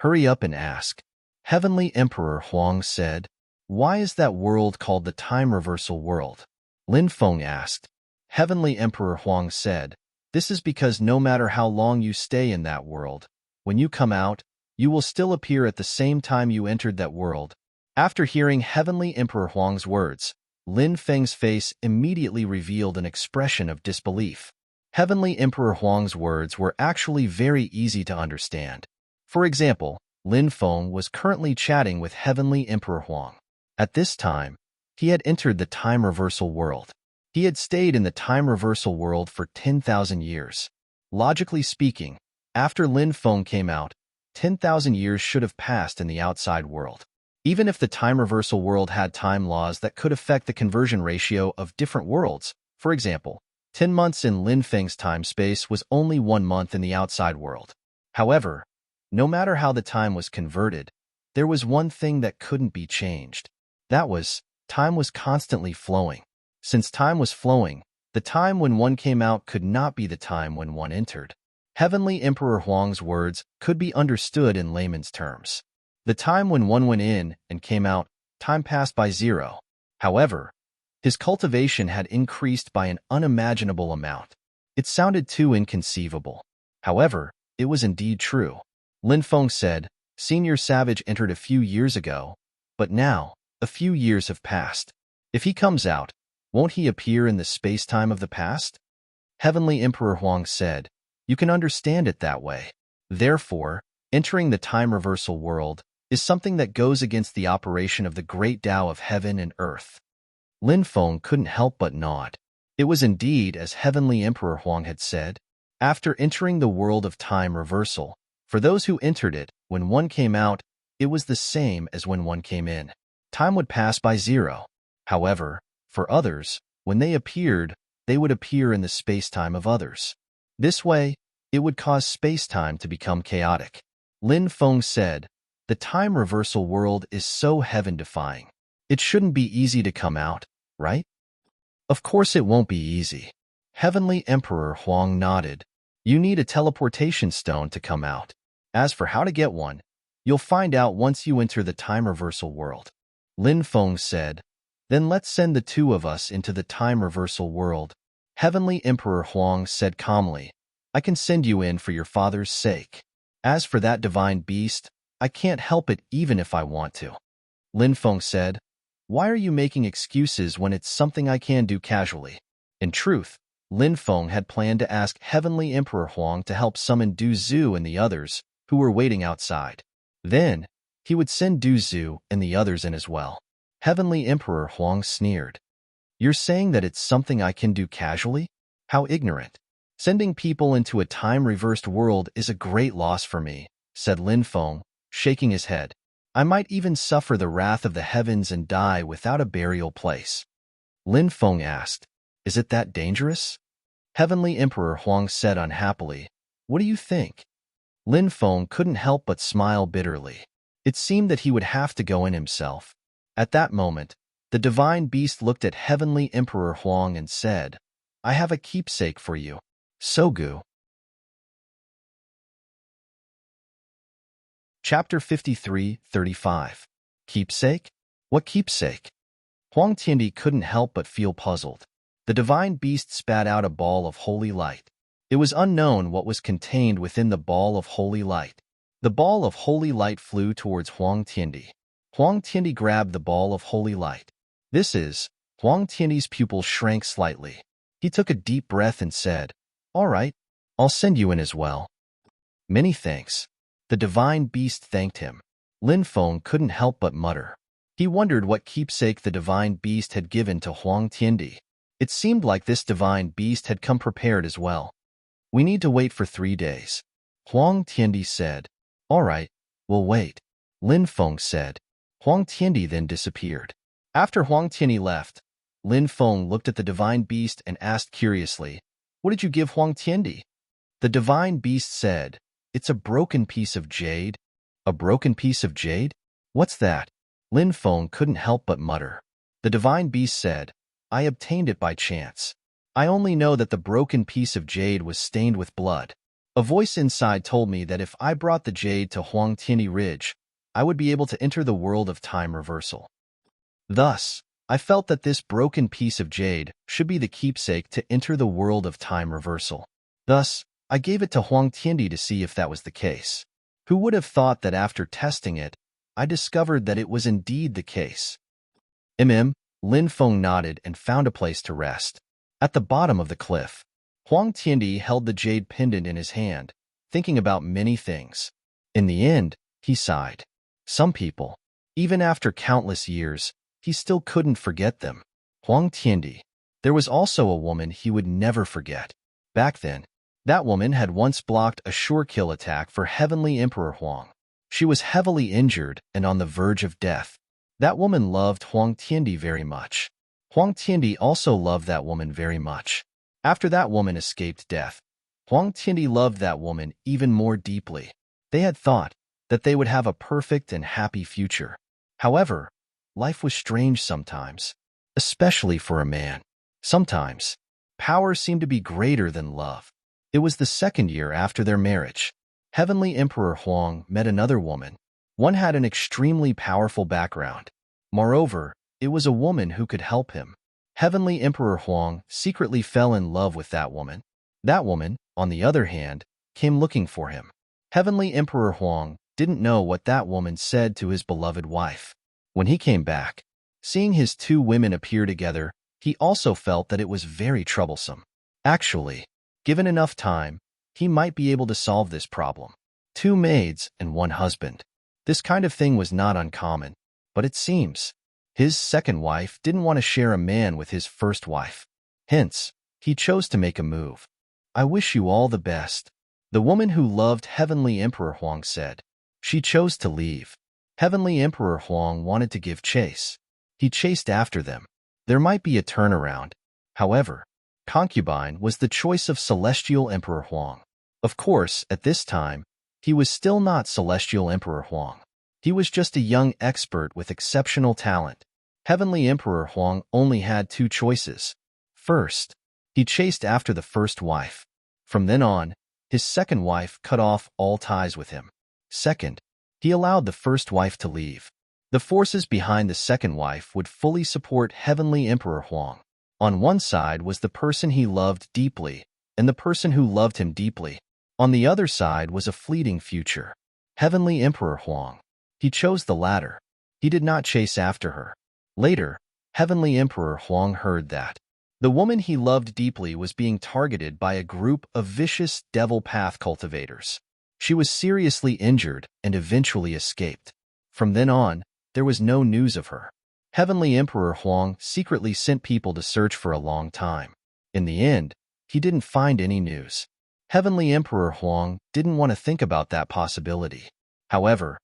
Hurry up and ask." Heavenly Emperor Huang said, "Why is that world called the time reversal world?" Lin Feng asked. Heavenly Emperor Huang said, "This is because no matter how long you stay in that world, when you come out, you will still appear at the same time you entered that world." After hearing Heavenly Emperor Huang's words, Lin Feng's face immediately revealed an expression of disbelief. Heavenly Emperor Huang's words were actually very easy to understand. For example, Lin Feng was currently chatting with Heavenly Emperor Huang. At this time, he had entered the time reversal world. He had stayed in the time reversal world for 10,000 years. Logically speaking, after Lin Feng came out, 10,000 years should have passed in the outside world. Even if the time reversal world had time laws that could affect the conversion ratio of different worlds, for example, 10 months in Lin Feng's time space was only 1 month in the outside world. However, no matter how the time was converted, there was one thing that couldn't be changed. That was, time was constantly flowing. Since time was flowing, the time when one came out could not be the time when one entered. Heavenly Emperor Huang's words could be understood in layman's terms. The time when one went in and came out, time passed by zero. However, his cultivation had increased by an unimaginable amount. It sounded too inconceivable. However, it was indeed true. Lin Feng said, "Senior Savage entered a few years ago, but now, a few years have passed. If he comes out, won't he appear in the space-time of the past?" Heavenly Emperor Huang said, "You can understand it that way. Therefore, entering the time reversal world is something that goes against the operation of the great Tao of heaven and earth." Lin Feng couldn't help but nod. It was indeed as Heavenly Emperor Huang had said. After entering the world of time reversal, for those who entered it, when one came out, it was the same as when one came in. Time would pass by zero. However, for others, when they appeared, they would appear in the space-time of others. This way, it would cause space-time to become chaotic. Lin Feng said, "The time reversal world is so heaven-defying. It shouldn't be easy to come out, right?" "Of course it won't be easy." Heavenly Emperor Huang nodded. "You need a teleportation stone to come out. As for how to get one, you'll find out once you enter the time reversal world." Lin Feng said, "Then let's send the two of us into the time reversal world." Heavenly Emperor Huang said calmly, "I can send you in for your father's sake. As for that divine beast, I can't help it even if I want to." Lin Feng said, "Why are you making excuses when it's something I can do casually?" In truth, Lin Feng had planned to ask Heavenly Emperor Huang to help summon Du Zhu and the others, who were waiting outside. Then, he would send Du Zhu and the others in as well. Heavenly Emperor Huang sneered. "You're saying that it's something I can do casually? How ignorant. Sending people into a time-reversed world is a great loss for me," said Lin Feng, shaking his head. "I might even suffer the wrath of the heavens and die without a burial place." Lin Feng asked, "Is it that dangerous?" Heavenly Emperor Huang said unhappily, "What do you think?" Lin Feng couldn't help but smile bitterly. It seemed that he would have to go in himself. At that moment, the divine beast looked at Heavenly Emperor Huang and said, "I have a keepsake for you. Sogu." Chapter 53:35. Keepsake? What keepsake? Huang Tiandi couldn't help but feel puzzled. The divine beast spat out a ball of holy light. It was unknown what was contained within the ball of holy light. The ball of holy light flew towards Huang Tiandi. Huang Tiandi grabbed the ball of holy light. Huang Tiandi's pupils shrank slightly. He took a deep breath and said, "All right, I'll send you in as well." "Many thanks." The divine beast thanked him. Lin Feng couldn't help but mutter, He wondered what keepsake the divine beast had given to Huang Tiandi. It seemed like this divine beast had come prepared as well. We need to wait for 3 days. Huang Tiandi said. All right, we'll wait. Lin Feng said. Huang Tiandi then disappeared. After Huang Tiandi left, Lin Feng looked at the divine beast and asked curiously, What did you give Huang Tiandi? The divine beast said, It's a broken piece of jade. A broken piece of jade? What's that? Lin Feng couldn't help but mutter. The divine beast said, I obtained it by chance. I only know that the broken piece of jade was stained with blood. A voice inside told me that if I brought the jade to Huang Tiandi Ridge, I would be able to enter the world of time reversal. Thus, I felt that this broken piece of jade should be the keepsake to enter the world of time reversal. Thus, I gave it to Huang Tiandi to see if that was the case. Who would have thought that after testing it, I discovered that it was indeed the case. Lin Feng nodded and found a place to rest. At the bottom of the cliff, Huang Tiandi held the jade pendant in his hand, thinking about many things. In the end, he sighed. Some people, even after countless years, he still couldn't forget them. Huang Tiandi. There was also a woman he would never forget. Back then, that woman had once blocked a sure kill attack for Heavenly Emperor Huang. She was heavily injured and on the verge of death. That woman loved Huang Tiandi very much. Huang Tiandi also loved that woman very much. After that woman escaped death, Huang Tiandi loved that woman even more deeply. They had thought that they would have a perfect and happy future. However, life was strange sometimes, especially for a man. Sometimes, power seemed to be greater than love. It was the 2nd year after their marriage. Heavenly Emperor Huang met another woman. One had an extremely powerful background. Moreover, it was a woman who could help him. Heavenly Emperor Huang secretly fell in love with that woman. That woman, on the other hand, came looking for him. Heavenly Emperor Huang didn't know what that woman said to his beloved wife. When he came back, seeing his 2 women appear together, he also felt that it was very troublesome. Actually, given enough time, he might be able to solve this problem. 2 maids and 1 husband. This kind of thing was not uncommon, but it seems his second wife didn't want to share a man with his first wife. Hence, he chose to make a move. I wish you all the best. The woman who loved Heavenly Emperor Huang said. She chose to leave. Heavenly Emperor Huang wanted to give chase. He chased after them. There might be a turnaround. However, concubine was the choice of Celestial Emperor Huang. Of course, at this time, he was still not Celestial Emperor Huang. He was just a young expert with exceptional talent. Heavenly Emperor Huang only had 2 choices. First, he chased after the first wife. From then on, his second wife cut off all ties with him. Second, he allowed the first wife to leave. The forces behind the second wife would fully support Heavenly Emperor Huang. On one side was the person he loved deeply, and the person who loved him deeply. On the other side was a fleeting future. Heavenly Emperor Huang. He chose the latter. He did not chase after her. Later, Heavenly Emperor Huang heard that the woman he loved deeply was being targeted by a group of vicious devil path cultivators. She was seriously injured and eventually escaped. From then on, there was no news of her. Heavenly Emperor Huang secretly sent people to search for a long time. In the end, he didn't find any news. Heavenly Emperor Huang didn't want to think about that possibility. However,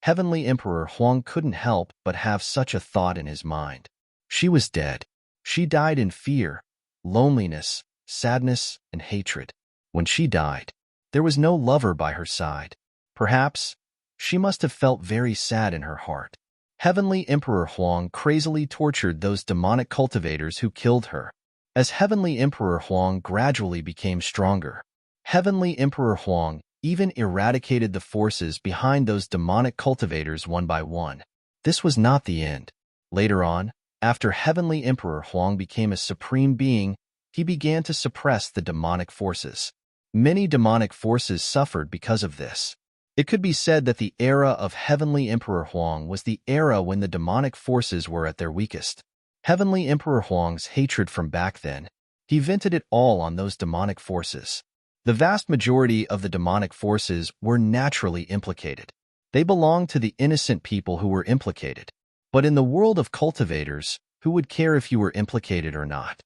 Heavenly Emperor Huang couldn't help but have such a thought in his mind. She was dead. She died in fear, loneliness, sadness, and hatred. When she died, there was no lover by her side. Perhaps, she must have felt very sad in her heart. Heavenly Emperor Huang crazily tortured those demonic cultivators who killed her. As Heavenly Emperor Huang gradually became stronger, Heavenly Emperor Huang even eradicated the forces behind those demonic cultivators one by one. This was not the end. Later on, after Heavenly Emperor Huang became a supreme being, he began to suppress the demonic forces. Many demonic forces suffered because of this. It could be said that the era of Heavenly Emperor Huang was the era when the demonic forces were at their weakest. Heavenly Emperor Huang's hatred from back then, he vented it all on those demonic forces. The vast majority of the demonic forces were naturally implicated. They belonged to the innocent people who were implicated. But in the world of cultivators, who would care if you were implicated or not?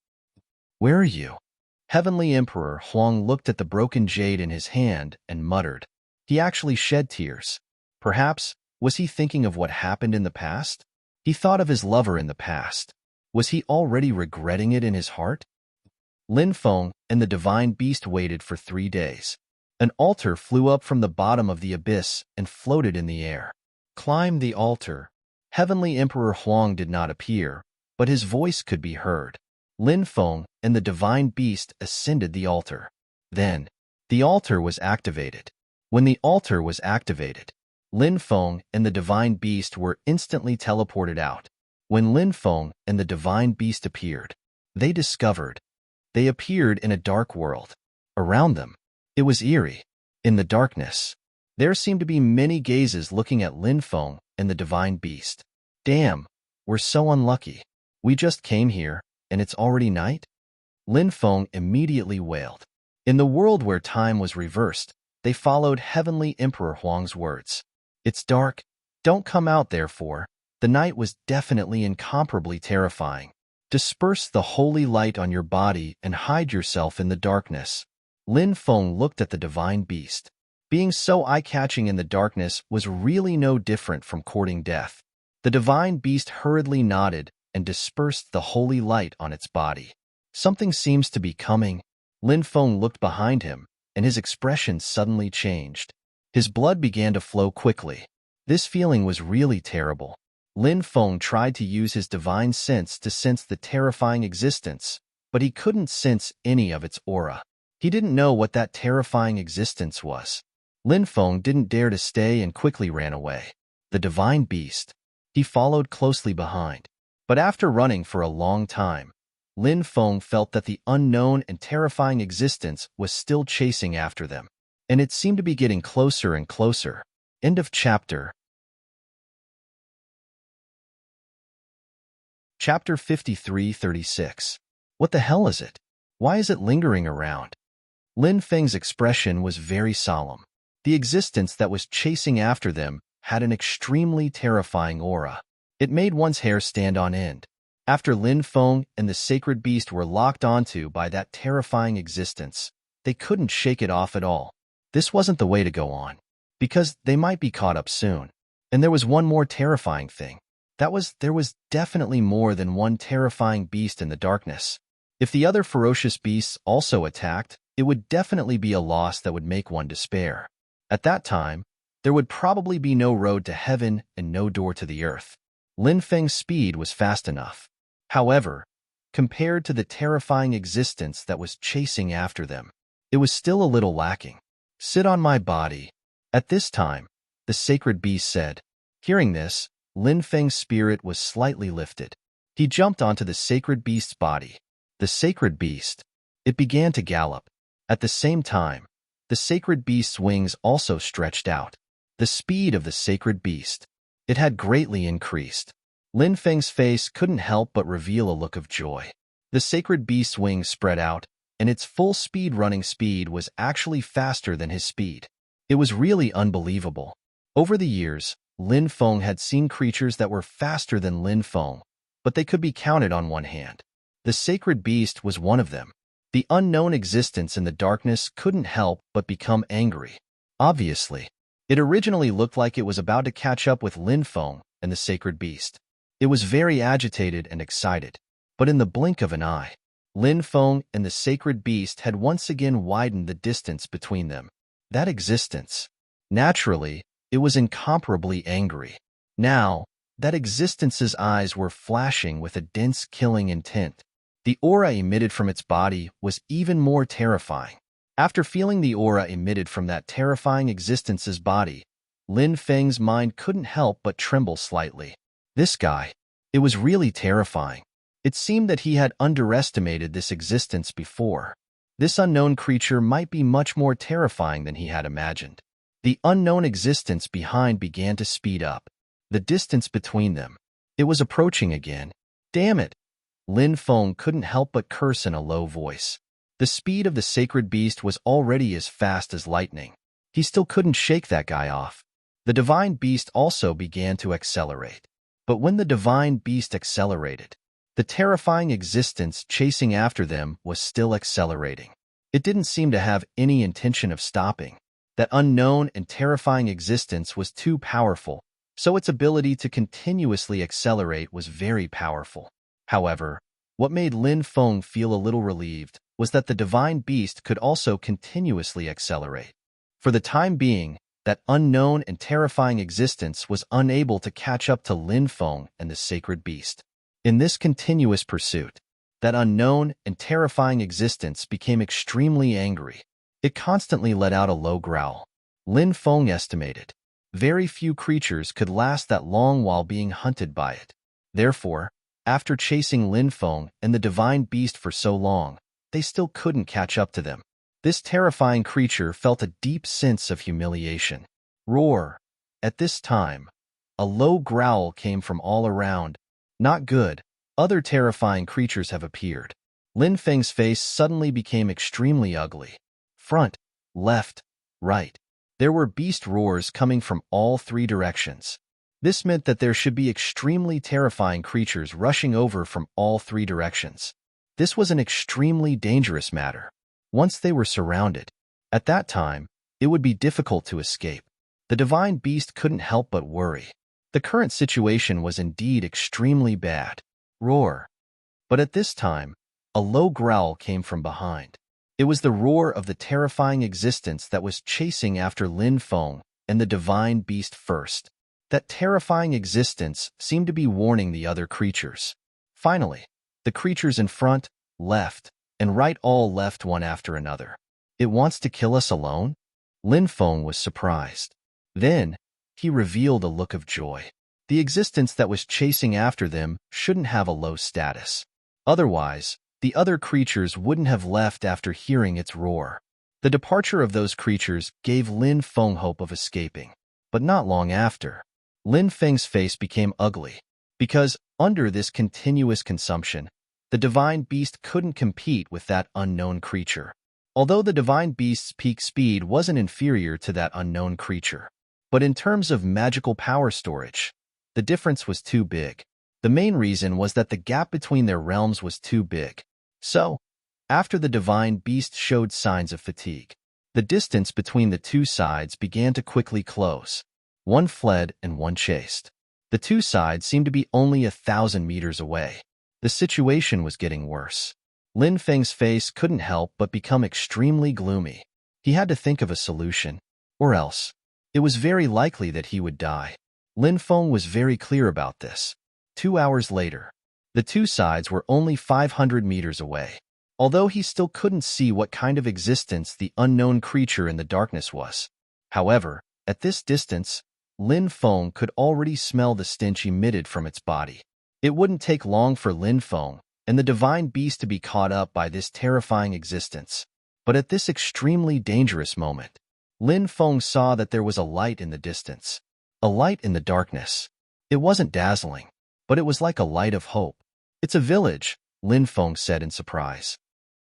Where are you? Heavenly Emperor Huang looked at the broken jade in his hand and muttered. He actually shed tears. Perhaps, was he thinking of what happened in the past? He thought of his lover in the past. Was he already regretting it in his heart? Lin Feng and the divine beast waited for 3 days. An altar flew up from the bottom of the abyss and floated in the air. Climb the altar. Heavenly Emperor Huang did not appear, but his voice could be heard. Lin Feng and the divine beast ascended the altar. Then, the altar was activated. When the altar was activated, Lin Feng and the divine beast were instantly teleported out. When Lin Feng and the divine beast appeared, they appeared in a dark world. Around them, it was eerie. In the darkness, there seemed to be many gazes looking at Lin Feng and the divine beast. Damn, we're so unlucky. We just came here, and it's already night? Lin Feng immediately wailed. In the world where time was reversed, they followed Heavenly Emperor Huang's words. It's dark. Don't come out, therefore. The night was definitely incomparably terrifying. Disperse the holy light on your body and hide yourself in the darkness. Lin Feng looked at the divine beast. Being so eye-catching in the darkness was really no different from courting death. The divine beast hurriedly nodded and dispersed the holy light on its body. Something seems to be coming. Lin Feng looked behind him, and his expression suddenly changed. His blood began to flow quickly. This feeling was really terrible. Lin Feng tried to use his divine sense to sense the terrifying existence, but he couldn't sense any of its aura. He didn't know what that terrifying existence was. Lin Feng didn't dare to stay and quickly ran away. The divine beast. He followed closely behind. But after running for a long time, Lin Feng felt that the unknown and terrifying existence was still chasing after them, and it seemed to be getting closer and closer. End of chapter. Chapter 53-36. What the hell is it? Why is it lingering around? Lin Feng's expression was very solemn. The existence that was chasing after them had an extremely terrifying aura. It made one's hair stand on end. After Lin Feng and the sacred beast were locked onto by that terrifying existence, they couldn't shake it off at all. This wasn't the way to go on, because they might be caught up soon. And there was one more terrifying thing. There was definitely more than one terrifying beast in the darkness. If the other ferocious beasts also attacked, it would definitely be a loss that would make one despair. At that time, there would probably be no road to heaven and no door to the earth. Lin Feng's speed was fast enough. However, compared to the terrifying existence that was chasing after them, it was still a little lacking. Sit on my body. At this time, the sacred beast said. Hearing this, Lin Feng's spirit was slightly lifted. He jumped onto the sacred beast's body. The sacred beast. It began to gallop. At the same time, the sacred beast's wings also stretched out. The speed of the sacred beast. It had greatly increased. Lin Feng's face couldn't help but reveal a look of joy. The sacred beast's wings spread out, and its full-speed running speed was actually faster than his speed. It was really unbelievable. Over the years, Lin Feng had seen creatures that were faster than Lin Feng, but they could be counted on one hand. The sacred beast was one of them. The unknown existence in the darkness couldn't help but become angry. Obviously, it originally looked like it was about to catch up with Lin Feng and the sacred beast. It was very agitated and excited, but in the blink of an eye, Lin Feng and the sacred beast had once again widened the distance between them. That existence. Naturally, it was incomparably angry. Now, that existence's eyes were flashing with a dense killing intent. The aura emitted from its body was even more terrifying. After feeling the aura emitted from that terrifying existence's body, Lin Feng's mind couldn't help but tremble slightly. This guy. It was really terrifying. It seemed that he had underestimated this existence before. This unknown creature might be much more terrifying than he had imagined. The unknown existence behind began to speed up. The distance between them. It was approaching again. Damn it! Lin Feng couldn't help but curse in a low voice. The speed of the sacred beast was already as fast as lightning. He still couldn't shake that guy off. The divine beast also began to accelerate. But when the divine beast accelerated, the terrifying existence chasing after them was still accelerating. It didn't seem to have any intention of stopping. That unknown and terrifying existence was too powerful, so its ability to continuously accelerate was very powerful. However, what made Lin Feng feel a little relieved was that the divine beast could also continuously accelerate. For the time being, that unknown and terrifying existence was unable to catch up to Lin Feng and the sacred beast. In this continuous pursuit, that unknown and terrifying existence became extremely angry. It constantly let out a low growl. Lin Feng estimated very few creatures could last that long while being hunted by it. Therefore, after chasing Lin Feng and the divine beast for so long, they still couldn't catch up to them. This terrifying creature felt a deep sense of humiliation. Roar! At this time, a low growl came from all around. Not good. Other terrifying creatures have appeared. Lin Feng's face suddenly became extremely ugly. Front, left, right. There were beast roars coming from all three directions. This meant that there should be extremely terrifying creatures rushing over from all three directions. This was an extremely dangerous matter. Once they were surrounded, at that time, it would be difficult to escape. The divine beast couldn't help but worry. The current situation was indeed extremely bad. Roar. But at this time, a low growl came from behind. It was the roar of the terrifying existence that was chasing after Lin Feng and the divine beast first. That terrifying existence seemed to be warning the other creatures. Finally, the creatures in front, left, and right all left one after another. It wants to kill us alone? Lin Feng was surprised. Then, he revealed a look of joy. The existence that was chasing after them shouldn't have a low status. Otherwise, the other creatures wouldn't have left after hearing its roar. The departure of those creatures gave Lin Feng hope of escaping. But not long after, Lin Feng's face became ugly, because, under this continuous consumption, the divine beast couldn't compete with that unknown creature. Although the divine beast's peak speed wasn't inferior to that unknown creature. But in terms of magical power storage, the difference was too big. The main reason was that the gap between their realms was too big. So, after the divine beast showed signs of fatigue, the distance between the two sides began to quickly close. One fled and one chased. The two sides seemed to be only 1,000 meters away. The situation was getting worse. Lin Feng's face couldn't help but become extremely gloomy. He had to think of a solution, or else it was very likely that he would die. Lin Feng was very clear about this. 2 hours later, the two sides were only 500 meters away. Although he still couldn't see what kind of existence the unknown creature in the darkness was. However, at this distance, Lin Feng could already smell the stench emitted from its body. It wouldn't take long for Lin Feng and the divine beast to be caught up by this terrifying existence. But at this extremely dangerous moment, Lin Feng saw that there was a light in the distance. A light in the darkness. It wasn't dazzling, but it was like a light of hope. It's a village, Lin Feng said in surprise.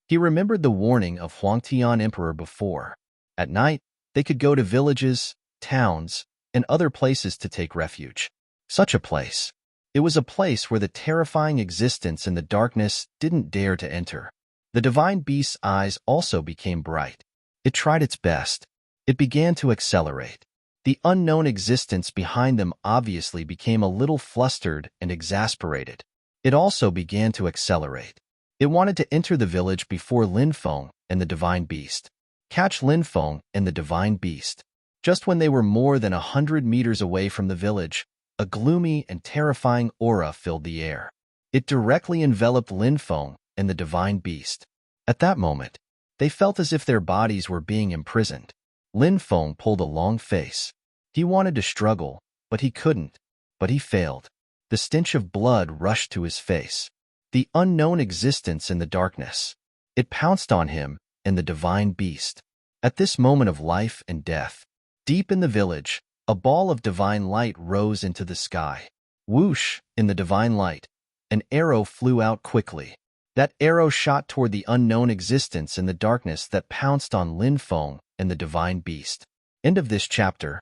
He remembered the warning of Huangtian Emperor before. At night, they could go to villages, towns, and other places to take refuge. Such a place. It was a place where the terrifying existence in the darkness didn't dare to enter. The divine beast's eyes also became bright. It tried its best. It began to accelerate. The unknown existence behind them obviously became a little flustered and exasperated. It also began to accelerate. It wanted to enter the village before Lin Feng and the divine beast. Catch Lin Feng and the divine beast. Just when they were more than 100 meters away from the village, a gloomy and terrifying aura filled the air. It directly enveloped Lin Feng and the divine beast. At that moment, they felt as if their bodies were being imprisoned. Lin Feng pulled a long face. He wanted to struggle, but he couldn't. But he failed. The stench of blood rushed to his face. The unknown existence in the darkness. It pounced on him and the divine beast. At this moment of life and death, deep in the village, a ball of divine light rose into the sky. Whoosh! In the divine light, an arrow flew out quickly. That arrow shot toward the unknown existence in the darkness that pounced on Lin Feng and the divine beast. End of this chapter.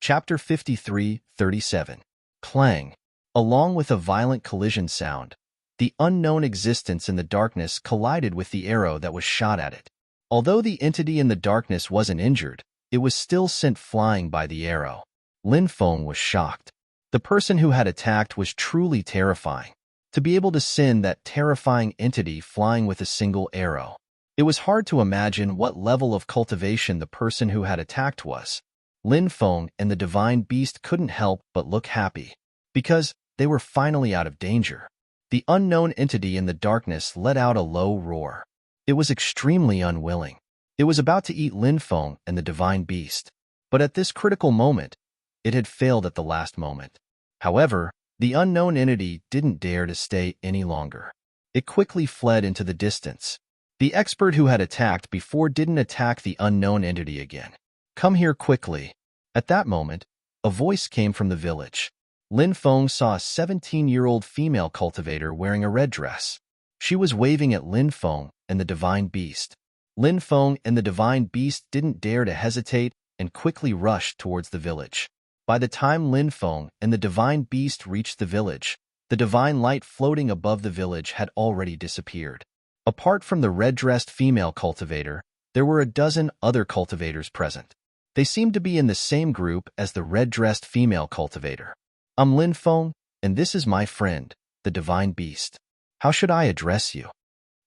Chapter 53:37. Clang. Along with a violent collision sound, the unknown existence in the darkness collided with the arrow that was shot at it. Although the entity in the darkness wasn't injured, it was still sent flying by the arrow. Lin Feng was shocked. The person who had attacked was truly terrifying. To be able to send that terrifying entity flying with a single arrow. It was hard to imagine what level of cultivation the person who had attacked was. Lin Feng and the divine beast couldn't help but look happy, because they were finally out of danger. The unknown entity in the darkness let out a low roar. It was extremely unwilling. It was about to eat Lin Feng and the divine beast. But at this critical moment, it had failed at the last moment. However, the unknown entity didn't dare to stay any longer. It quickly fled into the distance. The expert who had attacked before didn't attack the unknown entity again. Come here quickly. At that moment, a voice came from the village. Lin Feng saw a 17-year-old female cultivator wearing a red dress. She was waving at Lin Feng and the divine beast. Lin Feng and the divine beast didn't dare to hesitate and quickly rushed towards the village. By the time Lin Feng and the divine beast reached the village, the divine light floating above the village had already disappeared. Apart from the red-dressed female cultivator, there were a dozen other cultivators present. They seemed to be in the same group as the red-dressed female cultivator. I'm Lin Feng, and this is my friend, the divine beast. How should I address you?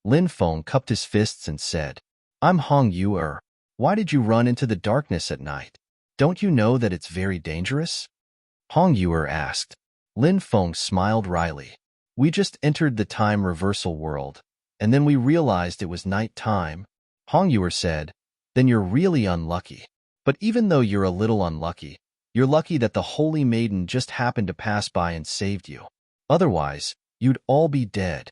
Lin Feng cupped his fists and said, I'm Hong Yu. Why did you run into the darkness at night? Don't you know that it's very dangerous? Hong Yu asked. Lin Feng smiled wryly. We just entered the time reversal world, and then we realized it was night time. Hong Yu said, then you're really unlucky. But even though you're a little unlucky, you're lucky that the Holy Maiden just happened to pass by and saved you. Otherwise, you'd all be dead.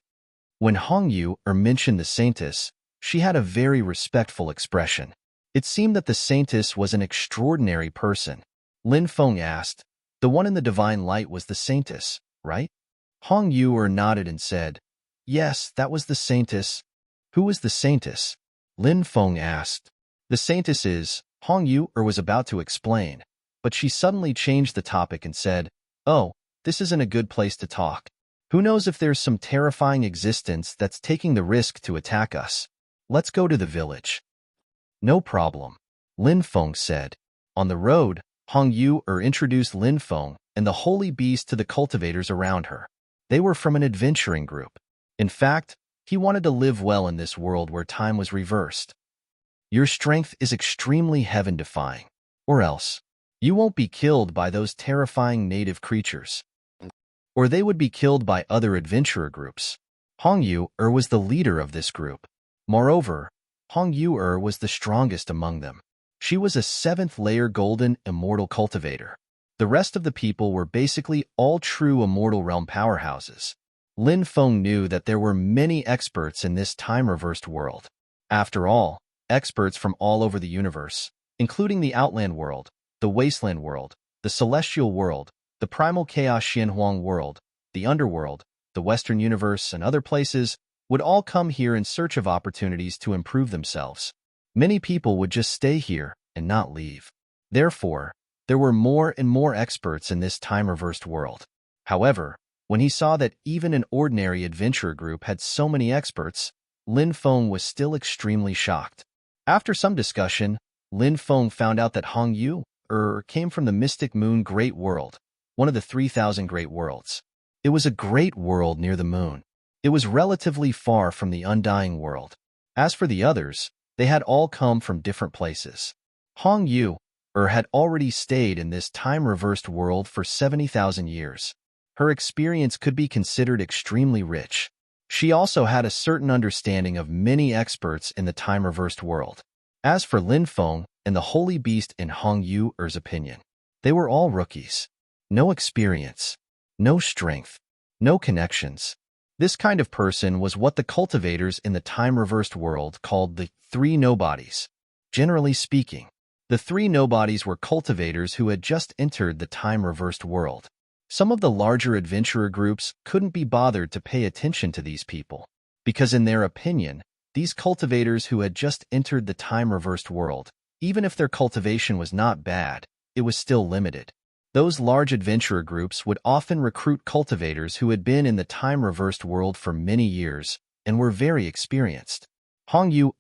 When Hong Yu mentioned the saintess, she had a very respectful expression. It seemed that the saintess was an extraordinary person. Lin Feng asked, the one in the divine light was the saintess, right? Hong Yu nodded and said, yes, that was the saintess. Who was the saintess? Lin Feng asked. The saintess is, Hong Yu was about to explain, but she suddenly changed the topic and said, oh, this isn't a good place to talk. Who knows if there's some terrifying existence that's taking the risk to attack us. Let's go to the village. No problem, Lin Feng said. On the road, Hong Yu introduced Lin Feng and the holy beast to the cultivators around her. They were from an adventuring group. In fact, he wanted to live well in this world where time was reversed. Your strength is extremely heaven-defying, or else you won't be killed by those terrifying native creatures. Or they would be killed by other adventurer groups. Hong Yu was the leader of this group. Moreover, Hong Yu was the strongest among them. She was a 7th-layer golden immortal cultivator. The rest of the people were basically all true immortal realm powerhouses. Lin Feng knew that there were many experts in this time-reversed world. After all, experts from all over the universe, including the Outland world, the Wasteland world, the Celestial world, the Primal Chaos Xianhuang world, the Underworld, the Western universe, and other places, would all come here in search of opportunities to improve themselves. Many people would just stay here and not leave. Therefore, there were more and more experts in this time-reversed world. However, when he saw that even an ordinary adventurer group had so many experts, Lin Feng was still extremely shocked. After some discussion, Lin Feng found out that Hong Yu came from the Mystic Moon Great World, one of the 3,000 Great Worlds. It was a great world near the moon. It was relatively far from the Undying World. As for the others, they had all come from different places. Hong Yu had already stayed in this time-reversed world for 70,000 years. Her experience could be considered extremely rich. She also had a certain understanding of many experts in the time-reversed world. As for Lin Feng and the Holy Beast in Hong Yu's opinion, they were all rookies. No experience, no strength, no connections. This kind of person was what the cultivators in the time-reversed world called the 3 nobodies. Generally speaking, the 3 nobodies were cultivators who had just entered the time-reversed world. Some of the larger adventurer groups couldn't be bothered to pay attention to these people, because in their opinion, these cultivators who had just entered the time-reversed world, even if their cultivation was not bad, it was still limited. Those large adventurer groups would often recruit cultivators who had been in the time-reversed world for many years and were very experienced. Hongyu,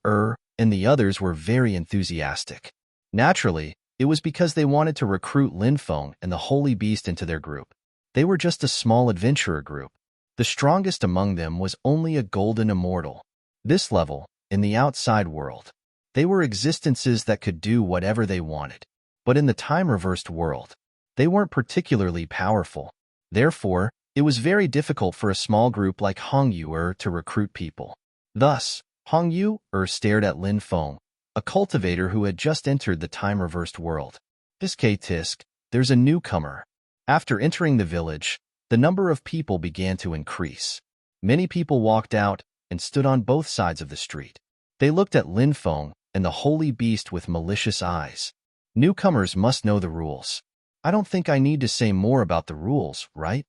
and the others were very enthusiastic. Naturally, it was because they wanted to recruit Linfeng and the Holy Beast into their group. They were just a small adventurer group. The strongest among them was only a golden immortal. This level, in the outside world, they were existences that could do whatever they wanted. But in the time-reversed world, they weren't particularly powerful. Therefore, it was very difficult for a small group like Hongyu to recruit people. Thus, Hongyu stared at Linfeng, a cultivator who had just entered the time-reversed world. Tisk, there's a newcomer. After entering the village, the number of people began to increase. Many people walked out and stood on both sides of the street. They looked at Linfeng and the Holy Beast with malicious eyes. Newcomers must know the rules. I don't think I need to say more about the rules, right?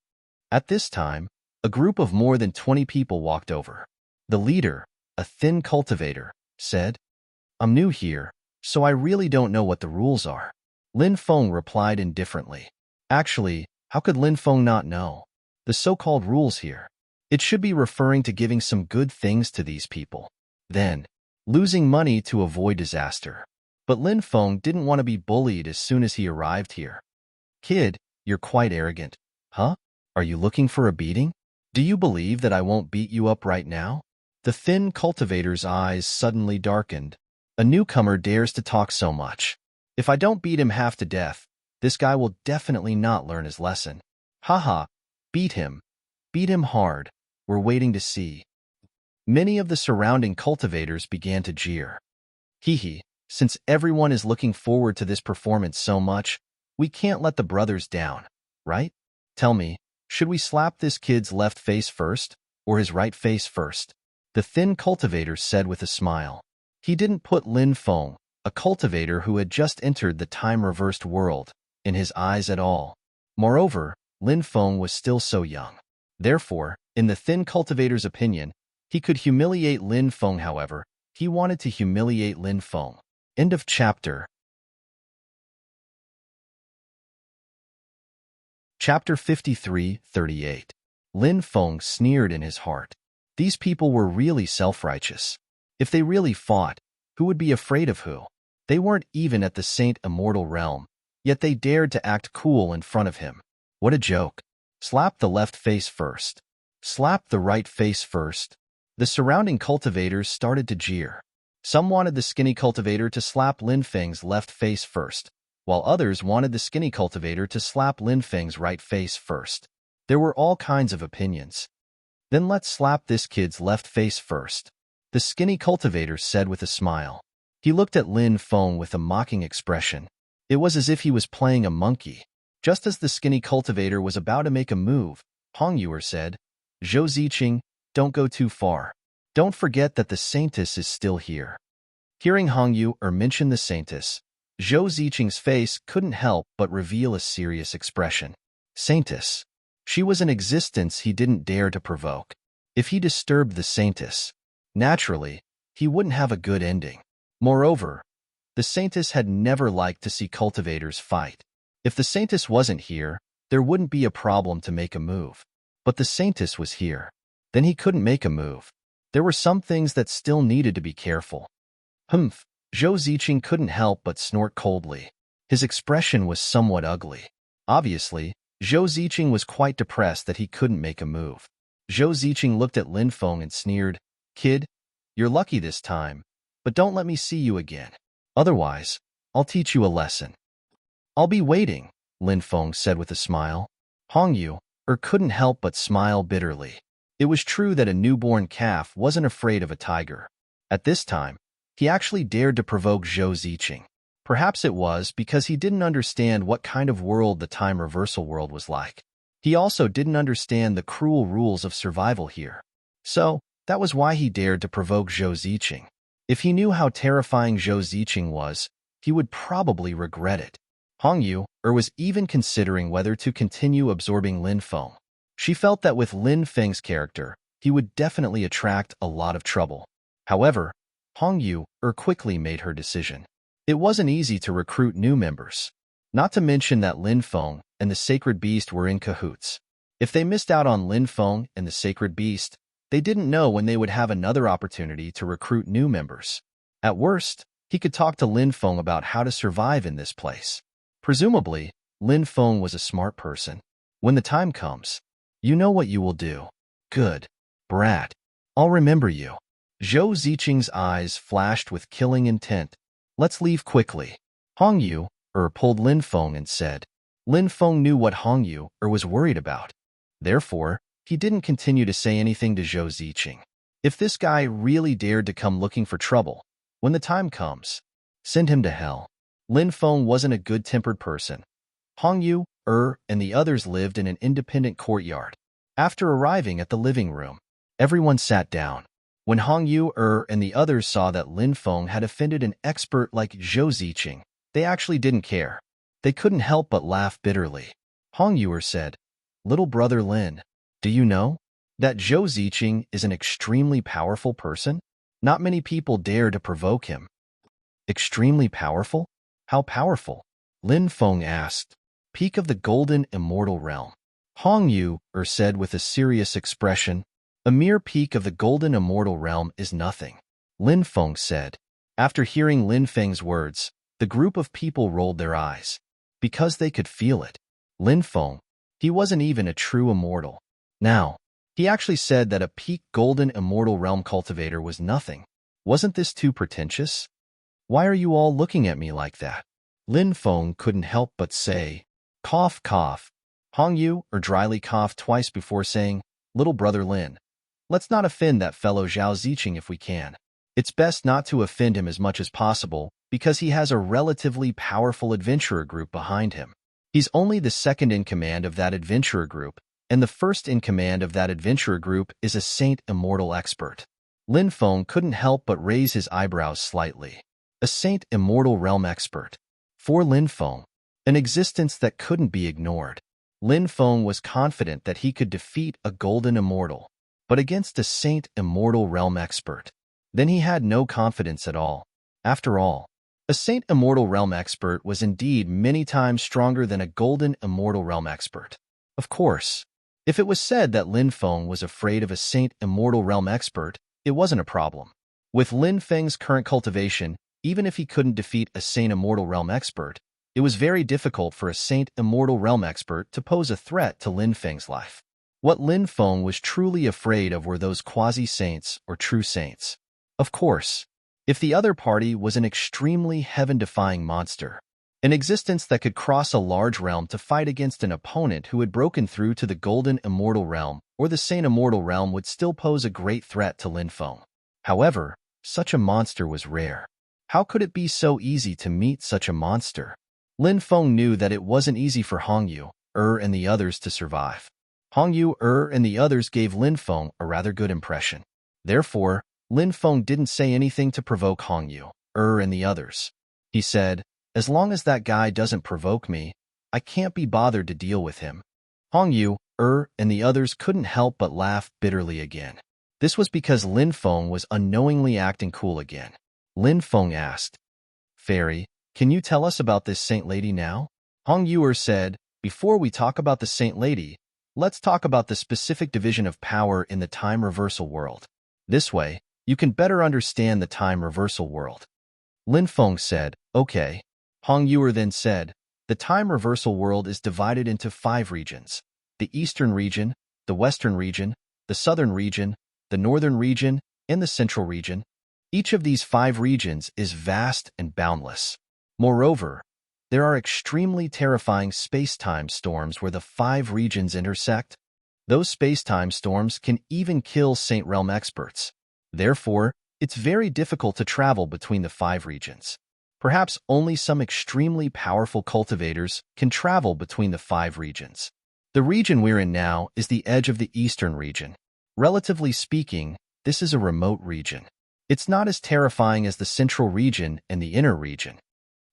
At this time, a group of more than 20 people walked over. The leader, a thin cultivator, said, "I'm new here, so I really don't know what the rules are." Linfeng replied indifferently. Actually, how could Linfeng not know? The so-called rules here. It should be referring to giving some good things to these people. Then, losing money to avoid disaster. But Linfeng didn't want to be bullied as soon as he arrived here. "Kid, you're quite arrogant. Huh? Are you looking for a beating? Do you believe that I won't beat you up right now?" The thin cultivator's eyes suddenly darkened. A newcomer dares to talk so much. If I don't beat him half to death, this guy will definitely not learn his lesson. Haha, beat him. Beat him hard. We're waiting to see. Many of the surrounding cultivators began to jeer. Hee, since everyone is looking forward to this performance so much, we can't let the brothers down, right? Tell me, should we slap this kid's left face first, or his right face first? The thin cultivator said with a smile. He didn't put Linfeng, a cultivator who had just entered the time-reversed world, in his eyes at all. Moreover, Linfeng was still so young. Therefore, in the thin cultivator's opinion, he could humiliate Linfeng. However, he wanted to humiliate Linfeng. End of chapter. Chapter 53:38. Linfeng sneered in his heart. These people were really self-righteous. If they really fought, who would be afraid of who? They weren't even at the Saint Immortal realm, yet they dared to act cool in front of him. What a joke. Slap the left face first. Slap the right face first. The surrounding cultivators started to jeer. Some wanted the skinny cultivator to slap Linfeng's left face first, while others wanted the skinny cultivator to slap Linfeng's right face first. There were all kinds of opinions. Then let's slap this kid's left face first, the skinny cultivator said with a smile. He looked at Linfeng with a mocking expression. It was as if he was playing a monkey. Just as the skinny cultivator was about to make a move, Hongyu said, "Zhou Ziqing, don't go too far. Don't forget that the Saintess is still here." Hearing Hongyu mention the Saintess, Zhou Ziqing's face couldn't help but reveal a serious expression. Saintess. She was an existence he didn't dare to provoke. If he disturbed the Saintess, naturally, he wouldn't have a good ending. Moreover, the Saintess had never liked to see cultivators fight. If the Saintess wasn't here, there wouldn't be a problem to make a move. But the Saintess was here. Then he couldn't make a move. There were some things that still needed to be careful. Zhou Ziqing couldn't help but snort coldly. His expression was somewhat ugly. Obviously, Zhou Ziqing was quite depressed that he couldn't make a move. Zhou Ziqing looked at Linfeng and sneered, "Kid, you're lucky this time, but don't let me see you again. Otherwise, I'll teach you a lesson." "I'll be waiting," Linfeng said with a smile. Hongyu couldn't help but smile bitterly. It was true that a newborn calf wasn't afraid of a tiger. At this time, he actually dared to provoke Zhou Ziqing. Perhaps it was because he didn't understand what kind of world the time reversal world was like. He also didn't understand the cruel rules of survival here. So, that was why he dared to provoke Zhou Ziqing. If he knew how terrifying Zhou Ziqing was, he would probably regret it. Hongyu was even considering whether to continue absorbing Linfeng. She felt that with Linfeng's character, he would definitely attract a lot of trouble. However, Hongyu quickly made her decision. It wasn't easy to recruit new members. Not to mention that Lin Feng and the sacred beast were in cahoots. If they missed out on Lin Feng and the sacred beast, they didn't know when they would have another opportunity to recruit new members. At worst, he could talk to Lin Feng about how to survive in this place. Presumably, Lin Feng was a smart person. When the time comes, you know what you will do. Good. Brat. I'll remember you. Zhou Ziqing's eyes flashed with killing intent. Let's leave quickly. Hong Yu pulled Lin Feng and said. Lin Feng knew what Hong Yu was worried about. Therefore, he didn't continue to say anything to Zhou Ziqing. If this guy really dared to come looking for trouble, when the time comes, send him to hell. Lin Feng wasn't a good-tempered person. Hong Yu, and the others lived in an independent courtyard. After arriving at the living room, everyone sat down. When Hong Yu, and the others saw that Lin Feng had offended an expert like Zhou Ziqing, they actually didn't care. They couldn't help but laugh bitterly. Hong Yu said, Little brother Lin, do you know that Zhou Ziqing is an extremely powerful person? Not many people dare to provoke him. Extremely powerful? How powerful? Lin Feng asked. Peak of the golden immortal realm. Hong Yu said with a serious expression, A mere peak of the golden immortal realm is nothing. Lin Feng said. After hearing Lin Feng's words, the group of people rolled their eyes. Because they could feel it. Lin Feng, he wasn't even a true immortal. Now, he actually said that a peak golden immortal realm cultivator was nothing. Wasn't this too pretentious? Why are you all looking at me like that? Lin Feng couldn't help but say, Cough, cough. Hong Yu dryly coughed twice before saying, Little brother Lin, let's not offend that fellow Zhou Ziqing if we can. It's best not to offend him as much as possible because he has a relatively powerful adventurer group behind him. He's only the second in command of that adventurer group, and the first in command of that adventurer group is a Saint Immortal expert. Lin Feng couldn't help but raise his eyebrows slightly. A Saint Immortal realm expert. For Lin Feng, an existence that couldn't be ignored. Lin Feng was confident that he could defeat a golden immortal, but against a Saint Immortal realm expert. Then he had no confidence at all. After all, a Saint Immortal realm expert was indeed many times stronger than a golden immortal realm expert. Of course, if it was said that Lin Feng was afraid of a Saint Immortal realm expert, it wasn't a problem. With Lin Feng's current cultivation, even if he couldn't defeat a Saint Immortal realm expert, it was very difficult for a Saint Immortal realm expert to pose a threat to Lin Feng's life. What Lin Feng was truly afraid of were those quasi-saints or true saints. Of course, if the other party was an extremely heaven-defying monster, an existence that could cross a large realm to fight against an opponent who had broken through to the Golden Immortal Realm or the Saint Immortal Realm would still pose a great threat to Lin Feng. However, such a monster was rare. How could it be so easy to meet such a monster? Lin Feng knew that it wasn't easy for Hong Yu, and the others to survive. Hong Yu, and the others gave Lin Feng a rather good impression. Therefore, Lin Feng didn't say anything to provoke Hong Yu, and the others. He said, As long as that guy doesn't provoke me, I can't be bothered to deal with him. Hong Yu, and the others couldn't help but laugh bitterly again. This was because Lin Feng was unknowingly acting cool again. Lin Feng asked, Fairy, can you tell us about this saint lady now? Hong Yu said, Before we talk about the saint lady, let's talk about the specific division of power in the time reversal world. This way, you can better understand the time reversal world. Lin Feng said, Okay. Hong Yu then said, The time reversal world is divided into 5 regions. The eastern region, the western region, the southern region, the northern region, and the central region. Each of these 5 regions is vast and boundless. Moreover, there are extremely terrifying space-time storms where the 5 regions intersect. Those space-time storms can even kill Saint Realm experts. Therefore, it's very difficult to travel between the 5 regions. Perhaps only some extremely powerful cultivators can travel between the 5 regions. The region we're in now is the edge of the eastern region. Relatively speaking, this is a remote region. It's not as terrifying as the central region and the inner region.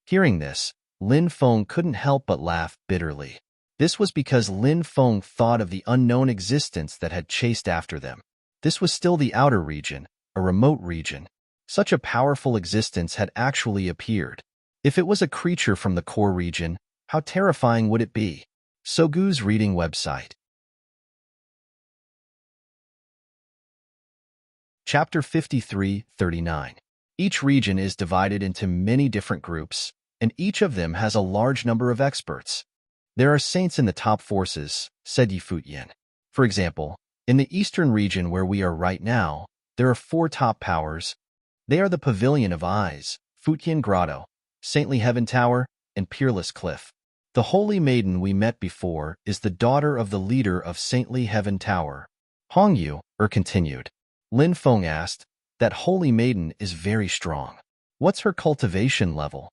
Hearing this, Lin Feng couldn't help but laugh bitterly. This was because Lin Feng thought of the unknown existence that had chased after them. This was still the outer region, a remote region. Such a powerful existence had actually appeared. If it was a creature from the core region, How terrifying would it be? Sogu's reading website. Chapter 53-39. Each region is divided into many different groups, and each of them has a large number of experts. There are saints in the top forces, said Yifutyin. For example, in the eastern region where we are right now, there are 4 top powers. They are the Pavilion of Eyes, Futyin Grotto, Saintly Heaven Tower, and Peerless Cliff. The Holy Maiden we met before is the daughter of the leader of Saintly Heaven Tower. Hongyu continued. Lin Feng asked, that Holy Maiden is very strong. What's her cultivation level?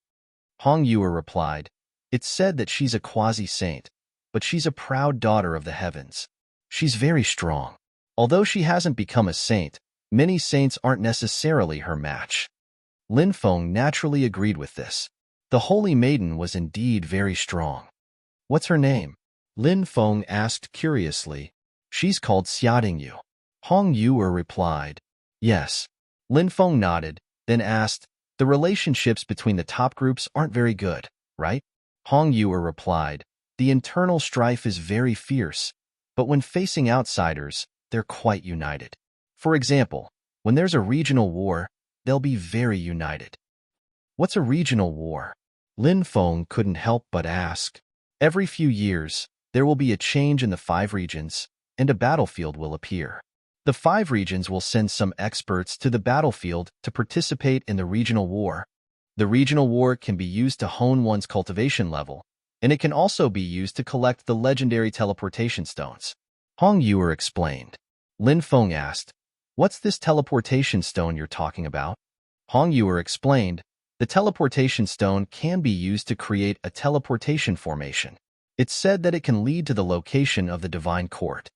Hongyu replied, it's said that she's a quasi-saint, but she's a proud daughter of the heavens. She's very strong. Although she hasn't become a saint, many saints aren't necessarily her match. Lin Feng naturally agreed with this. The Holy Maiden was indeed very strong. What's her name? Lin Feng asked curiously. She's called Xiaodingyu. Hongyu replied, yes. Lin Feng nodded, then asked, the relationships between the top groups aren't very good, right? Hongyu replied, the internal strife is very fierce, but when facing outsiders, they're quite united. For example, when there's a regional war, they'll be very united. What's a regional war? Lin Feng couldn't help but ask. Every few years, there will be a change in the 5 regions, and a battlefield will appear. The 5 regions will send some experts to the battlefield to participate in the regional war. The regional war can be used to hone one's cultivation level, and it can also be used to collect the legendary teleportation stones. Hongyu explained. Lin Feng asked, what's this teleportation stone you're talking about? Hongyu explained, the teleportation stone can be used to create a teleportation formation. It's said that it can lead to the location of the Divine Court.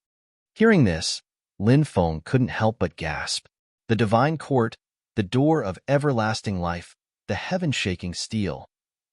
Hearing this, Lin Feng couldn't help but gasp. The Divine Court, the door of everlasting life, the heaven-shaking steel.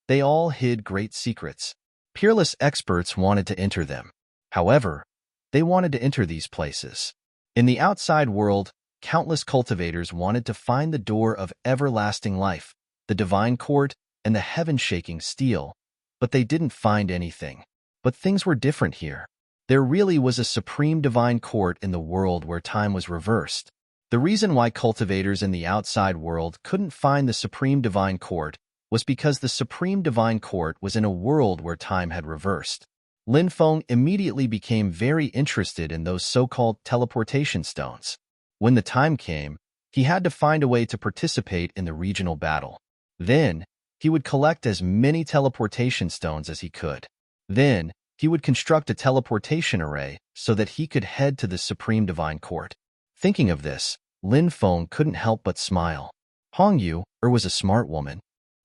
They all hid great secrets. Peerless experts wanted to enter them. However, they wanted to enter these places. In the outside world, countless cultivators wanted to find the door of everlasting life, the Divine Court, and the heaven-shaking steel, but they didn't find anything. But things were different here. There really was a supreme divine court in the world where time was reversed. The reason why cultivators in the outside world couldn't find the supreme divine court was because the supreme divine court was in a world where time had reversed. Lin Feng immediately became very interested in those so-called teleportation stones. When the time came, he had to find a way to participate in the regional battle. Then, he would collect as many teleportation stones as he could. Then, he would construct a teleportation array so that he could head to the Supreme Divine Court. Thinking of this, Lin Feng couldn't help but smile. Hongyu was a smart woman.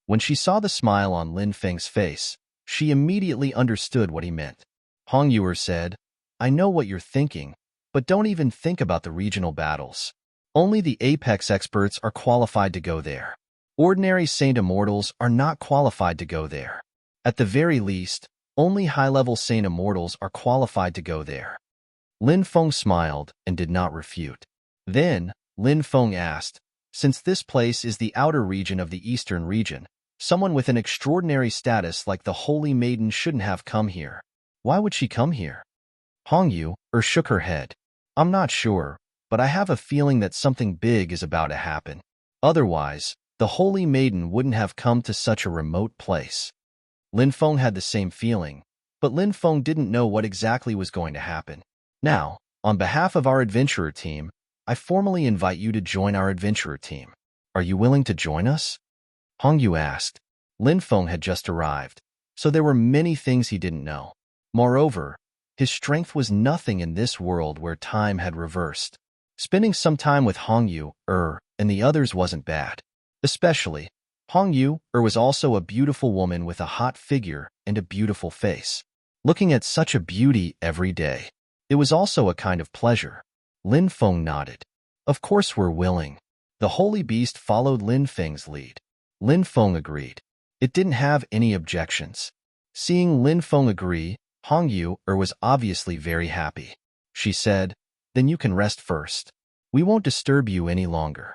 When she saw the smile on Lin Feng's face, she immediately understood what he meant. Hongyu said, I know what you're thinking, but don't even think about the regional battles. Only the apex experts are qualified to go there. Ordinary Saint Immortals are not qualified to go there. At the very least, only high-level Saint Immortals are qualified to go there. Lin Feng smiled and did not refute. Then, Lin Feng asked, since this place is the outer region of the eastern region, someone with an extraordinary status like the Holy Maiden shouldn't have come here. Why would she come here? Hongyu shook her head. I'm not sure, but I have a feeling that something big is about to happen. Otherwise, the Holy Maiden wouldn't have come to such a remote place. Lin Feng had the same feeling, but Lin Feng didn't know what exactly was going to happen. Now, on behalf of our adventurer team, I formally invite you to join our adventurer team. Are you willing to join us? Hongyu asked. Lin Feng had just arrived, so there were many things he didn't know. Moreover, his strength was nothing in this world where time had reversed. Spending some time with Hongyu and the others wasn't bad. Especially, Hongyu was also a beautiful woman with a hot figure and a beautiful face. Looking at such a beauty every day, it was also a kind of pleasure. Lin Feng nodded. Of course we're willing. The holy beast followed Lin Feng's lead. Lin Feng agreed. It didn't have any objections. Seeing Lin Feng agree, Hongyu was obviously very happy. She said, then you can rest first. We won't disturb you any longer.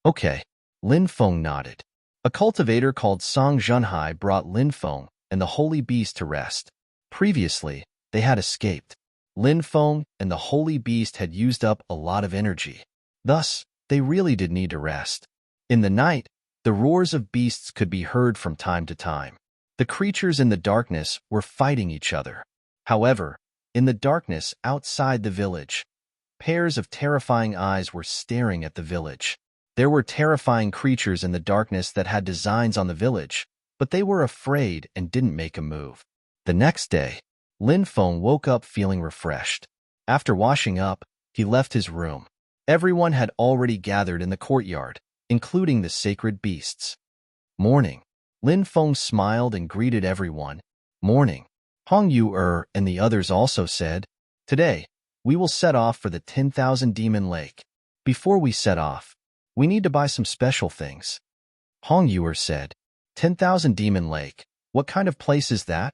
Okay. Lin Feng nodded. A cultivator called Song Junhai brought Lin Feng and the holy beast to rest. Previously, they had escaped. Lin Feng and the holy beast had used up a lot of energy. Thus, they really did need to rest. In the night, the roars of beasts could be heard from time to time. The creatures in the darkness were fighting each other. However, in the darkness outside the village, pairs of terrifying eyes were staring at the village. There were terrifying creatures in the darkness that had designs on the village, but they were afraid and didn't make a move. The next day, Lin Feng woke up feeling refreshed. After washing up, he left his room. Everyone had already gathered in the courtyard, including the sacred beasts. Morning. Lin Feng smiled and greeted everyone. Morning. Hong Yu and the others also said, "Today, we will set off for the 10,000 Demon Lake. Before we set off, we need to buy some special things." Hong Yu said, 10,000 Demon Lake, what kind of place is that?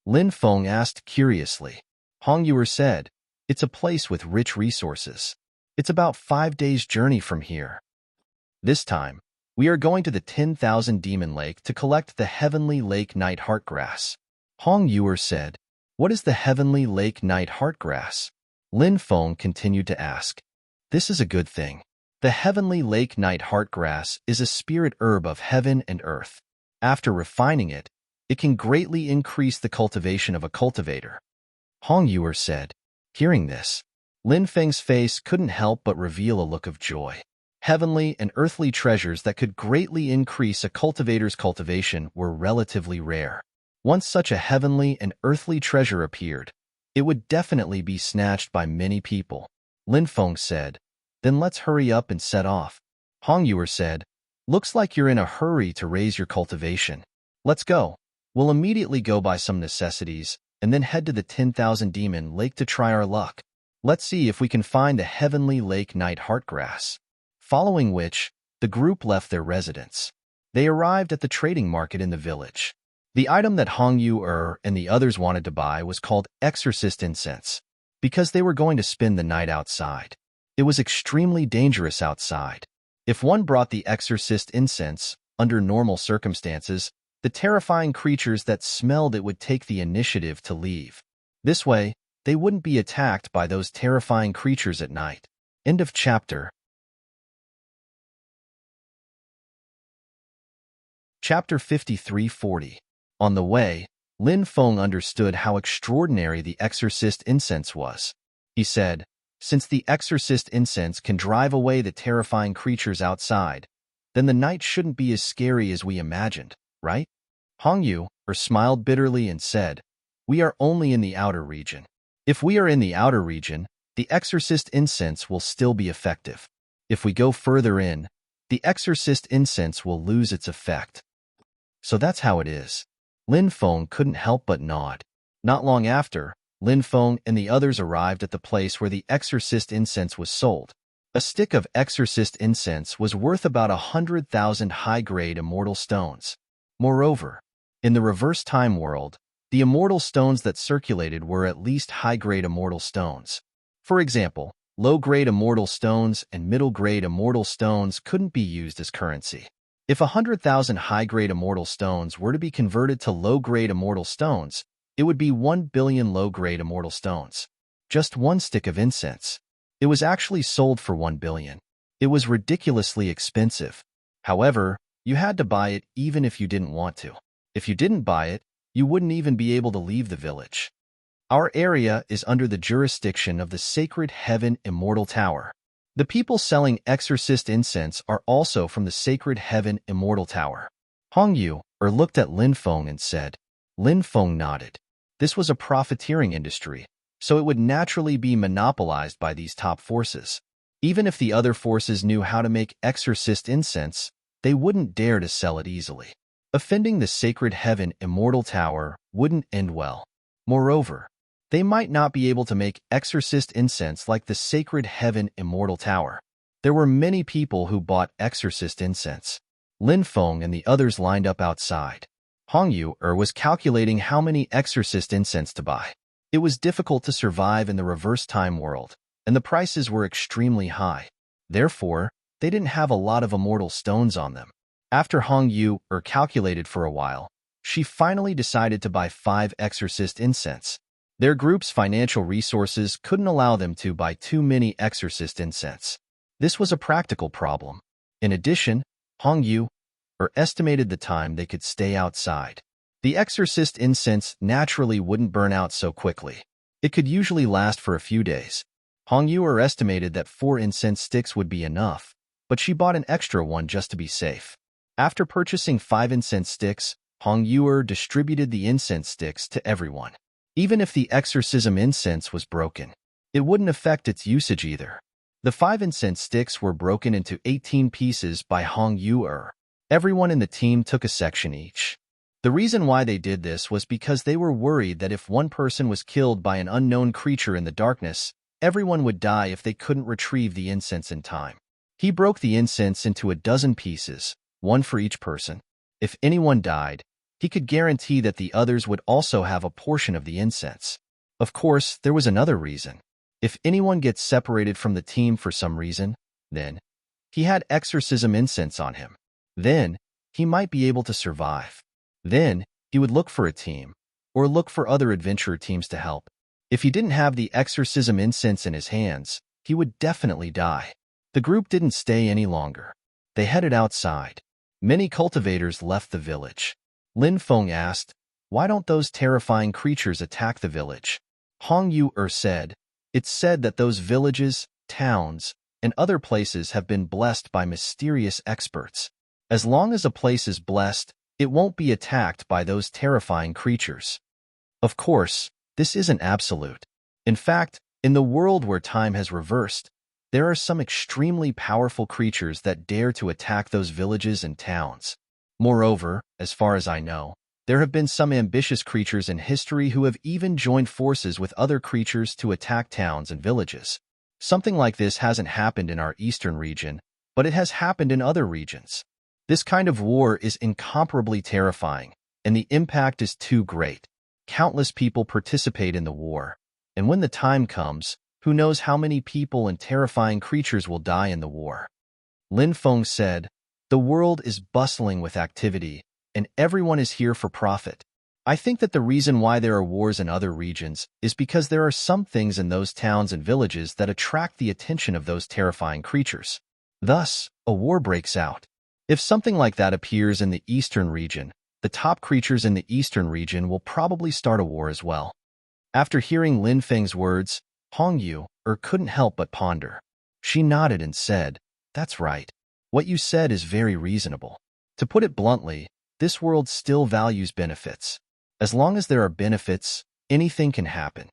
Lin Feng asked curiously. Hong Yu said, it's a place with rich resources. It's about 5 days' journey from here. This time, we are going to the 10,000 Demon Lake to collect the Heavenly Lake Night Heartgrass. Hong Yu said, what is the Heavenly Lake Night Heartgrass? Lin Feng continued to ask. This is a good thing. The Heavenly Lake Night Heartgrass is a spirit herb of heaven and earth. After refining it, it can greatly increase the cultivation of a cultivator. Hong Yu said. Hearing this, Lin Feng's face couldn't help but reveal a look of joy. Heavenly and earthly treasures that could greatly increase a cultivator's cultivation were relatively rare. Once such a heavenly and earthly treasure appeared, it would definitely be snatched by many people. Lin Feng said, then let's hurry up and set off. Hong Yu said, looks like you're in a hurry to raise your cultivation. Let's go. We'll immediately go buy some necessities and then head to the 10,000 Demon Lake to try our luck. Let's see if we can find the Heavenly Lake Night Heartgrass. Following which, the group left their residence. They arrived at the trading market in the village. The item that Hong Yu and the others wanted to buy was called Exorcist Incense, because they were going to spend the night outside. It was extremely dangerous outside. If one brought the Exorcist Incense, under normal circumstances, the terrifying creatures that smelled it would take the initiative to leave. This way, they wouldn't be attacked by those terrifying creatures at night. End of chapter. Chapter 53:40. On the way, Lin Feng understood how extraordinary the Exorcist Incense was. He said, since the Exorcist Incense can drive away the terrifying creatures outside, then the night shouldn't be as scary as we imagined, right? Hong Yu smiled bitterly and said, we are only in the outer region. If we are in the outer region, the Exorcist Incense will still be effective. If we go further in, the Exorcist Incense will lose its effect. So that's how it is. Lin Feng couldn't help but nod. Not long after, Lin Feng and the others arrived at the place where the Exorcist Incense was sold. A stick of Exorcist Incense was worth about 100,000 high-grade immortal stones. Moreover, in the reverse time world, the immortal stones that circulated were at least high-grade immortal stones. For example, low-grade immortal stones and middle-grade immortal stones couldn't be used as currency. If 100,000 high-grade immortal stones were to be converted to low-grade immortal stones, it would be 1 billion low-grade immortal stones. Just one stick of incense. It was actually sold for 1 billion. It was ridiculously expensive. However, you had to buy it even if you didn't want to. If you didn't buy it, you wouldn't even be able to leave the village. Our area is under the jurisdiction of the Sacred Heaven Immortal Tower. The people selling Exorcist Incense are also from the Sacred Heaven Immortal Tower. Hong Yu looked at Lin Feng and said. Lin Feng nodded. This was a profiteering industry, so it would naturally be monopolized by these top forces. Even if the other forces knew how to make Exorcist Incense, they wouldn't dare to sell it easily. Offending the Sacred Heaven Immortal Tower wouldn't end well. Moreover, they might not be able to make Exorcist Incense like the Sacred Heaven Immortal Tower. There were many people who bought Exorcist Incense. Lin Feng and the others lined up outside. Hong Yu was calculating how many Exorcist Incense to buy. It was difficult to survive in the reverse time world, and the prices were extremely high. Therefore, they didn't have a lot of immortal stones on them. After Hong Yu calculated for a while, she finally decided to buy 5 exorcist incense. Their group's financial resources couldn't allow them to buy too many exorcist incense. This was a practical problem. In addition, Hongyu estimated the time they could stay outside. The exorcist incense naturally wouldn't burn out so quickly. It could usually last for a few days. Hongyu estimated that 4 incense sticks would be enough, but she bought an extra one just to be safe. After purchasing 5 incense sticks, Hongyu distributed the incense sticks to everyone. Even if the exorcism incense was broken, it wouldn't affect its usage either. The 5 incense sticks were broken into 18 pieces by Hongyu. Everyone in the team took a section each. The reason why they did this was because they were worried that if one person was killed by an unknown creature in the darkness, everyone would die if they couldn't retrieve the incense in time. He broke the incense into a dozen pieces, one for each person. If anyone died, he could guarantee that the others would also have a portion of the incense. Of course, there was another reason. If anyone gets separated from the team for some reason, then he had exorcism incense on him. Then he might be able to survive. Then he would look for a team, or look for other adventurer teams to help. If he didn't have the exorcism incense in his hands, he would definitely die. The group didn't stay any longer. They headed outside. Many cultivators left the village. Lin Feng asked, "Why don't those terrifying creatures attack the village?" Hongyu said, "It's said that those villages, towns, and other places have been blessed by mysterious experts. As long as a place is blessed, it won't be attacked by those terrifying creatures." Of course, this isn't absolute. In fact, in the world where time has reversed, there are some extremely powerful creatures that dare to attack those villages and towns. Moreover, as far as I know, there have been some ambitious creatures in history who have even joined forces with other creatures to attack towns and villages. Something like this hasn't happened in our eastern region, but it has happened in other regions. This kind of war is incomparably terrifying, and the impact is too great. Countless people participate in the war, and when the time comes, who knows how many people and terrifying creatures will die in the war. Lin Feng said, "The world is bustling with activity, and everyone is here for profit. I think that the reason why there are wars in other regions is because there are some things in those towns and villages that attract the attention of those terrifying creatures. Thus, a war breaks out. If something like that appears in the eastern region, the top creatures in the eastern region will probably start a war as well." After hearing Lin Feng's words, Hongyu couldn't help but ponder. She nodded and said, "That's right. What you said is very reasonable. To put it bluntly, this world still values benefits. As long as there are benefits, anything can happen."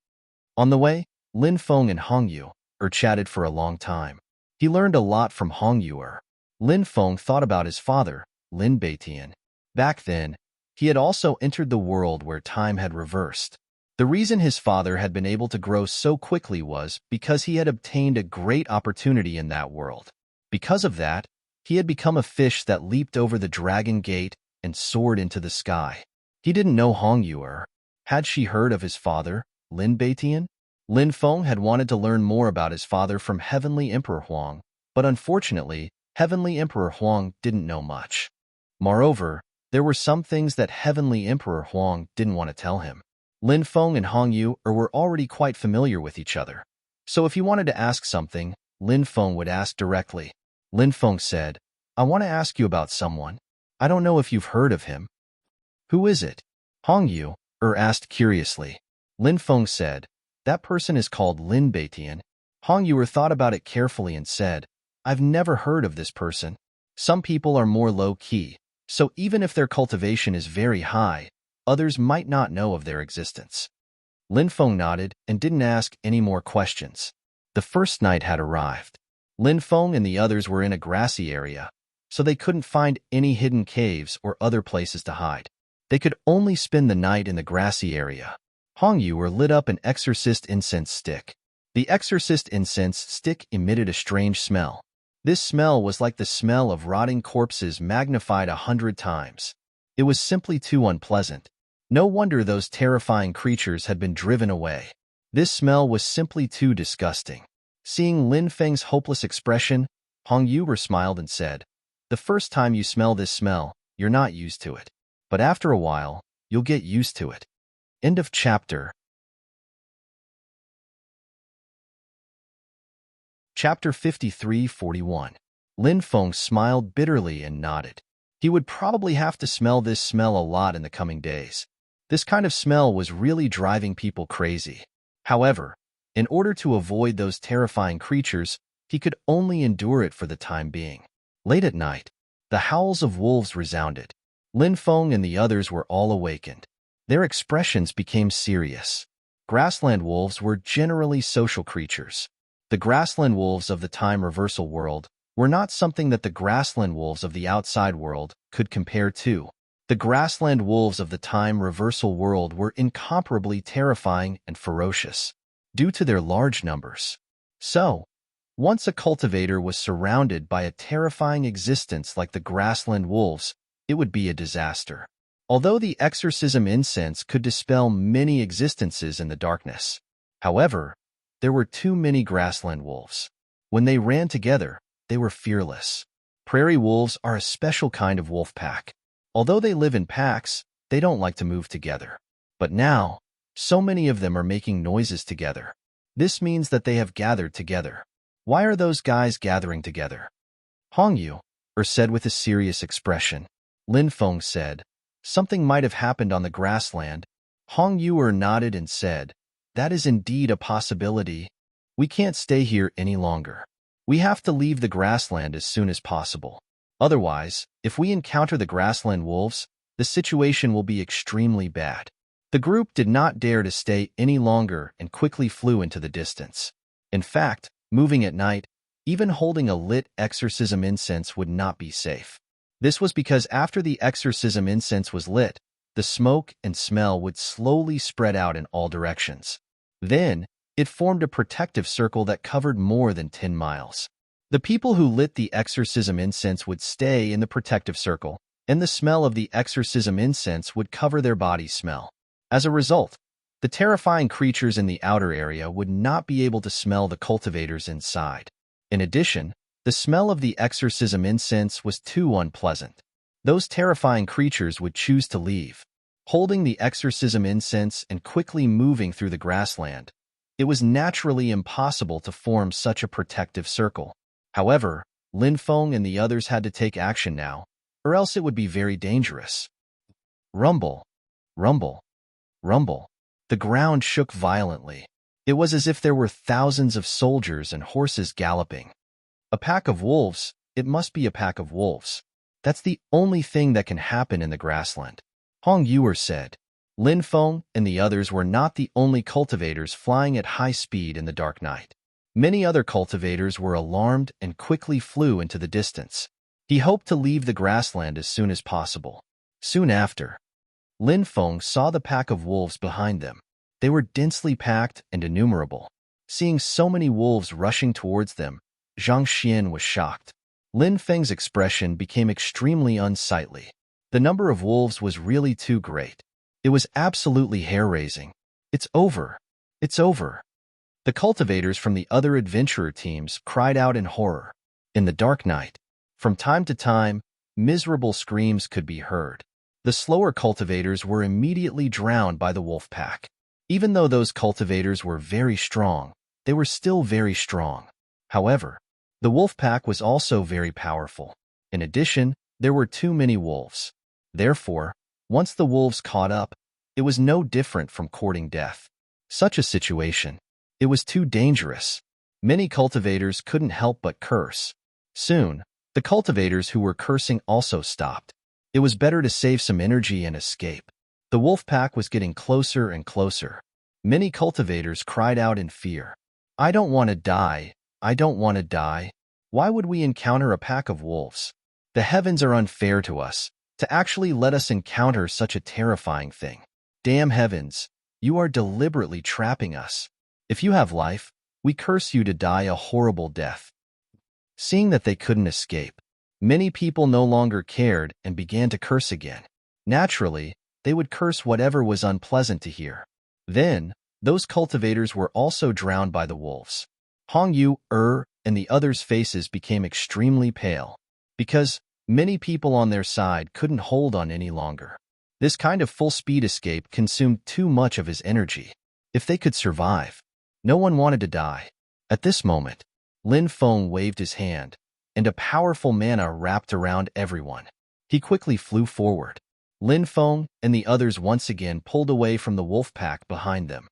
On the way, Lin Feng and Hongyu chatted for a long time. He learned a lot from Hongyu. Lin Feng thought about his father, Lin Beitian. Back then, he had also entered the world where time had reversed. The reason his father had been able to grow so quickly was because he had obtained a great opportunity in that world. Because of that, he had become a fish that leaped over the dragon gate and soared into the sky. He didn't know Hongyu. Had she heard of his father, Lin Beitian? Lin Feng had wanted to learn more about his father from Heavenly Emperor Huang, but unfortunately, Heavenly Emperor Huang didn't know much. Moreover, there were some things that Heavenly Emperor Huang didn't want to tell him. Lin Feng and Hongyu were already quite familiar with each other. So if he wanted to ask something, Lin Feng would ask directly. Lin Feng said, "I want to ask you about someone. I don't know if you've heard of him." "Who is it?" Hongyu asked curiously. Lin Feng said, "That person is called Lin Beitian." Hongyu thought about it carefully and said, "I've never heard of this person. Some people are more low-key, so even if their cultivation is very high, others might not know of their existence." Lin Feng nodded and didn't ask any more questions. The first night had arrived. Lin Feng and the others were in a grassy area, so they couldn't find any hidden caves or other places to hide. They could only spend the night in the grassy area. Hongyu lit up an exorcist incense stick. The exorcist incense stick emitted a strange smell. This smell was like the smell of rotting corpses magnified 100 times. It was simply too unpleasant. No wonder those terrifying creatures had been driven away. This smell was simply too disgusting. Seeing Lin Feng's hopeless expression, Hongyu smiled and said, "The first time you smell this smell, you're not used to it. but after a while, you'll get used to it. End of chapter. Chapter 53-41. Lin Feng smiled bitterly and nodded. He would probably have to smell this smell a lot in the coming days. This kind of smell was really driving people crazy. However, in order to avoid those terrifying creatures, he could only endure it for the time being. Late at night, the howls of wolves resounded. Lin Feng and the others were all awakened. Their expressions became serious. Grassland wolves were generally social creatures. The grassland wolves of the time reversal world were not something that the grassland wolves of the outside world could compare to. The grassland wolves of the time reversal world were incomparably terrifying and ferocious, due to their large numbers. So, once a cultivator was surrounded by a terrifying existence like the grassland wolves, it would be a disaster. Although the exorcism incense could dispel many existences in the darkness, however, there were too many grassland wolves. When they ran together, they were fearless. Prairie wolves are a special kind of wolf pack. Although they live in packs, they don't like to move together. But now, so many of them are making noises together. This means that they have gathered together. Why are those guys gathering together? Hong Yu, said with a serious expression. Lin Feng said, something might have happened on the grassland. Hong Yu nodded and said, that is indeed a possibility. We can't stay here any longer. We have to leave the grassland as soon as possible. Otherwise, if we encounter the grassland wolves, the situation will be extremely bad. The group did not dare to stay any longer and quickly flew into the distance. In fact, moving at night, even holding a lit exorcism incense would not be safe. This was because after the exorcism incense was lit, the smoke and smell would slowly spread out in all directions. Then, it formed a protective circle that covered more than 10 miles. The people who lit the exorcism incense would stay in the protective circle, and the smell of the exorcism incense would cover their body smell. As a result, the terrifying creatures in the outer area would not be able to smell the cultivators inside. In addition, the smell of the exorcism incense was too unpleasant. Those terrifying creatures would choose to leave. Holding the exorcism incense and quickly moving through the grassland, it was naturally impossible to form such a protective circle. However, Lin Feng and the others had to take action now, or else it would be very dangerous. Rumble, rumble, rumble. The ground shook violently. It was as if there were thousands of soldiers and horses galloping. A pack of wolves, it must be a pack of wolves. That's the only thing that can happen in the grassland. Hong Yu said. Lin Feng and the others were not the only cultivators flying at high speed in the dark night. Many other cultivators were alarmed and quickly flew into the distance. He hoped to leave the grassland as soon as possible. Soon after, Lin Feng saw the pack of wolves behind them. They were densely packed and innumerable. Seeing so many wolves rushing towards them, Zhang Xian was shocked. Lin Feng's expression became extremely unsightly. The number of wolves was really too great. It was absolutely hair-raising. It's over. It's over. The cultivators from the other adventurer teams cried out in horror. In the dark night, from time to time, miserable screams could be heard. The slower cultivators were immediately drowned by the wolf pack. Even though those cultivators were very strong, they were still very strong. However, the wolf pack was also very powerful. In addition, there were too many wolves. Therefore, once the wolves caught up, it was no different from courting death. Such a situation, it was too dangerous. Many cultivators couldn't help but curse. Soon, the cultivators who were cursing also stopped. It was better to save some energy and escape. The wolf pack was getting closer and closer. Many cultivators cried out in fear. I don't want to die. I don't want to die. Why would we encounter a pack of wolves? The heavens are unfair to us, to actually let us encounter such a terrifying thing. Damn heavens, you are deliberately trapping us. If you have life, we curse you to die a horrible death. Seeing that they couldn't escape, many people no longer cared and began to curse again. Naturally, they would curse whatever was unpleasant to hear. Then, those cultivators were also drowned by the wolves. Hong Yu, and the others' faces became extremely pale, because many people on their side couldn't hold on any longer. This kind of full-speed escape consumed too much of his energy. If they could survive, no one wanted to die. At this moment, Lin Feng waved his hand, and a powerful mana wrapped around everyone. He quickly flew forward. Lin Feng and the others once again pulled away from the wolf pack behind them.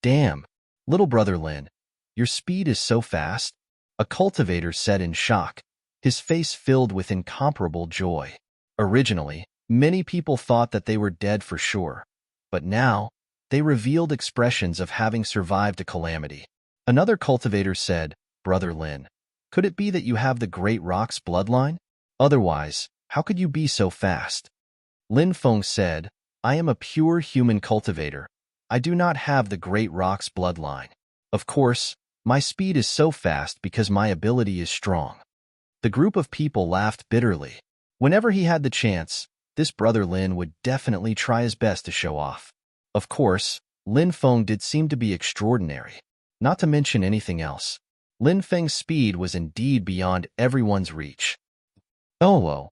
Damn, little brother Lin, your speed is so fast, a cultivator said in shock, his face filled with incomparable joy. Originally, many people thought that they were dead for sure, but now, they revealed expressions of having survived a calamity. Another cultivator said, Brother Lin, could it be that you have the Great Rock's bloodline? Otherwise, how could you be so fast? Lin Feng said, I am a pure human cultivator. I do not have the Great Rock's bloodline. Of course, my speed is so fast because my ability is strong. The group of people laughed bitterly. Whenever he had the chance, this brother Lin would definitely try his best to show off. Of course, Lin Feng did seem to be extraordinary. Not to mention anything else. Lin Feng's speed was indeed beyond everyone's reach. Oh!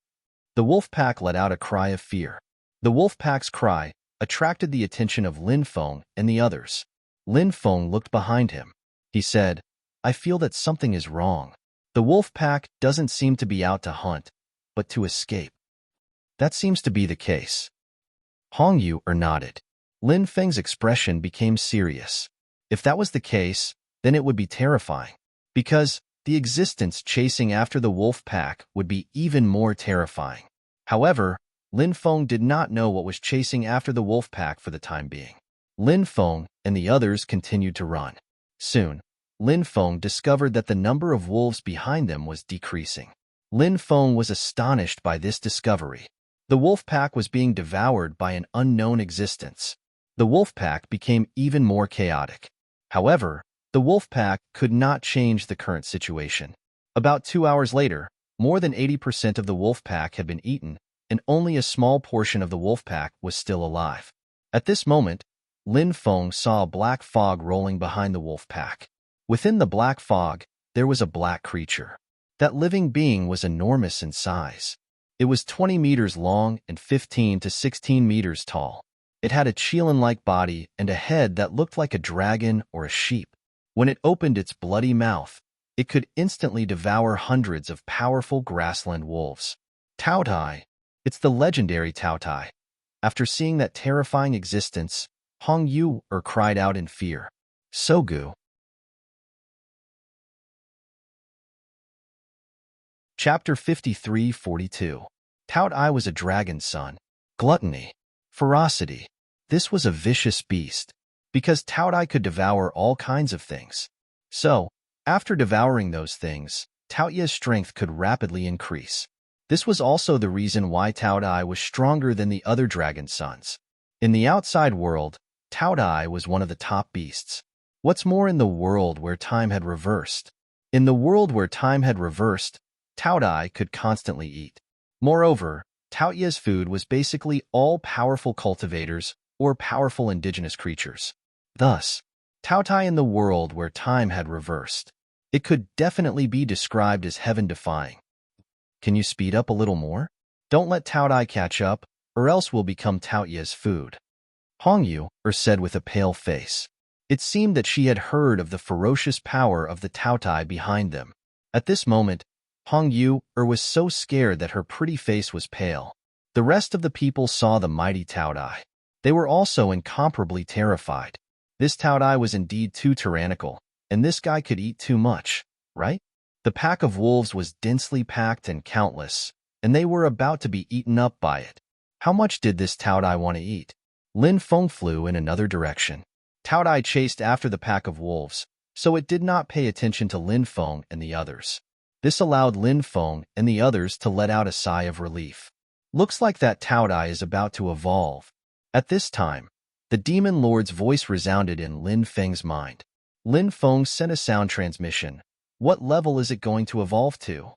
The wolf pack let out a cry of fear. The wolf pack's cry attracted the attention of Lin Feng and the others. Lin Feng looked behind him. He said, I feel that something is wrong. The wolf pack doesn't seem to be out to hunt, but to escape. That seems to be the case. Hong Yu nodded. Lin Feng's expression became serious. If that was the case, then it would be terrifying. Because the existence chasing after the wolf pack would be even more terrifying. However, Lin Feng did not know what was chasing after the wolf pack for the time being. Lin Feng and the others continued to run. Soon, Lin Feng discovered that the number of wolves behind them was decreasing. Lin Feng was astonished by this discovery. The wolf pack was being devoured by an unknown existence. The wolf pack became even more chaotic. However, the wolf pack could not change the current situation. About 2 hours later, more than 80% of the wolf pack had been eaten, and only a small portion of the wolf pack was still alive. At this moment, Lin Feng saw a black fog rolling behind the wolf pack. Within the black fog, there was a black creature. That living being was enormous in size. It was 20 meters long and 15 to 16 meters tall. It had a Qilin-like body and a head that looked like a dragon or a sheep. When it opened its bloody mouth, it could instantly devour hundreds of powerful grassland wolves. Taotai. It's the legendary Taotai. After seeing that terrifying existence, Hong Yu cried out in fear. Sogu. Chapter 53-42. Taotai was a dragon's son. Gluttony. Ferocity. This was a vicious beast, because Taotai could devour all kinds of things. So, after devouring those things, Taoyu's strength could rapidly increase. This was also the reason why Taotai was stronger than the other dragon sons. In the outside world, Taotai was one of the top beasts. What's more, in the world where time had reversed? In the world where time had reversed, Taotai could constantly eat. Moreover, Taoyu's food was basically all powerful cultivators or powerful indigenous creatures. Thus, Taotai in the world where time had reversed. It could definitely be described as heaven-defying. Can you speed up a little more? Don't let Taotai catch up, or else we'll become Taoyu's food. Hong Yu said with a pale face. It seemed that she had heard of the ferocious power of the Taotai behind them. At this moment, Hong Yu was so scared that her pretty face was pale. The rest of the people saw the mighty Taotai. They were also incomparably terrified. This Taotai was indeed too tyrannical, and this guy could eat too much, right? The pack of wolves was densely packed and countless, and they were about to be eaten up by it. How much did this Taotai want to eat? Lin Feng flew in another direction. Taotai chased after the pack of wolves, so it did not pay attention to Lin Feng and the others. This allowed Lin Feng and the others to let out a sigh of relief. Looks like that Taotai is about to evolve. At this time, the Demon Lord's voice resounded in Lin Feng's mind. Lin Feng sent a sound transmission. What level is it going to evolve to?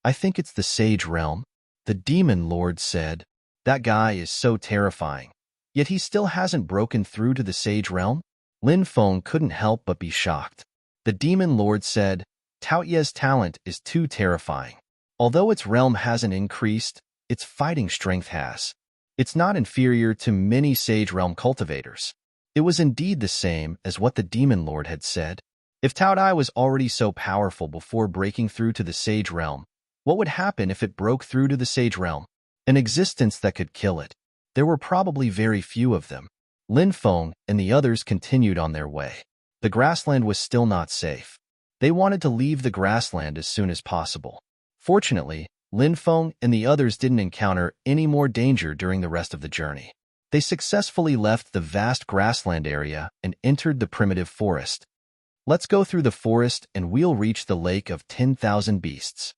I think it's the Sage Realm. The Demon Lord said. That guy is so terrifying. Yet he still hasn't broken through to the Sage Realm? Lin Feng couldn't help but be shocked. The Demon Lord said, Taoyu's talent is too terrifying. Although its realm hasn't increased, its fighting strength has. It's not inferior to many Sage Realm cultivators. It was indeed the same as what the Demon Lord had said. If Tao Dai was already so powerful before breaking through to the Sage Realm, what would happen if it broke through to the Sage Realm? An existence that could kill it. There were probably very few of them. Lin Feng and the others continued on their way. The grassland was still not safe. They wanted to leave the grassland as soon as possible. Fortunately, Lin Feng and the others didn't encounter any more danger during the rest of the journey. They successfully left the vast grassland area and entered the primitive forest. Let's go through the forest and we'll reach the lake of 10,000 beasts.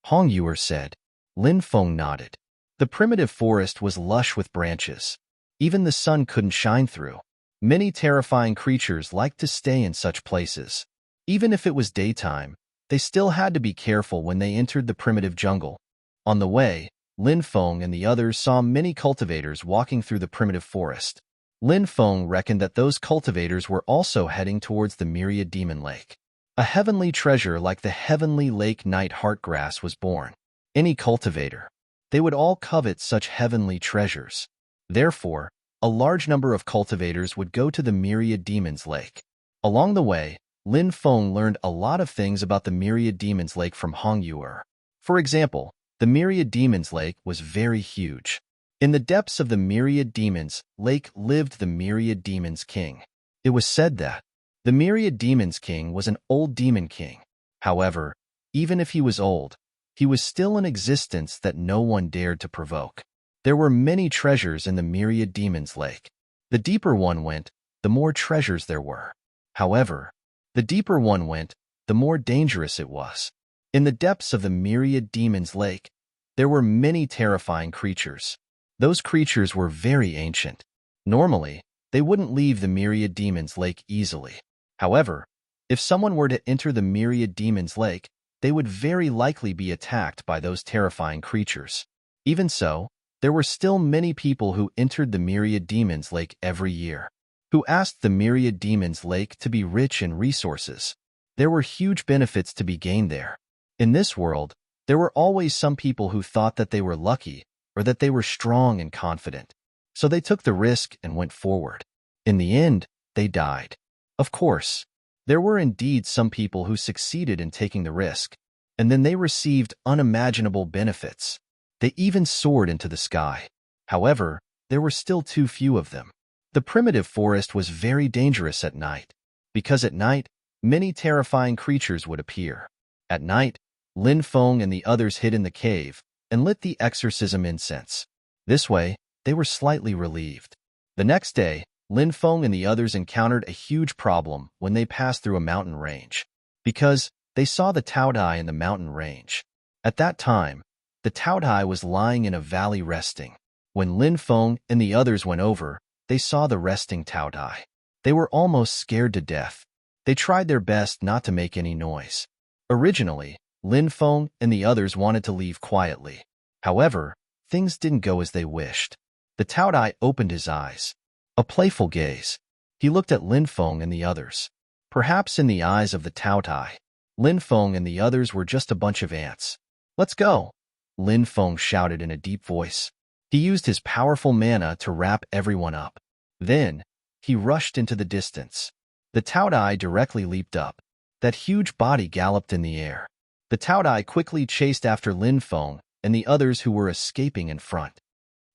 Hong Yuer said. Lin Feng nodded. The primitive forest was lush with branches. Even the sun couldn't shine through. Many terrifying creatures liked to stay in such places. Even if it was daytime, they still had to be careful when they entered the primitive jungle. On the way, Lin Feng and the others saw many cultivators walking through the primitive forest. Lin Feng reckoned that those cultivators were also heading towards the Myriad Demon Lake. A heavenly treasure like the heavenly lake night heartgrass was born. Any cultivator. They would all covet such heavenly treasures. Therefore, a large number of cultivators would go to the Myriad Demon's Lake. Along the way, Lin Feng learned a lot of things about the Myriad Demon's Lake from Hong Yuer. For example, the Myriad Demon's Lake was very huge. In the depths of the Myriad Demon's Lake lived the Myriad Demon's King. It was said that the Myriad Demon's King was an old demon king. However, even if he was old, he was still in existence that no one dared to provoke. There were many treasures in the Myriad Demon's Lake. The deeper one went, the more treasures there were. However, the deeper one went, the more dangerous it was. In the depths of the Myriad Demon's Lake, there were many terrifying creatures. Those creatures were very ancient. Normally, they wouldn't leave the Myriad Demon's Lake easily. However, if someone were to enter the Myriad Demon's Lake, they would very likely be attacked by those terrifying creatures. Even so, there were still many people who entered the Myriad Demon's Lake every year, who asked the Myriad Demon's Lake to be rich in resources. There were huge benefits to be gained there. In this world, there were always some people who thought that they were lucky or that they were strong and confident. So they took the risk and went forward. In the end, they died. Of course, there were indeed some people who succeeded in taking the risk, and then they received unimaginable benefits. They even soared into the sky. However, there were still too few of them. The primitive forest was very dangerous at night, because at night, many terrifying creatures would appear. At night, Lin Feng and the others hid in the cave and lit the exorcism incense. This way, they were slightly relieved. The next day, Lin Feng and the others encountered a huge problem when they passed through a mountain range, because they saw the Tao Dai in the mountain range. At that time, the Tao Dai was lying in a valley resting. When Lin Feng and the others went over, they saw the resting Tao Dai. They were almost scared to death. They tried their best not to make any noise. Originally, Lin Feng and the others wanted to leave quietly. However, things didn't go as they wished. The Tao Dai opened his eyes. A playful gaze. He looked at Lin Feng and the others. Perhaps in the eyes of the Tao Dai, Lin Feng and the others were just a bunch of ants. Let's go, Lin Feng shouted in a deep voice. He used his powerful mana to wrap everyone up. Then, he rushed into the distance. The Tao Dai directly leaped up. That huge body galloped in the air. The Tao Dai quickly chased after Lin Feng and the others who were escaping in front.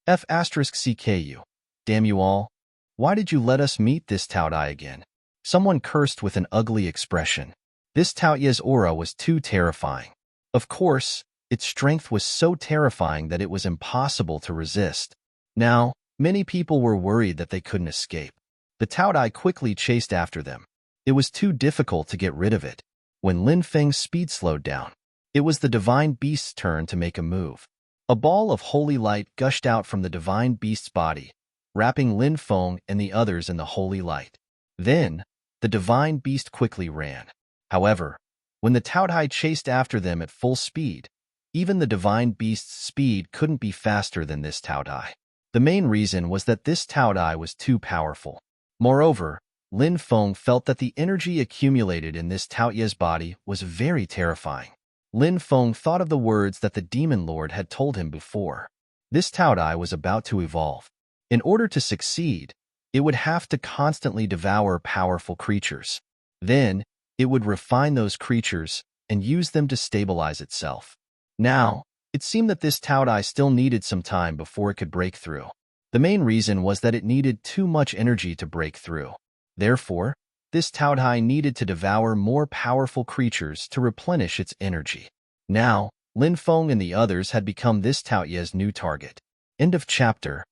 F*CKU. Damn you all. Why did you let us meet this Tao Dai again? Someone cursed with an ugly expression. This Tao Ye's aura was too terrifying. Of course, its strength was so terrifying that it was impossible to resist. Now, many people were worried that they couldn't escape. The Tao Dai quickly chased after them. It was too difficult to get rid of it. When Lin Feng's speed slowed down, it was the Divine Beast's turn to make a move. A ball of holy light gushed out from the Divine Beast's body, wrapping Lin Feng and the others in the holy light. Then, the Divine Beast quickly ran. However, when the Tao Dai chased after them at full speed, even the Divine Beast's speed couldn't be faster than this Tao Dai. The main reason was that this Tao Dai was too powerful. Moreover, Lin Feng felt that the energy accumulated in this Tao Ye's body was very terrifying. Lin Feng thought of the words that the Demon Lord had told him before. This Taodai was about to evolve. In order to succeed, it would have to constantly devour powerful creatures. Then, it would refine those creatures and use them to stabilize itself. Now, it seemed that this Taodai still needed some time before it could break through. The main reason was that it needed too much energy to break through. Therefore, this Taodai needed to devour more powerful creatures to replenish its energy. Now, Lin Feng and the others had become this Taoye's new target. End of chapter.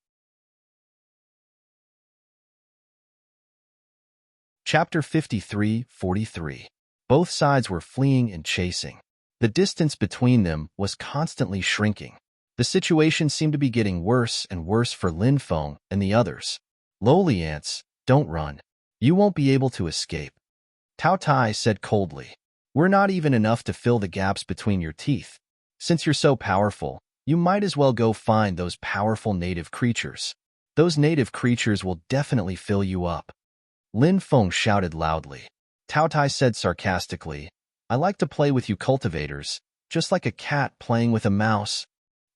Chapter 53-43. Both sides were fleeing and chasing. The distance between them was constantly shrinking. The situation seemed to be getting worse and worse for Lin Feng and the others. Lowly ants, don't run. You won't be able to escape. Tao Tai said coldly. We're not even enough to fill the gaps between your teeth. Since you're so powerful, you might as well go find those powerful native creatures. Those native creatures will definitely fill you up. Lin Feng shouted loudly. Tao Tai said sarcastically, I like to play with you cultivators, just like a cat playing with a mouse.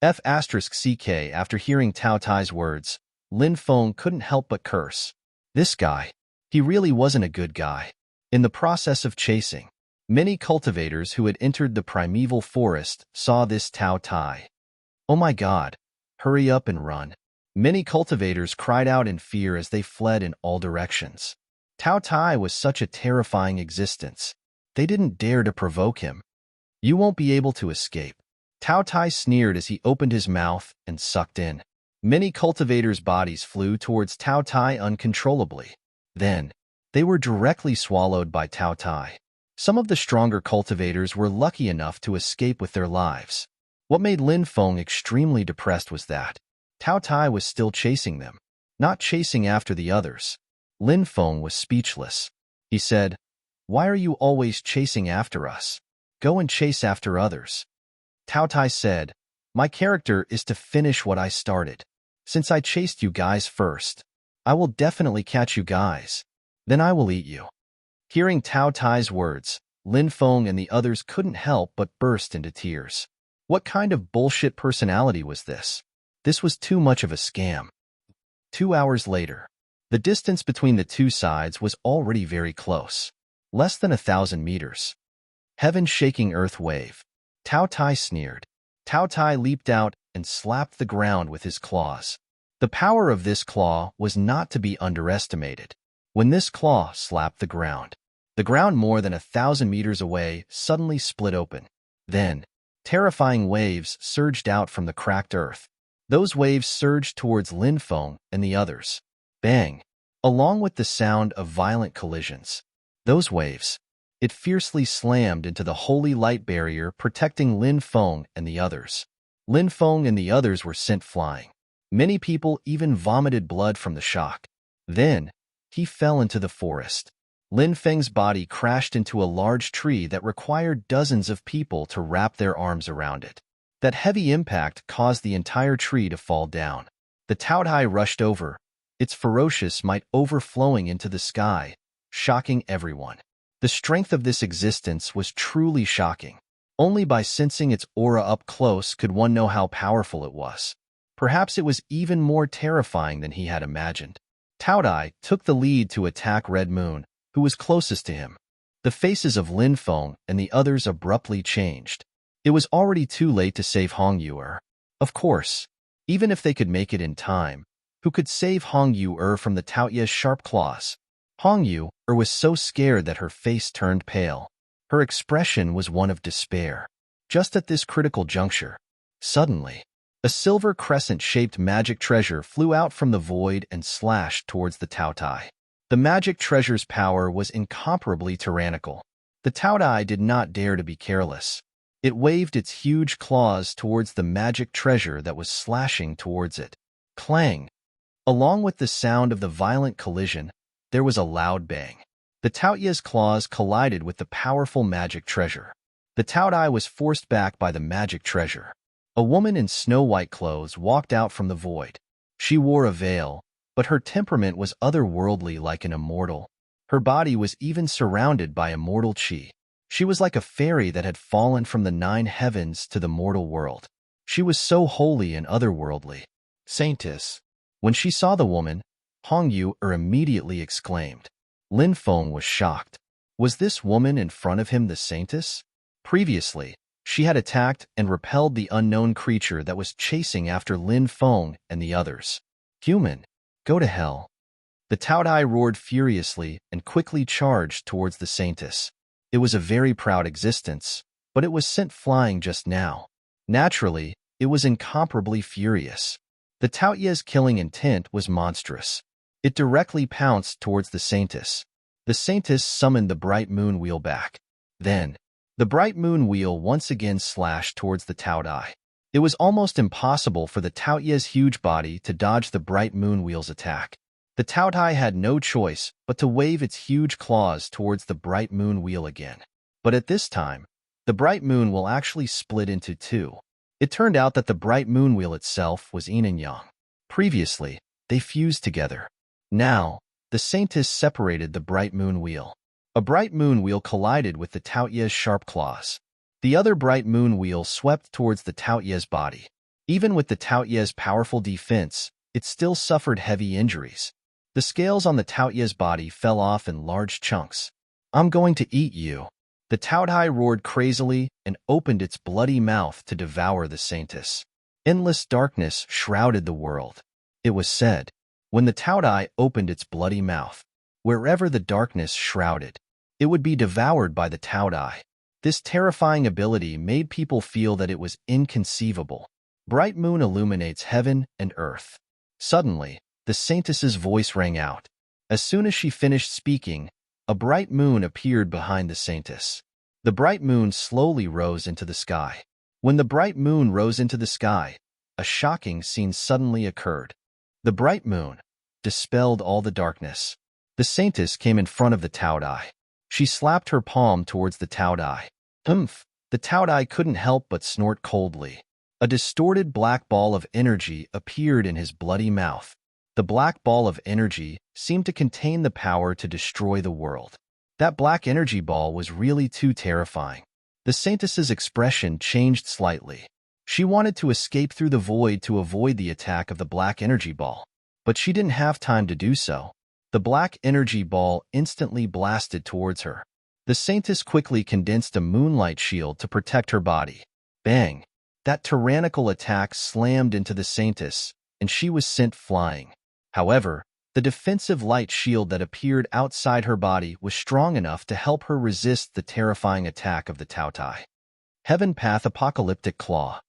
F***ck after hearing Tao Tai's words, Lin Feng couldn't help but curse. This guy, he really wasn't a good guy. In the process of chasing, many cultivators who had entered the primeval forest saw this Tao Tai. Oh my God, hurry up and run. Many cultivators cried out in fear as they fled in all directions. Tao Tai was such a terrifying existence. They didn't dare to provoke him. You won't be able to escape. Tao Tai sneered as he opened his mouth and sucked in. Many cultivators' bodies flew towards Tao Tai uncontrollably. Then, they were directly swallowed by Tao Tai. Some of the stronger cultivators were lucky enough to escape with their lives. What made Lin Feng extremely depressed was that Tao Tai was still chasing them, not chasing after the others. Lin Feng was speechless. He said, Why are you always chasing after us? Go and chase after others. Tao Tai said, My character is to finish what I started. Since I chased you guys first, I will definitely catch you guys. Then I will eat you. Hearing Tao Tai's words, Lin Feng and the others couldn't help but burst into tears. What kind of bullshit personality was this? This was too much of a scam. 2 hours later, the distance between the two sides was already very close. Less than 1,000 meters. Heaven-shaking earth wave. Tao Tai sneered. Tao Tai leaped out and slapped the ground with his claws. The power of this claw was not to be underestimated. When this claw slapped the ground more than 1,000 meters away suddenly split open. Then, terrifying waves surged out from the cracked earth. Those waves surged towards Lin Feng and the others. Bang! Along with the sound of violent collisions. Those waves, it fiercely slammed into the holy light barrier protecting Lin Feng and the others. Lin Feng and the others were sent flying. Many people even vomited blood from the shock. Then, he fell into the forest. Lin Feng's body crashed into a large tree that required dozens of people to wrap their arms around it. That heavy impact caused the entire tree to fall down. The Taodai rushed over, its ferocious might overflowing into the sky, shocking everyone. The strength of this existence was truly shocking. Only by sensing its aura up close could one know how powerful it was. Perhaps it was even more terrifying than he had imagined. Taodai took the lead to attack Red Moon, who was closest to him. The faces of Lin Feng and the others abruptly changed. It was already too late to save Hong Yuer. Of course, even if they could make it in time, who could save Hong Yuer from the Taoye's sharp claws? Hong Yuer was so scared that her face turned pale. Her expression was one of despair. Just at this critical juncture, suddenly, a silver crescent-shaped magic treasure flew out from the void and slashed towards the Taodai. The magic treasure's power was incomparably tyrannical. The Taodai did not dare to be careless. It waved its huge claws towards the magic treasure that was slashing towards it. Clang! Along with the sound of the violent collision, there was a loud bang. The Taoye's claws collided with the powerful magic treasure. The Taodai was forced back by the magic treasure. A woman in snow-white clothes walked out from the void. She wore a veil, but her temperament was otherworldly like an immortal. Her body was even surrounded by immortal qi. She was like a fairy that had fallen from the 9 heavens to the mortal world. She was so holy and otherworldly. Saintess. When she saw the woman, Hong Yu-er immediately exclaimed. Lin Feng was shocked. Was this woman in front of him the saintess? Previously, she had attacked and repelled the unknown creature that was chasing after Lin Feng and the others. Human, go to hell. The Taodai roared furiously and quickly charged towards the saintess. It was a very proud existence, but it was sent flying just now. Naturally, it was incomparably furious. The Taoye's killing intent was monstrous. It directly pounced towards the saintess. The saintess summoned the bright moon wheel back. Then, the bright moon wheel once again slashed towards the Taodai. It was almost impossible for the Taoye's huge body to dodge the bright moon wheel's attack. The Taodai had no choice but to wave its huge claws towards the bright moon wheel again. But at this time, the bright moon will actually split into two. It turned out that the bright moon wheel itself was yin and yang. Previously, they fused together. Now, the saintess separated the bright moon wheel. A bright moon wheel collided with the Taoye's sharp claws. The other bright moon wheel swept towards the Taoye's body. Even with the Taoye's powerful defense, it still suffered heavy injuries. The scales on the Taoye's body fell off in large chunks. I'm going to eat you. The Taodai roared crazily and opened its bloody mouth to devour the saintess. Endless darkness shrouded the world. It was said, when the Taodai opened its bloody mouth, wherever the darkness shrouded, it would be devoured by the Taodai. This terrifying ability made people feel that it was inconceivable. Bright moon illuminates heaven and earth. Suddenly, the saintess's voice rang out. As soon as she finished speaking, a bright moon appeared behind the saintess. The bright moon slowly rose into the sky. When the bright moon rose into the sky, a shocking scene suddenly occurred. The bright moon dispelled all the darkness. The saintess came in front of the Taodai. She slapped her palm towards the Taodai. Humph! The Taodai couldn't help but snort coldly. A distorted black ball of energy appeared in his bloody mouth. The black ball of energy seemed to contain the power to destroy the world. That black energy ball was really too terrifying. The saintess's expression changed slightly. She wanted to escape through the void to avoid the attack of the black energy ball, but she didn't have time to do so. The black energy ball instantly blasted towards her. The saintess quickly condensed a moonlight shield to protect her body. Bang! That tyrannical attack slammed into the saintess, and she was sent flying. However, the defensive light shield that appeared outside her body was strong enough to help her resist the terrifying attack of the Taotai. Heaven Path Apocalyptic Claw.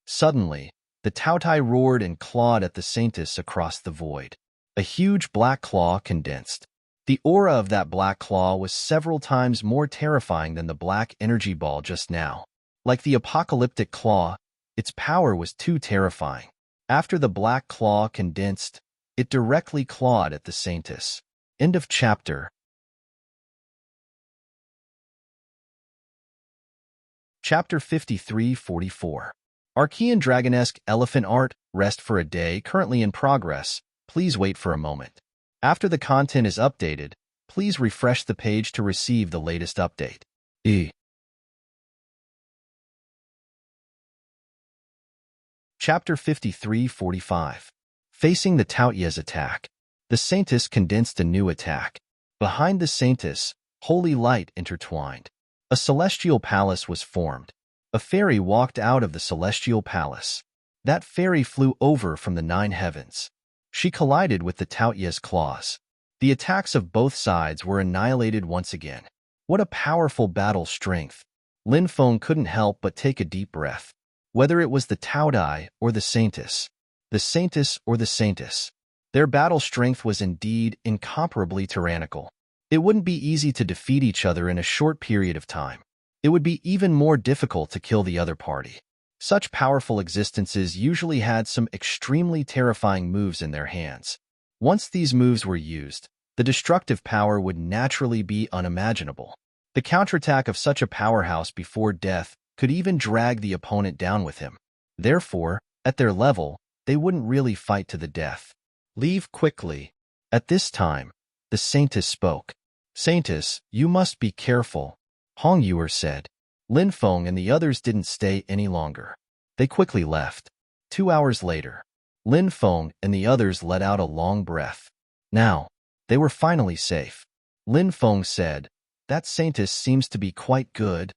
Suddenly, the Taotai roared and clawed at the saintess across the void. A huge black claw condensed. The aura of that black claw was several times more terrifying than the black energy ball just now. Like the apocalyptic claw, its power was too terrifying. After the black claw condensed, it directly clawed at the saintess. End of chapter. Chapter 53-44. Archean Dragonesque Elephant Art, Rest for a Day, currently in progress. Please wait for a moment. After the content is updated, please refresh the page to receive the latest update. Chapter 53-45. Facing the Taoye's attack. The saintess condensed a new attack. Behind the saintess, holy light intertwined. A celestial palace was formed. A fairy walked out of the celestial palace. That fairy flew over from the 9 heavens. She collided with the Taoye's claws. The attacks of both sides were annihilated once again. What a powerful battle strength! Lin Feng couldn't help but take a deep breath. Whether it was the Taodai or the saintess, their battle strength was indeed incomparably tyrannical. It wouldn't be easy to defeat each other in a short period of time. It would be even more difficult to kill the other party. Such powerful existences usually had some extremely terrifying moves in their hands. Once these moves were used, the destructive power would naturally be unimaginable. The counterattack of such a powerhouse before death could even drag the opponent down with him. Therefore, at their level, they wouldn't really fight to the death. Leave quickly. At this time, the saintess spoke. Saintess, you must be careful, Hong Yu-er said. Lin Feng and the others didn't stay any longer. They quickly left. 2 hours later, Lin Feng and the others let out a long breath. Now, they were finally safe. Lin Feng said, "That saintess seems to be quite good."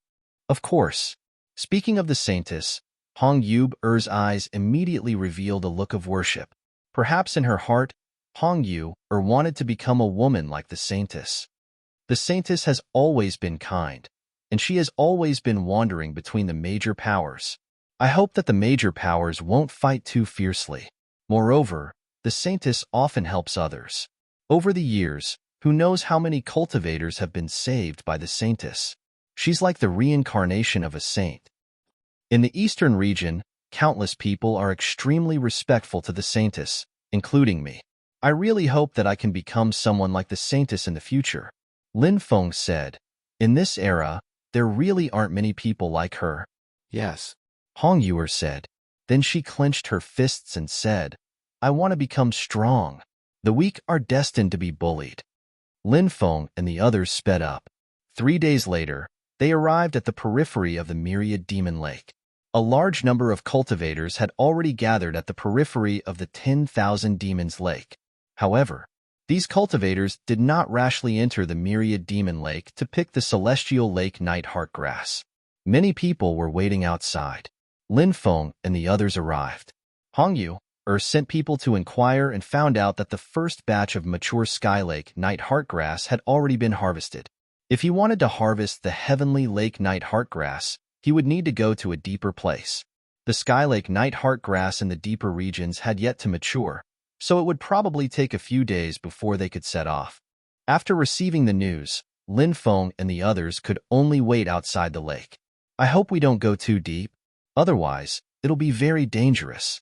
Of course. Speaking of the saintess, Hong Yu's eyes immediately revealed a look of worship. Perhaps in her heart, Hong Yu wanted to become a woman like the saintess. The saintess has always been kind, and she has always been wandering between the major powers. I hope that the major powers won't fight too fiercely. Moreover, the saintess often helps others. Over the years, who knows how many cultivators have been saved by the saintess? She's like the reincarnation of a saint. In the eastern region, countless people are extremely respectful to the saintess, including me. I really hope that I can become someone like the saintess in the future. Lin Feng said, "In this era, there really aren't many people like her." Yes. Hong Yu said. Then she clenched her fists and said, "I want to become strong. The weak are destined to be bullied." Lin Feng and the others sped up. 3 days later, they arrived at the periphery of the myriad demon lake. A large number of cultivators had already gathered at the periphery of the 10,000 demons lake. However, these cultivators did not rashly enter the myriad demon lake to pick the celestial lake night heartgrass. Many people were waiting outside. Lin Feng and the others arrived. Hong Yu sent people to inquire and found out that the first batch of mature skylake night heartgrass had already been harvested. If he wanted to harvest the heavenly lake night heartgrass, he would need to go to a deeper place. The skylake night heartgrass in the deeper regions had yet to mature, so it would probably take a few days before they could set off. After receiving the news, Lin Feng and the others could only wait outside the lake. I hope we don't go too deep. Otherwise, it'll be very dangerous.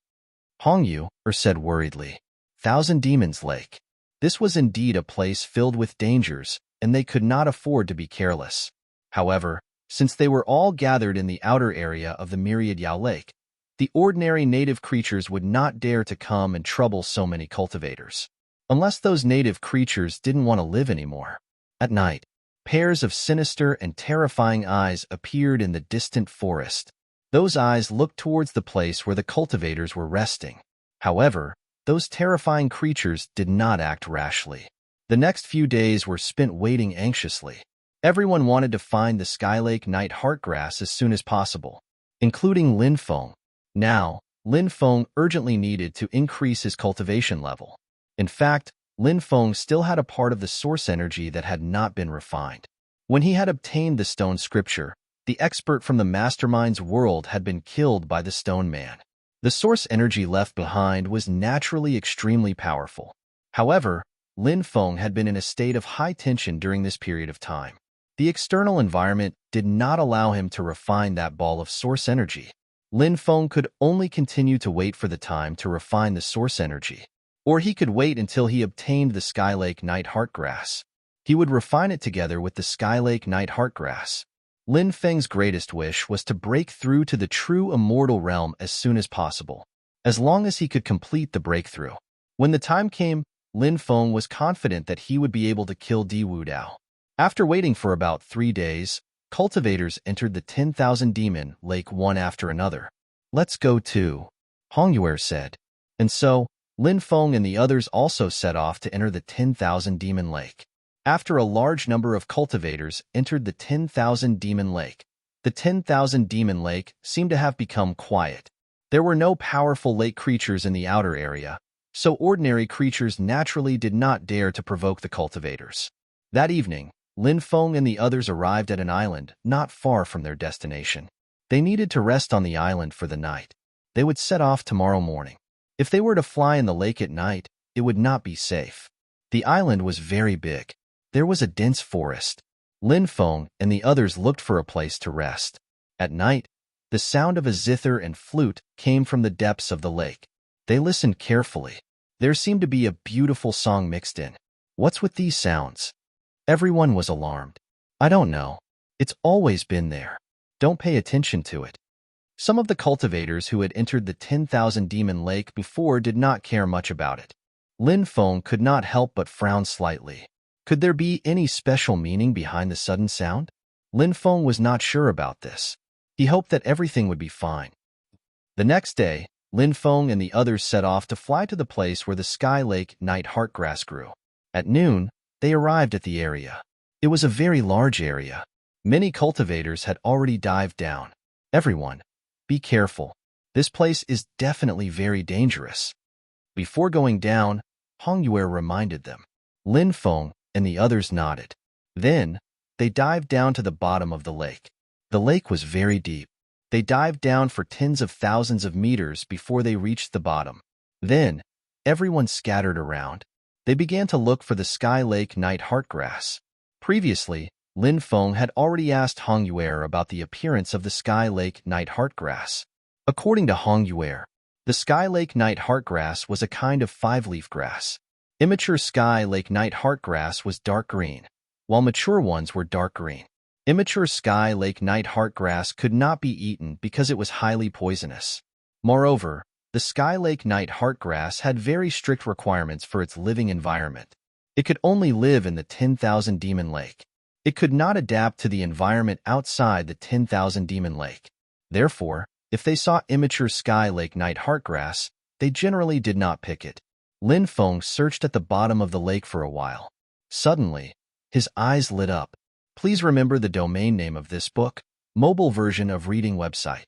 Hong Yu said worriedly. Thousand Demons Lake. This was indeed a place filled with dangers, and they could not afford to be careless. However, since they were all gathered in the outer area of the Myriad Yao Lake, the ordinary native creatures would not dare to come and trouble so many cultivators. Unless those native creatures didn't want to live anymore. At night, pairs of sinister and terrifying eyes appeared in the distant forest. Those eyes looked towards the place where the cultivators were resting. However, those terrifying creatures did not act rashly. The next few days were spent waiting anxiously. Everyone wanted to find the Skylake Night Heartgrass as soon as possible, including Lin Feng. Now, Lin Feng urgently needed to increase his cultivation level. In fact, Lin Feng still had a part of the source energy that had not been refined. When he had obtained the stone scripture, the expert from the mastermind's world had been killed by the stone man. The source energy left behind was naturally extremely powerful. However, Lin Feng had been in a state of high tension during this period of time. The external environment did not allow him to refine that ball of source energy. Lin Feng could only continue to wait for the time to refine the source energy, or he could wait until he obtained the Skylake Night Heartgrass. He would refine it together with the Skylake Night Heartgrass. Lin Feng's greatest wish was to break through to the true immortal realm as soon as possible, as long as he could complete the breakthrough. When the time came, Lin Feng was confident that he would be able to kill Di Wudao. After waiting for about 3 days, cultivators entered the 10,000 Demon Lake one after another. "Let's go too," Hong Yu said. And so, Lin Feng and the others also set off to enter the 10,000 Demon Lake. After a large number of cultivators entered the 10,000 Demon Lake, the 10,000 Demon Lake seemed to have become quiet. There were no powerful lake creatures in the outer area, so ordinary creatures naturally did not dare to provoke the cultivators. That evening, Lin Feng and the others arrived at an island not far from their destination. They needed to rest on the island for the night. They would set off tomorrow morning. If they were to fly in the lake at night, it would not be safe. The island was very big. There was a dense forest. Lin Feng and the others looked for a place to rest. At night, the sound of a zither and flute came from the depths of the lake. They listened carefully. There seemed to be a beautiful song mixed in. What's with these sounds? Everyone was alarmed. I don't know. It's always been there. Don't pay attention to it. Some of the cultivators who had entered the 10,000 Demon Lake before did not care much about it. Lin Feng could not help but frown slightly. Could there be any special meaning behind the sudden sound? Lin Feng was not sure about this. He hoped that everything would be fine. The next day, Lin Feng and the others set off to fly to the place where the Sky Lake Night Heartgrass grew. At noon, they arrived at the area. It was a very large area. Many cultivators had already dived down. Everyone, be careful. This place is definitely very dangerous. Before going down, Hong Yue reminded them. Lin Feng and the others nodded. Then, they dived down to the bottom of the lake. The lake was very deep. They dived down for tens of thousands of meters before they reached the bottom. Then, everyone scattered around. They began to look for the Sky Lake Night Heartgrass. Previously, Lin Feng had already asked Hong Yue about the appearance of the Sky Lake Night Heartgrass. According to Hong Yue, the Sky Lake Night Heartgrass was a kind of five-leaf grass. Immature Sky Lake Night Heartgrass was dark green, while mature ones were dark green. Immature Sky Lake Night Heartgrass could not be eaten because it was highly poisonous. Moreover, the Sky Lake Night Heartgrass had very strict requirements for its living environment. It could only live in the 10,000 Demon Lake. It could not adapt to the environment outside the 10,000 Demon Lake. Therefore, if they saw immature Sky Lake Night Heartgrass, they generally did not pick it. Lin Feng searched at the bottom of the lake for a while. Suddenly, his eyes lit up. Please remember the domain name of this book, mobile version of reading website.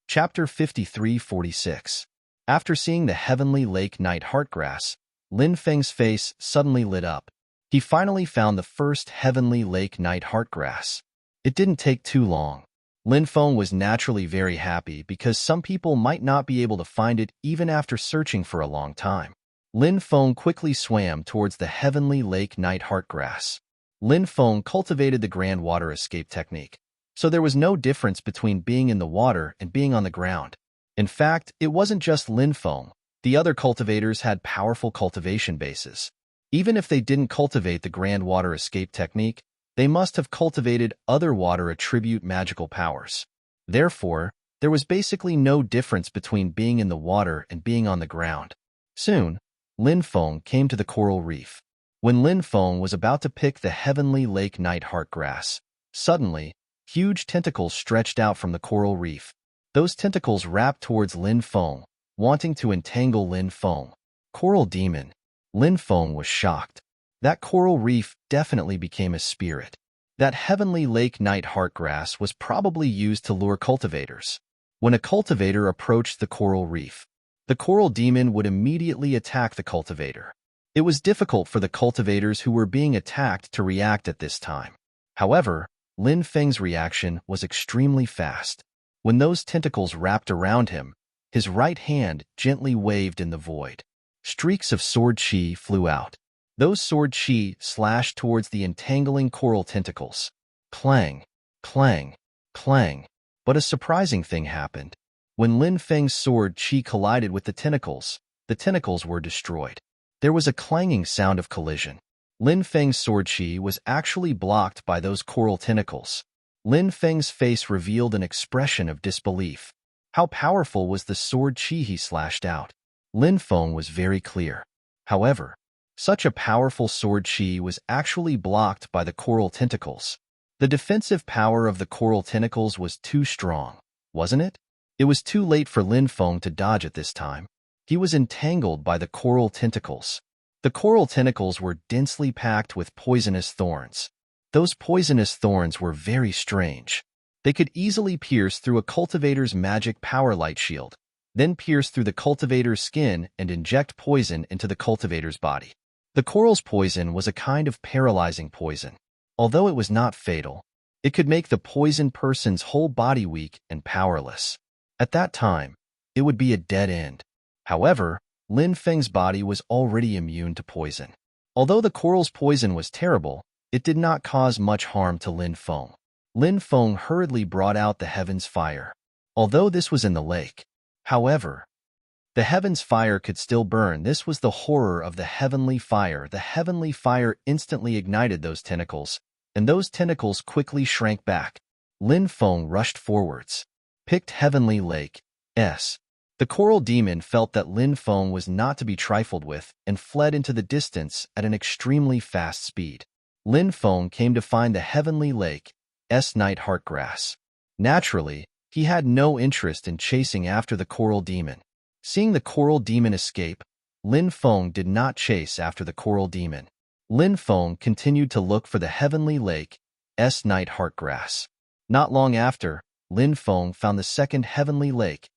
Chapter 53-46. After seeing the Heavenly Lake Night Heartgrass, Lin Feng's face suddenly lit up. He finally found the first Heavenly Lake Night Heartgrass. It didn't take too long. Lin Feng was naturally very happy because some people might not be able to find it even after searching for a long time. Lin Feng quickly swam towards the Heavenly Lake Night Heartgrass. Lin Feng cultivated the Grand Water Escape technique, so there was no difference between being in the water and being on the ground. In fact, it wasn't just Lin Feng. The other cultivators had powerful cultivation bases. Even if they didn't cultivate the Grand Water Escape technique, they must have cultivated other water attribute magical powers. Therefore, there was basically no difference between being in the water and being on the ground. Soon, Lin Feng came to the coral reef. When Lin Feng was about to pick the Heavenly Lake Night Heartgrass, suddenly, huge tentacles stretched out from the coral reef. Those tentacles wrapped towards Lin Feng, wanting to entangle Lin Feng. Coral demon. Lin Feng was shocked. That coral reef definitely became a spirit. That Heavenly Lake Night Heartgrass was probably used to lure cultivators. When a cultivator approached the coral reef, the coral demon would immediately attack the cultivator. It was difficult for the cultivators who were being attacked to react at this time. However, Lin Feng's reaction was extremely fast. When those tentacles wrapped around him, his right hand gently waved in the void. Streaks of sword chi flew out. Those sword chi slashed towards the entangling coral tentacles. Clang, clang, clang. But a surprising thing happened. When Lin Feng's sword chi collided with the tentacles were destroyed. There was a clanging sound of collision. Lin Feng's sword chi was actually blocked by those coral tentacles. Lin Feng's face revealed an expression of disbelief. How powerful was the sword chi he slashed out? Lin Feng was very clear. However, such a powerful sword chi was actually blocked by the coral tentacles. The defensive power of the coral tentacles was too strong, wasn't it? It was too late for Lin Feng to dodge at this time. He was entangled by the coral tentacles. The coral tentacles were densely packed with poisonous thorns. Those poisonous thorns were very strange. They could easily pierce through a cultivator's magic power light shield, then pierce through the cultivator's skin and inject poison into the cultivator's body. The coral's poison was a kind of paralyzing poison. Although it was not fatal, it could make the poisoned person's whole body weak and powerless. At that time, it would be a dead end. However, Lin Feng's body was already immune to poison. Although the coral's poison was terrible, it did not cause much harm to Lin Feng. Lin Feng hurriedly brought out the heaven's fire. Although this was in the lake, however, the heaven's fire could still burn. This was the horror of the heavenly fire. The heavenly fire instantly ignited those tentacles, and those tentacles quickly shrank back. Lin Feng rushed forwards. Picked Heavenly Lake. S. The coral demon felt that Lin Feng was not to be trifled with and fled into the distance at an extremely fast speed. Lin Feng came to find the Heavenly Lake. night heartgrass. Naturally, he had no interest in chasing after the coral demon. Seeing the coral demon escape, Lin Feng did not chase after the coral demon. Lin Feng continued to look for the heavenly lake's night heartgrass. Not long after, Lin Feng found the second heavenly lake's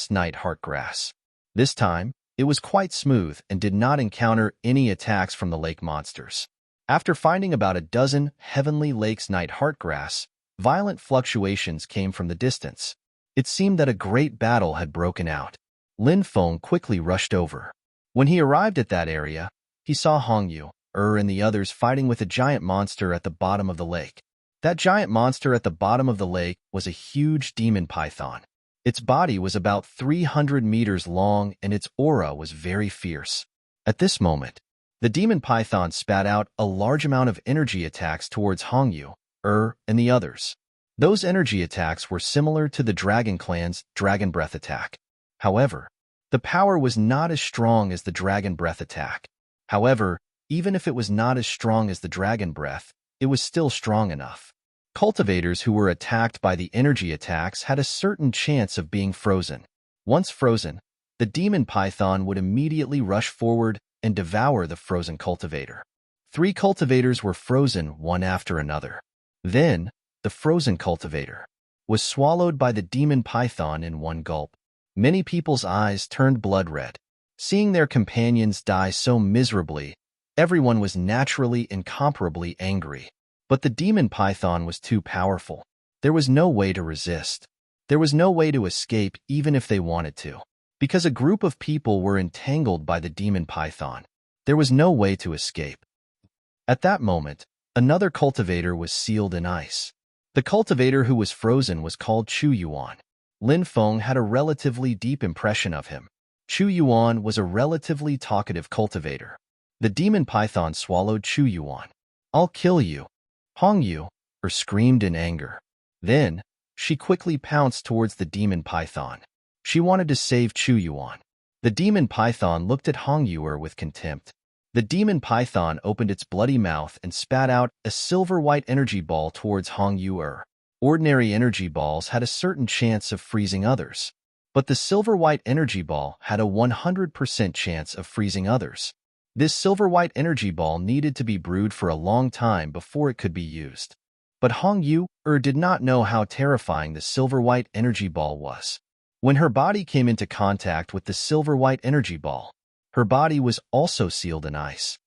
night heartgrass. This time, it was quite smooth and did not encounter any attacks from the lake monsters. After finding about a dozen heavenly lakes night heartgrass, violent fluctuations came from the distance. It seemed that a great battle had broken out. Lin Feng quickly rushed over. When he arrived at that area, he saw Hongyu, and the others fighting with a giant monster at the bottom of the lake. That giant monster at the bottom of the lake was a huge demon python. Its body was about 300 meters long and its aura was very fierce. At this moment, the demon python spat out a large amount of energy attacks towards Hongyu, and the others. Those energy attacks were similar to the Dragon Clan's Dragon Breath attack. However, the power was not as strong as the Dragon Breath attack. However, even if it was not as strong as the Dragon Breath, it was still strong enough. Cultivators who were attacked by the energy attacks had a certain chance of being frozen. Once frozen, the demon python would immediately rush forward and devour the frozen cultivator. 3 cultivators were frozen one after another. Then, the frozen cultivator was swallowed by the demon python in one gulp. Many people's eyes turned blood red. Seeing their companions die so miserably, everyone was naturally incomparably angry. But the demon python was too powerful. There was no way to resist. There was no way to escape even if they wanted to. Because a group of people were entangled by the demon python, there was no way to escape. At that moment, another cultivator was sealed in ice. The cultivator who was frozen was called Chu Yuan. Lin Feng had a relatively deep impression of him. Chu Yuan was a relatively talkative cultivator. The demon python swallowed Chu Yuan. "I'll kill you," Hongyu screamed in anger. Then, she quickly pounced towards the demon python. She wanted to save Chu Yuan. The demon python looked at Hongyu with contempt. The demon python opened its bloody mouth and spat out a silver-white energy ball towards Hongyu. Ordinary energy balls had a certain chance of freezing others, but the silver-white energy ball had a 100% chance of freezing others. This silver-white energy ball needed to be brewed for a long time before it could be used. But Hongyu did not know how terrifying the silver-white energy ball was. When her body came into contact with the silver-white energy ball, her body was also sealed in ice.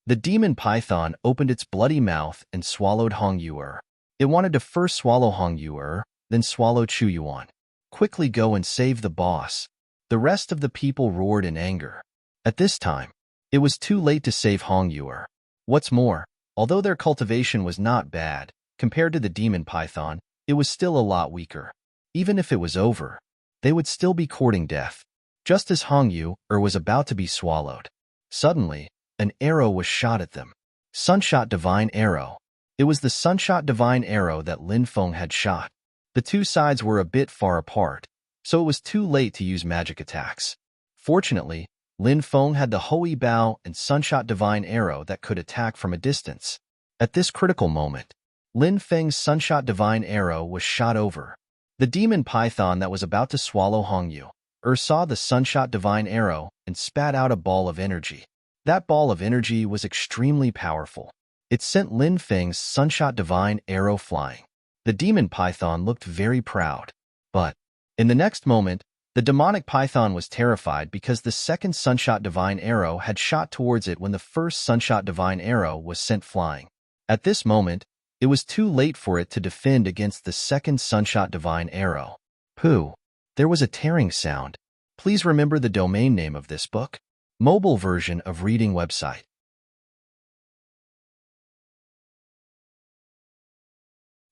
The demon python opened its bloody mouth and swallowed Hongyu. It wanted to first swallow Hongyu, then swallow Chu Yuan. "Quickly go and save the boss." The rest of the people roared in anger. At this time, it was too late to save Hongyu. What's more, although their cultivation was not bad, compared to the demon python, it was still a lot weaker. Even if it was over, they would still be courting death. Just as Hongyu was about to be swallowed, suddenly, an arrow was shot at them. Sunshot Divine Arrow. It was the Sunshot Divine Arrow that Lin Feng had shot. The two sides were a bit far apart, so it was too late to use magic attacks. Fortunately, Lin Feng had the Hui Bao and Sunshot Divine Arrow that could attack from a distance. At this critical moment, Lin Feng's Sunshot Divine Arrow was shot over. The demon python that was about to swallow Hongyu saw the Sunshot Divine Arrow and spat out a ball of energy. That ball of energy was extremely powerful. It sent Lin Feng's Sunshot Divine Arrow flying. The demon python looked very proud. But, in the next moment, the demonic python was terrified because the second Sunshot Divine Arrow had shot towards it when the first Sunshot Divine Arrow was sent flying. At this moment, it was too late for it to defend against the second Sunshot Divine Arrow. Pooh! There was a tearing sound. Please remember the domain name of this book. Mobile version of reading website.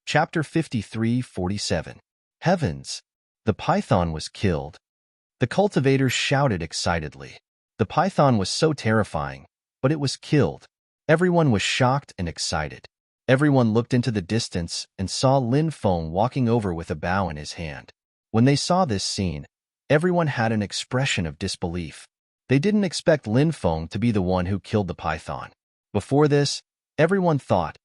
Chapter 53-47. Heavens! The python was killed. The cultivators shouted excitedly. The python was so terrifying, but it was killed. Everyone was shocked and excited. Everyone looked into the distance and saw Lin Feng walking over with a bow in his hand. When they saw this scene, everyone had an expression of disbelief. They didn't expect Lin Feng to be the one who killed the python. Before this, everyone thought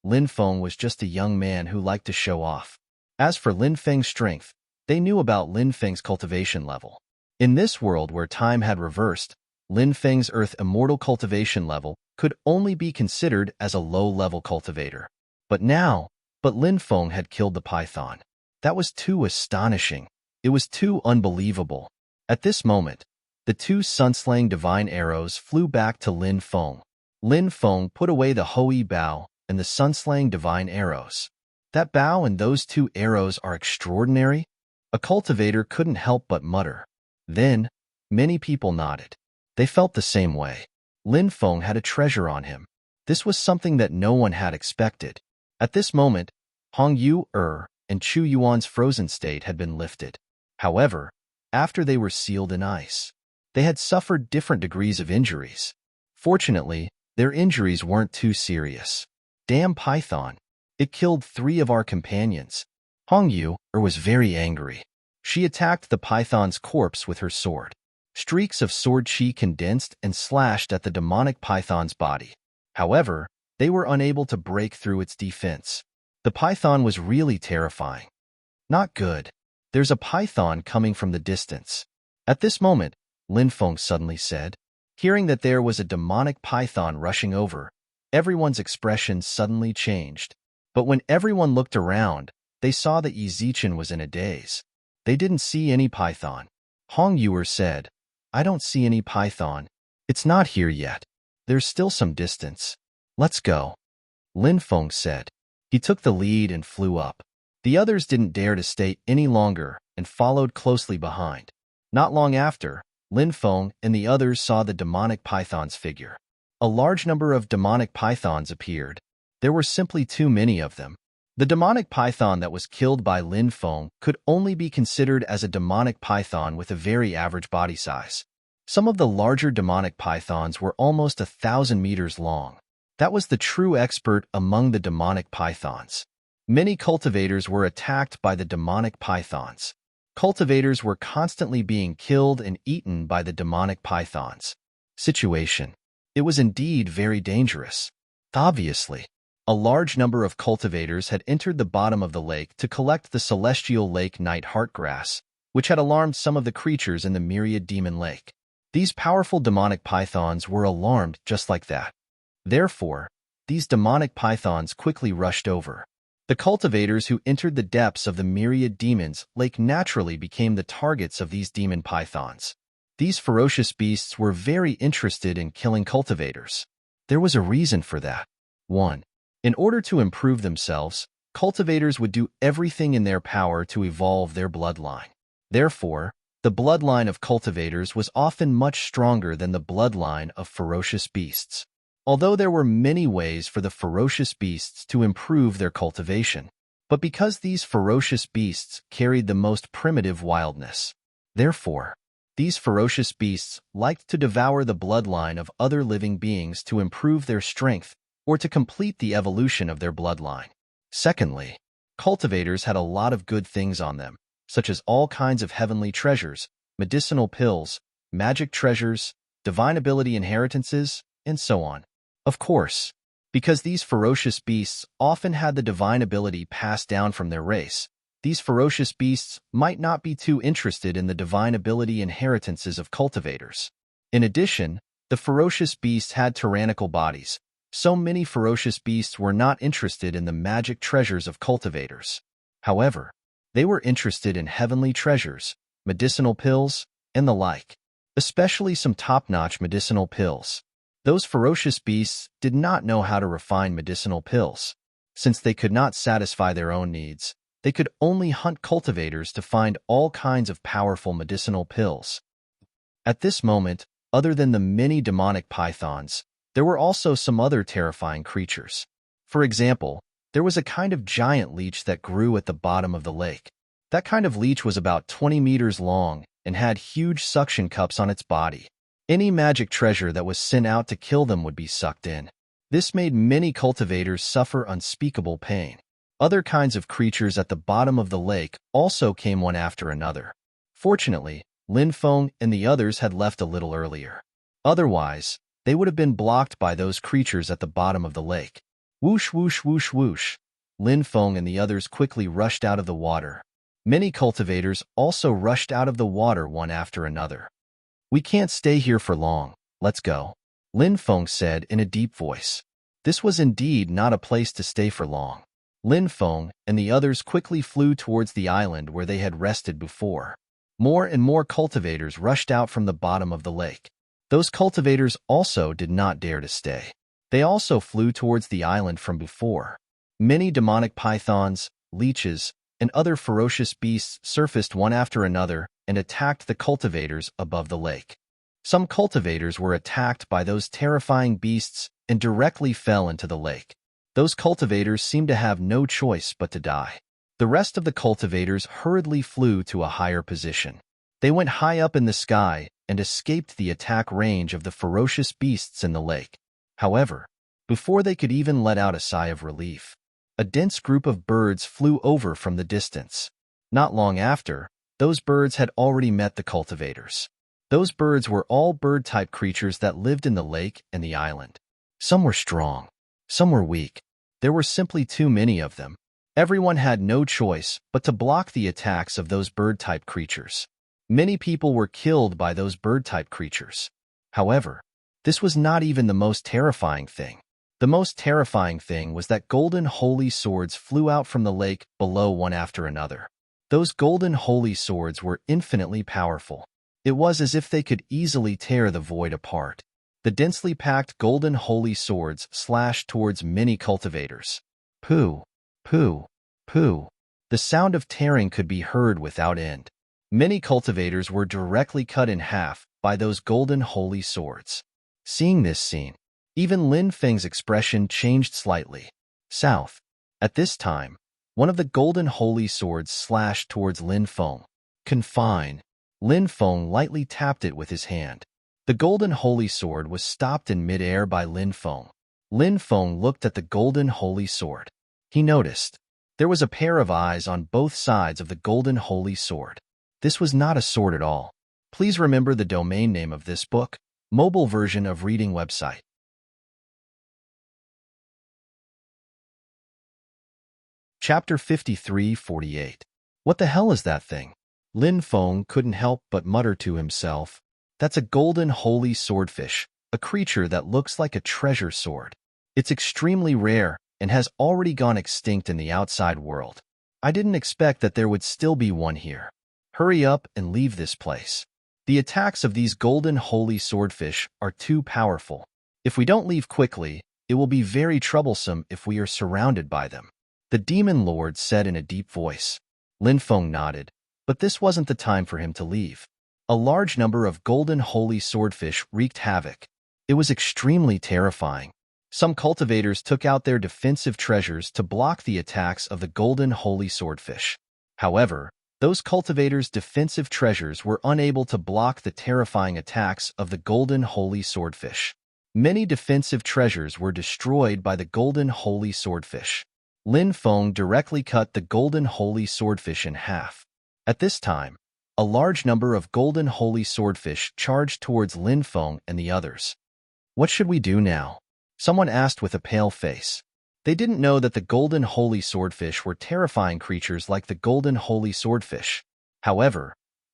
Lin Feng was just a young man who liked to show off. As for Lin Feng's strength, they knew about Lin Feng's cultivation level. In this world where time had reversed, Lin Feng's Earth Immortal cultivation level could only be considered as a low-level cultivator. But Lin Feng had killed the python. That was too astonishing. It was too unbelievable. At this moment, the two sun-slaying divine arrows flew back to Lin Feng. Lin Feng put away the Hoi bow and the sun-slaying divine arrows. That bow and those two arrows are extraordinary. A cultivator couldn't help but mutter. Then, many people nodded. They felt the same way. Lin Feng had a treasure on him. This was something that no one had expected. At this moment, Hong Yu and Chu Yuan's frozen state had been lifted. However, after they were sealed in ice, they had suffered different degrees of injuries. Fortunately, their injuries weren't too serious. Damn python! It killed 3 of our companions. Hong Yu was very angry. She attacked the python's corpse with her sword. Streaks of sword chi condensed and slashed at the demonic python's body. However, they were unable to break through its defense. The python was really terrifying. Not good. There's a python coming from the distance. At this moment, Lin Feng suddenly said. Hearing that there was a demonic python rushing over, everyone's expression suddenly changed. But when everyone looked around, they saw that Yi Zichen was in a daze. They didn't see any python. Hong Yuer said, I don't see any python. It's not here yet. There's still some distance. Let's go. Lin Feng said. He took the lead and flew up. The others didn't dare to stay any longer and followed closely behind. Not long after, Lin Feng and the others saw the demonic python's figure. A large number of demonic pythons appeared. There were simply too many of them. The demonic python that was killed by Lin Feng could only be considered as a demonic python with a very average body size. Some of the larger demonic pythons were almost 1,000 meters long. That was the true expert among the demonic pythons. Many cultivators were attacked by the demonic pythons. Cultivators were constantly being killed and eaten by the demonic pythons. Situation. It was indeed very dangerous. Obviously, a large number of cultivators had entered the bottom of the lake to collect the celestial lake night heartgrass, which had alarmed some of the creatures in the myriad demon lake. These powerful demonic pythons were alarmed just like that. Therefore, these demonic pythons quickly rushed over. The cultivators who entered the depths of the myriad demons lake naturally became the targets of these demon pythons. These ferocious beasts were very interested in killing cultivators. There was a reason for that. 1. In order to improve themselves, cultivators would do everything in their power to evolve their bloodline. Therefore, the bloodline of cultivators was often much stronger than the bloodline of ferocious beasts. Although there were many ways for the ferocious beasts to improve their cultivation, but because these ferocious beasts carried the most primitive wildness, therefore, these ferocious beasts liked to devour the bloodline of other living beings to improve their strength or to complete the evolution of their bloodline. Secondly, cultivators had a lot of good things on them, such as all kinds of heavenly treasures, medicinal pills, magic treasures, divine ability inheritances, and so on. Of course, because these ferocious beasts often had the divine ability passed down from their race, these ferocious beasts might not be too interested in the divine ability inheritances of cultivators. In addition, the ferocious beasts had tyrannical bodies. So many ferocious beasts were not interested in the magic treasures of cultivators. However, they were interested in heavenly treasures, medicinal pills, and the like, especially some top-notch medicinal pills. Those ferocious beasts did not know how to refine medicinal pills. Since they could not satisfy their own needs, they could only hunt cultivators to find all kinds of powerful medicinal pills. At this moment, other than the many demonic pythons, there were also some other terrifying creatures. For example, there was a kind of giant leech that grew at the bottom of the lake. That kind of leech was about 20 meters long and had huge suction cups on its body. Any magic treasure that was sent out to kill them would be sucked in. This made many cultivators suffer unspeakable pain. Other kinds of creatures at the bottom of the lake also came one after another. Fortunately, Lin Feng and the others had left a little earlier. Otherwise, they would have been blocked by those creatures at the bottom of the lake. Whoosh, whoosh, whoosh, whoosh. Lin Feng and the others quickly rushed out of the water. Many cultivators also rushed out of the water one after another. We can't stay here for long. Let's go, Lin Feng said in a deep voice. This was indeed not a place to stay for long. Lin Feng and the others quickly flew towards the island where they had rested before. More and more cultivators rushed out from the bottom of the lake. Those cultivators also did not dare to stay. They also flew towards the island from before. Many demonic pythons, leeches, and other ferocious beasts surfaced one after another and attacked the cultivators above the lake. Some cultivators were attacked by those terrifying beasts and directly fell into the lake. Those cultivators seemed to have no choice but to die. The rest of the cultivators hurriedly flew to a higher position. They went high up in the sky and escaped the attack range of the ferocious beasts in the lake. However, before they could even let out a sigh of relief, a dense group of birds flew over from the distance. Not long after, those birds had already met the cultivators. Those birds were all bird-type creatures that lived in the lake and the island. Some were strong, some were weak. There were simply too many of them. Everyone had no choice but to block the attacks of those bird-type creatures. Many people were killed by those bird-type creatures. However, this was not even the most terrifying thing. The most terrifying thing was that golden holy swords flew out from the lake below one after another. Those golden holy swords were infinitely powerful. It was as if they could easily tear the void apart. The densely packed golden holy swords slashed towards many cultivators. Pooh, pooh, pooh. The sound of tearing could be heard without end. Many cultivators were directly cut in half by those golden holy swords. Seeing this scene, even Lin Feng's expression changed slightly. South. At this time, one of the golden holy swords slashed towards Lin Feng. Confine. Lin Feng lightly tapped it with his hand. The golden holy sword was stopped in midair by Lin Feng. Lin Feng looked at the golden holy sword. He noticed there was a pair of eyes on both sides of the golden holy sword. This was not a sword at all. Please remember the domain name of this book, mobile version of reading website. Chapter 53-48. What the hell is that thing? Lin Feng couldn't help but mutter to himself. That's a golden holy swordfish, a creature that looks like a treasure sword. It's extremely rare and has already gone extinct in the outside world. I didn't expect that there would still be one here. Hurry up and leave this place. The attacks of these golden holy swordfish are too powerful. If we don't leave quickly, it will be very troublesome if we are surrounded by them. The demon lord said in a deep voice. Lin Feng nodded, but this wasn't the time for him to leave. A large number of golden holy swordfish wreaked havoc. It was extremely terrifying. Some cultivators took out their defensive treasures to block the attacks of the golden holy swordfish. However, those cultivators' defensive treasures were unable to block the terrifying attacks of the golden holy swordfish. Many defensive treasures were destroyed by the golden holy swordfish. Lin Feng directly cut the golden holy swordfish in half. At this time, a large number of golden holy swordfish charged towards Lin Feng and the others. What should we do now? Someone asked with a pale face. They didn't know that the golden holy swordfish were terrifying creatures like the golden holy swordfish. However,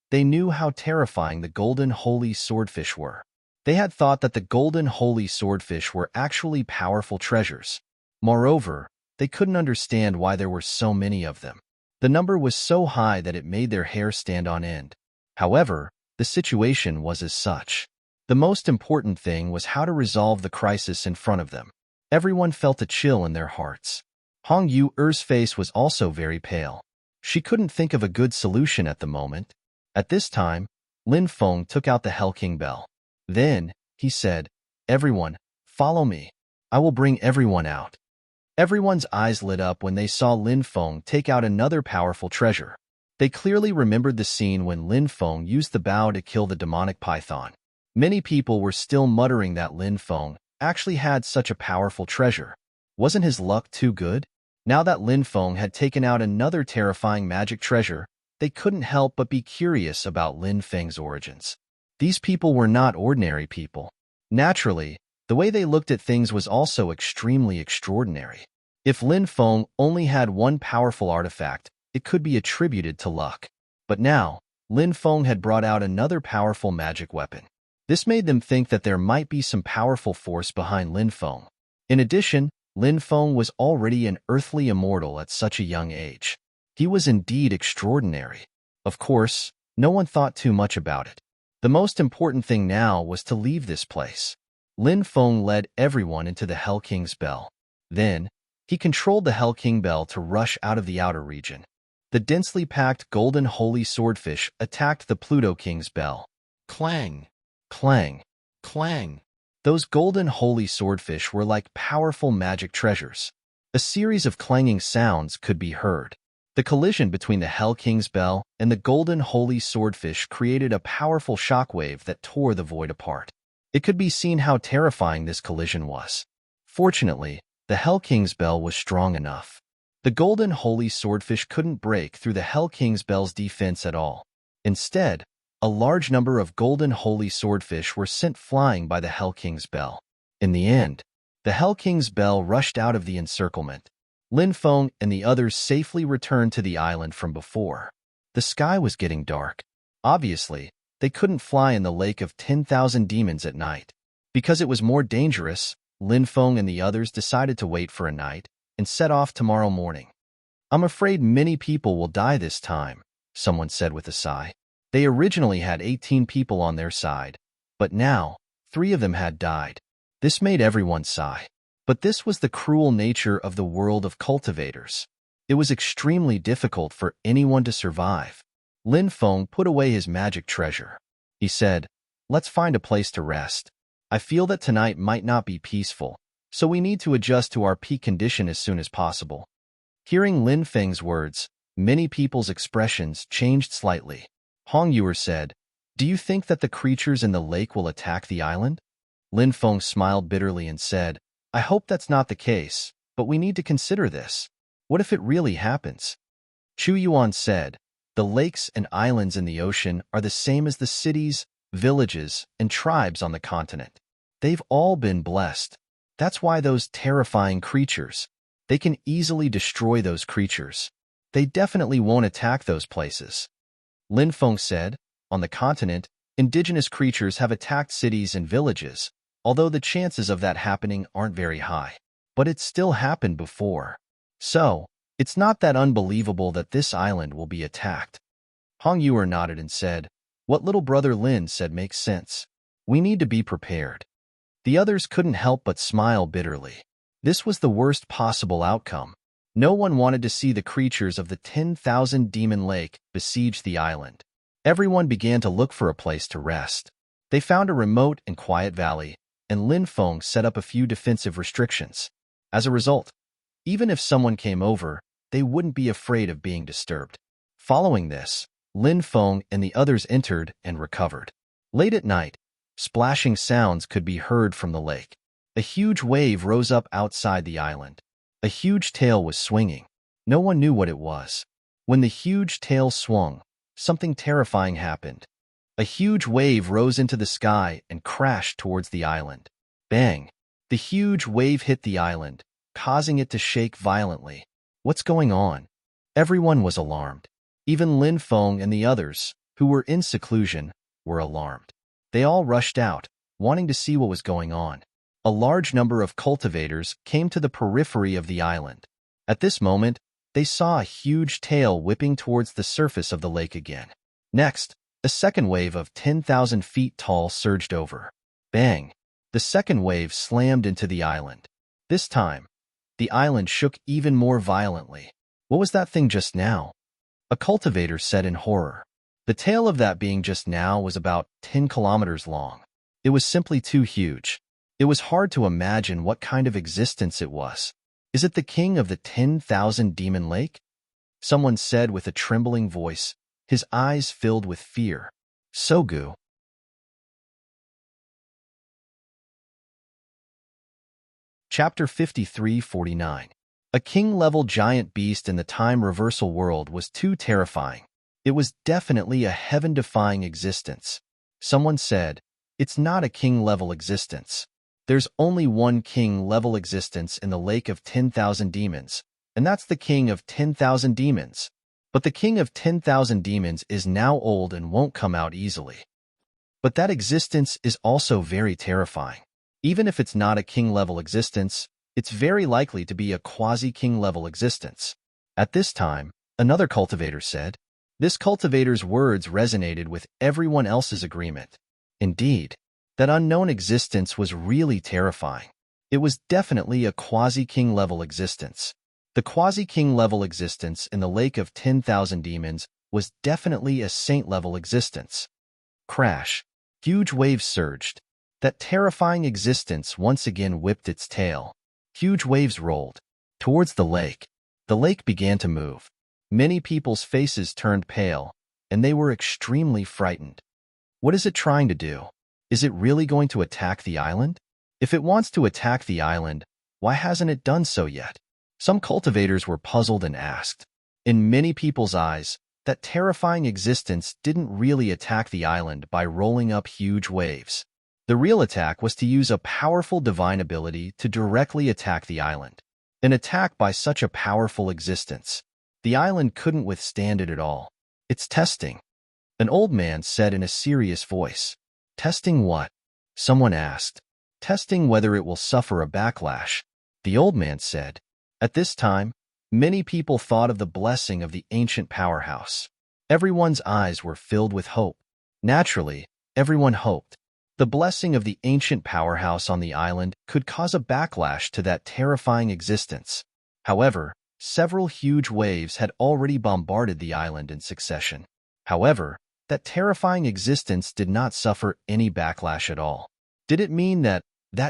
they knew how terrifying the golden holy swordfish were. They had thought that the golden holy swordfish were actually powerful treasures. Moreover, they couldn't understand why there were so many of them. The number was so high that it made their hair stand on end. However, the situation was as such. The most important thing was how to resolve the crisis in front of them. Everyone felt a chill in their hearts. Hong Yu-er's face was also very pale. She couldn't think of a good solution at the moment. At this time, Lin Feng took out the Hell King bell. Then, he said, "Everyone, follow me. I will bring everyone out." Everyone's eyes lit up when they saw Lin Feng take out another powerful treasure. They clearly remembered the scene when Lin Feng used the bow to kill the demonic python. Many people were still muttering that Lin Feng actually had such a powerful treasure. Wasn't his luck too good? Now that Lin Feng had taken out another terrifying magic treasure, they couldn't help but be curious about Lin Feng's origins. These people were not ordinary people. Naturally, The way they looked at things was also extremely extraordinary. If Lin Feng only had one powerful artifact, it could be attributed to luck. But now, Lin Feng had brought out another powerful magic weapon. This made them think that there might be some powerful force behind Lin Feng. In addition, Lin Feng was already an earthly immortal at such a young age. He was indeed extraordinary. Of course, no one thought too much about it. The most important thing now was to leave this place. Lin Feng led everyone into the Hell King's Bell. Then, he controlled the Hell King Bell to rush out of the outer region. The densely packed golden holy swordfish attacked the Pluto King's Bell. Clang! Clang! Clang! Those golden holy swordfish were like powerful magic treasures. A series of clanging sounds could be heard. The collision between the Hell King's Bell and the golden holy swordfish created a powerful shockwave that tore the void apart. It could be seen how terrifying this collision was. Fortunately, the Hell King's Bell was strong enough. The golden holy swordfish couldn't break through the Hell King's Bell's defense at all. Instead, a large number of golden holy swordfish were sent flying by the Hell King's Bell. In the end, the Hell King's Bell rushed out of the encirclement. Lin Feng and the others safely returned to the island from before. The sky was getting dark. Obviously, they couldn't fly in the Lake of 10,000 Demons at night. Because it was more dangerous, Lin Feng and the others decided to wait for a night and set off tomorrow morning. "I'm afraid many people will die this time," someone said with a sigh. They originally had 18 people on their side, but now 3 of them had died. This made everyone sigh. But this was the cruel nature of the world of cultivators. It was extremely difficult for anyone to survive. Lin Feng put away his magic treasure. He said, "Let's find a place to rest. I feel that tonight might not be peaceful, so we need to adjust to our peak condition as soon as possible." Hearing Lin Feng's words, many people's expressions changed slightly. Hong Yuer said, "Do you think that the creatures in the lake will attack the island?" Lin Feng smiled bitterly and said, "I hope that's not the case, but we need to consider this. What if it really happens?" Chu Yuan said, "The lakes and islands in the ocean are the same as the cities, villages, and tribes on the continent. They've all been blessed. That's why those terrifying creatures, they can easily destroy those creatures. They definitely won't attack those places." Lin Feng said, "On the continent, indigenous creatures have attacked cities and villages, although the chances of that happening aren't very high. But it's still happened before. So, it's not that unbelievable that this island will be attacked." Hong Yuer nodded and said, "What little brother Lin said makes sense. We need to be prepared." The others couldn't help but smile bitterly. This was the worst possible outcome. No one wanted to see the creatures of the 10,000 Demon Lake besiege the island. Everyone began to look for a place to rest. They found a remote and quiet valley, and Lin Feng set up a few defensive restrictions. As a result, even if someone came over, they wouldn't be afraid of being disturbed. Following this, Lin Feng and the others entered and recovered. Late at night, splashing sounds could be heard from the lake. A huge wave rose up outside the island. A huge tail was swinging. No one knew what it was. When the huge tail swung, something terrifying happened. A huge wave rose into the sky and crashed towards the island. Bang! The huge wave hit the island, causing it to shake violently. What's going on? Everyone was alarmed. Even Lin Feng and the others, who were in seclusion, were alarmed. They all rushed out, wanting to see what was going on. A large number of cultivators came to the periphery of the island. At this moment, they saw a huge tail whipping towards the surface of the lake again. Next, a second wave of 10,000 feet tall surged over. Bang! The second wave slammed into the island. This time, the island shook even more violently. "What was that thing just now?" a cultivator said in horror. The tail of that being just now was about 10 kilometers long. It was simply too huge. It was hard to imagine what kind of existence it was. "Is it the king of the 10,000 Demon Lake?" someone said with a trembling voice, his eyes filled with fear. Sogu. Chapter 53-49. A king-level giant beast in the time reversal world was too terrifying. It was definitely a heaven-defying existence. Someone said, "It's not a king-level existence." There's only one king-level existence in the Lake of 10,000 Demons, and that's the King of 10,000 Demons. But the King of 10,000 Demons is now old and won't come out easily. But that existence is also very terrifying. Even if it's not a king-level existence, it's very likely to be a quasi-king-level existence. At this time, another cultivator said. This cultivator's words resonated with everyone else's agreement. Indeed, that unknown existence was really terrifying. It was definitely a quasi-king level existence. The quasi-king level existence in the Lake of 10,000 Demons was definitely a saint-level existence. Crash. Huge waves surged. That terrifying existence once again whipped its tail. Huge waves rolled towards the lake. The lake began to move. Many people's faces turned pale, and they were extremely frightened. What is it trying to do? Is it really going to attack the island? If it wants to attack the island, why hasn't it done so yet? Some cultivators were puzzled and asked. In many people's eyes, that terrifying existence didn't really attack the island by rolling up huge waves. The real attack was to use a powerful divine ability to directly attack the island. An attack by such a powerful existence. The island couldn't withstand it at all. It's testing. An old man said in a serious voice. Testing what? Someone asked. Testing whether it will suffer a backlash. The old man said. At this time, many people thought of the blessing of the ancient powerhouse. Everyone's eyes were filled with hope. Naturally, everyone hoped. The blessing of the ancient powerhouse on the island could cause a backlash to that terrifying existence. However, several huge waves had already bombarded the island in succession. However, that terrifying existence did not suffer any backlash at all. Did it mean that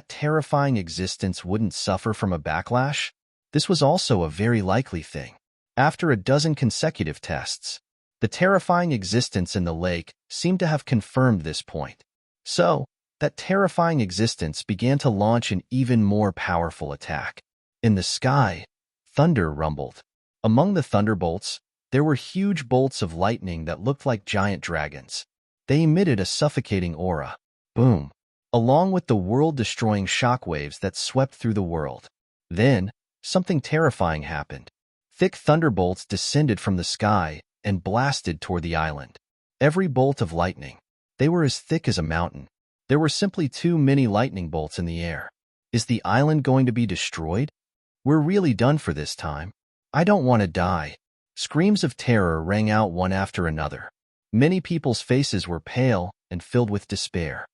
terrifying existence wouldn't suffer from a backlash? This was also a very likely thing. After a dozen consecutive tests, the terrifying existence in the lake seemed to have confirmed this point. So, that terrifying existence began to launch an even more powerful attack. In the sky, thunder rumbled. Among the thunderbolts, there were huge bolts of lightning that looked like giant dragons. They emitted a suffocating aura. Boom! Along with the world-destroying shockwaves that swept through the world. Then, something terrifying happened. Thick thunderbolts descended from the sky and blasted toward the island. Every bolt of lightning. They were as thick as a mountain. There were simply too many lightning bolts in the air. Is the island going to be destroyed? We're really done for this time. I don't want to die. Screams of terror rang out one after another. Many people's faces were pale and filled with despair.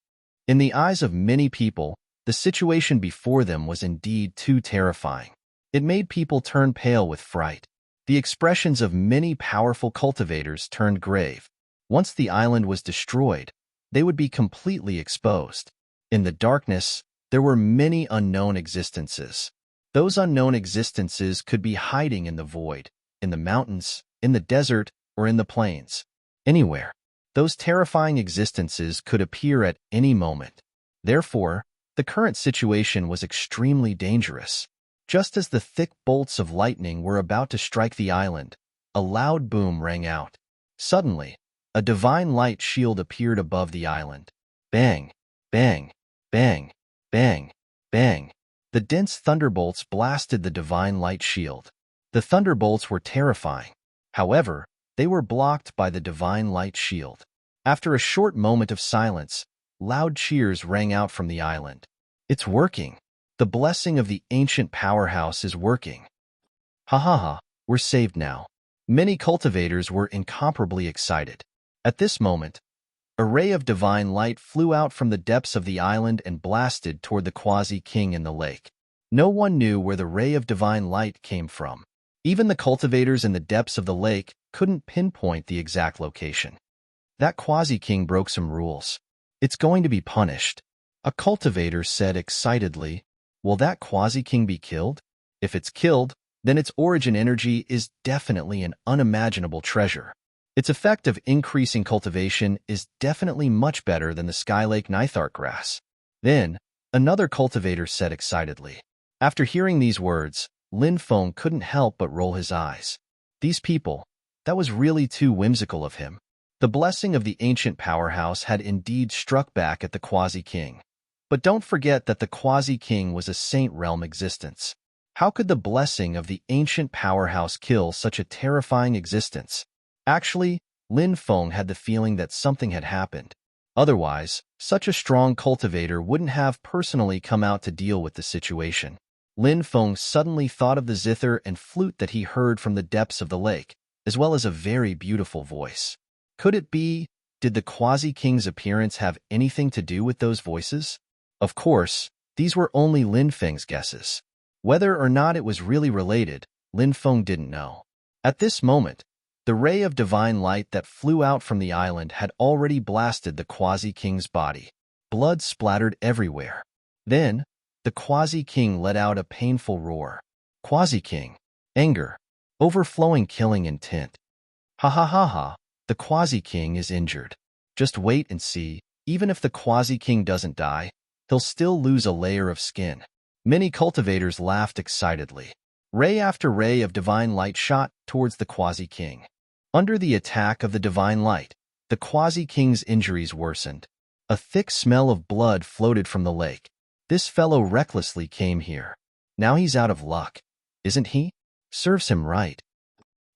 In the eyes of many people, the situation before them was indeed too terrifying. It made people turn pale with fright. The expressions of many powerful cultivators turned grave. Once the island was destroyed, they would be completely exposed. In the darkness, there were many unknown existences. Those unknown existences could be hiding in the void, in the mountains, in the desert, or in the plains. Anywhere. Those terrifying existences could appear at any moment. Therefore, the current situation was extremely dangerous. Just as the thick bolts of lightning were about to strike the island, a loud boom rang out. Suddenly, a divine light shield appeared above the island. Bang! Bang! Bang! Bang! Bang! The dense thunderbolts blasted the divine light shield. The thunderbolts were terrifying. However, they were blocked by the divine light shield. After a short moment of silence, loud cheers rang out from the island. It's working. The blessing of the ancient powerhouse is working. Ha ha ha, we're saved now. Many cultivators were incomparably excited. At this moment, a ray of divine light flew out from the depths of the island and blasted toward the quasi-king in the lake. No one knew where the ray of divine light came from. Even the cultivators in the depths of the lake couldn't pinpoint the exact location. That quasi-king broke some rules. It's going to be punished. A cultivator said excitedly, will that quasi-king be killed? If it's killed, then its origin energy is definitely an unimaginable treasure. Its effect of increasing cultivation is definitely much better than the Skylake Nithark grass. Then, another cultivator said excitedly. After hearing these words, Lin Feng couldn't help but roll his eyes. These people, that was really too whimsical of him. The blessing of the ancient powerhouse had indeed struck back at the quasi-king. But don't forget that the Quasi-King was a Saint Realm existence. How could the blessing of the ancient powerhouse kill such a terrifying existence? Actually, Lin Feng had the feeling that something had happened. Otherwise, such a strong cultivator wouldn't have personally come out to deal with the situation. Lin Feng suddenly thought of the zither and flute that he heard from the depths of the lake, as well as a very beautiful voice. Could it be, did the Quasi-King's appearance have anything to do with those voices? Of course, these were only Lin Feng's guesses. Whether or not it was really related, Lin Feng didn't know. At this moment, the ray of divine light that flew out from the island had already blasted the Quasi-King's body. Blood splattered everywhere. Then, the Quasi-King let out a painful roar. Quasi-King. Anger. Overflowing killing intent. Ha ha ha ha, the Quasi-King is injured. Just wait and see, even if the Quasi-King doesn't die, he'll still lose a layer of skin. Many cultivators laughed excitedly. Ray after ray of divine light shot towards the Quasi-King. Under the attack of the divine light, the Quasi-King's injuries worsened. A thick smell of blood floated from the lake. This fellow recklessly came here. Now he's out of luck. Isn't he? Serves him right.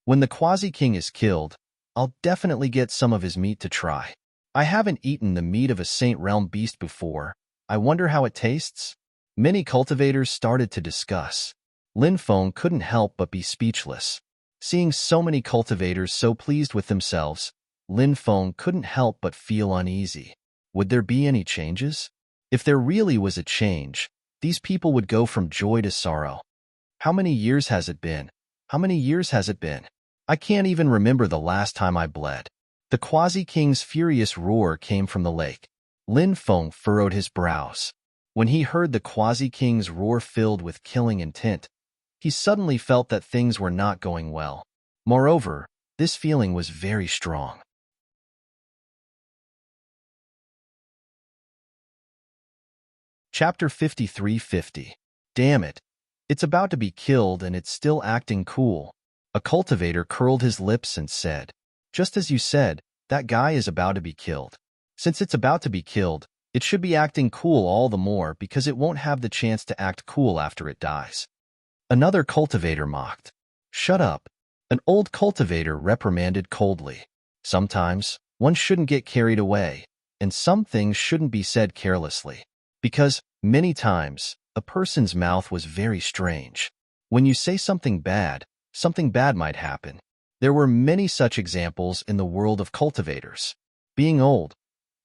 When the Quasi-King is killed, I'll definitely get some of his meat to try. I haven't eaten the meat of a Saint Realm beast before. I wonder how it tastes? Many cultivators started to discuss. Lin Feng couldn't help but be speechless. Seeing so many cultivators so pleased with themselves, Lin Feng couldn't help but feel uneasy. Would there be any changes? If there really was a change, these people would go from joy to sorrow. How many years has it been? How many years has it been? I can't even remember the last time I bled. The Quasi-King's furious roar came from the lake. Lin Feng furrowed his brows. When he heard the Quasi-King's roar filled with killing intent, he suddenly felt that things were not going well. Moreover, this feeling was very strong. Chapter 53:50. Damn it. It's about to be killed and it's still acting cool. A cultivator curled his lips and said, just as you said, that guy is about to be killed. Since it's about to be killed, it should be acting cool all the more because it won't have the chance to act cool after it dies. Another cultivator mocked. Shut up. An old cultivator reprimanded coldly. Sometimes, one shouldn't get carried away, and some things shouldn't be said carelessly. Because, many times, a person's mouth was very strange. When you say something bad might happen. There were many such examples in the world of cultivators. Being old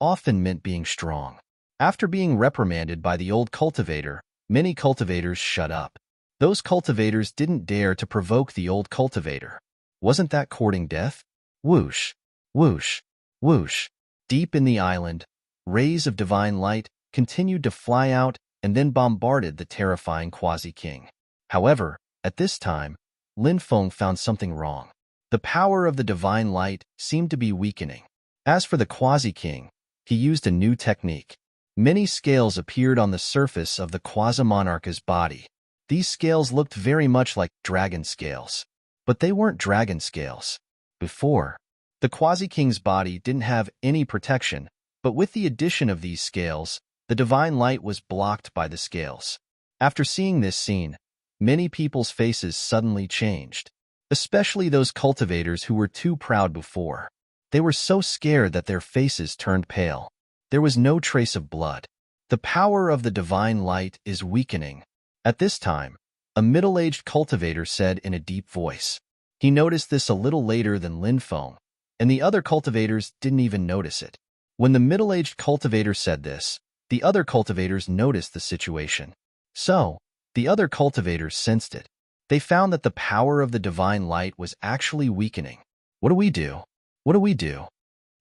often meant being strong. After being reprimanded by the old cultivator, many cultivators shut up. Those cultivators didn't dare to provoke the old cultivator. Wasn't that courting death? Whoosh, whoosh, whoosh. Deep in the island, rays of divine light continued to fly out and then bombarded the terrifying Quasi-King. However, at this time, Lin Feng found something wrong. The power of the divine light seemed to be weakening. As for the Quasi-King, he used a new technique. Many scales appeared on the surface of the Quasi-Monarch's body. These scales looked very much like dragon scales. But they weren't dragon scales. Before, the Quasi-King's body didn't have any protection, but with the addition of these scales, the divine light was blocked by the scales. After seeing this scene, many people's faces suddenly changed, especially those cultivators who were too proud before. They were so scared that their faces turned pale. There was no trace of blood. The power of the divine light is weakening. At this time, a middle-aged cultivator said in a deep voice. He noticed this a little later than Lin Feng, and the other cultivators didn't even notice it. When the middle-aged cultivator said this, the other cultivators noticed the situation. So, the other cultivators sensed it. They found that the power of the divine light was actually weakening. What do we do? What do we do?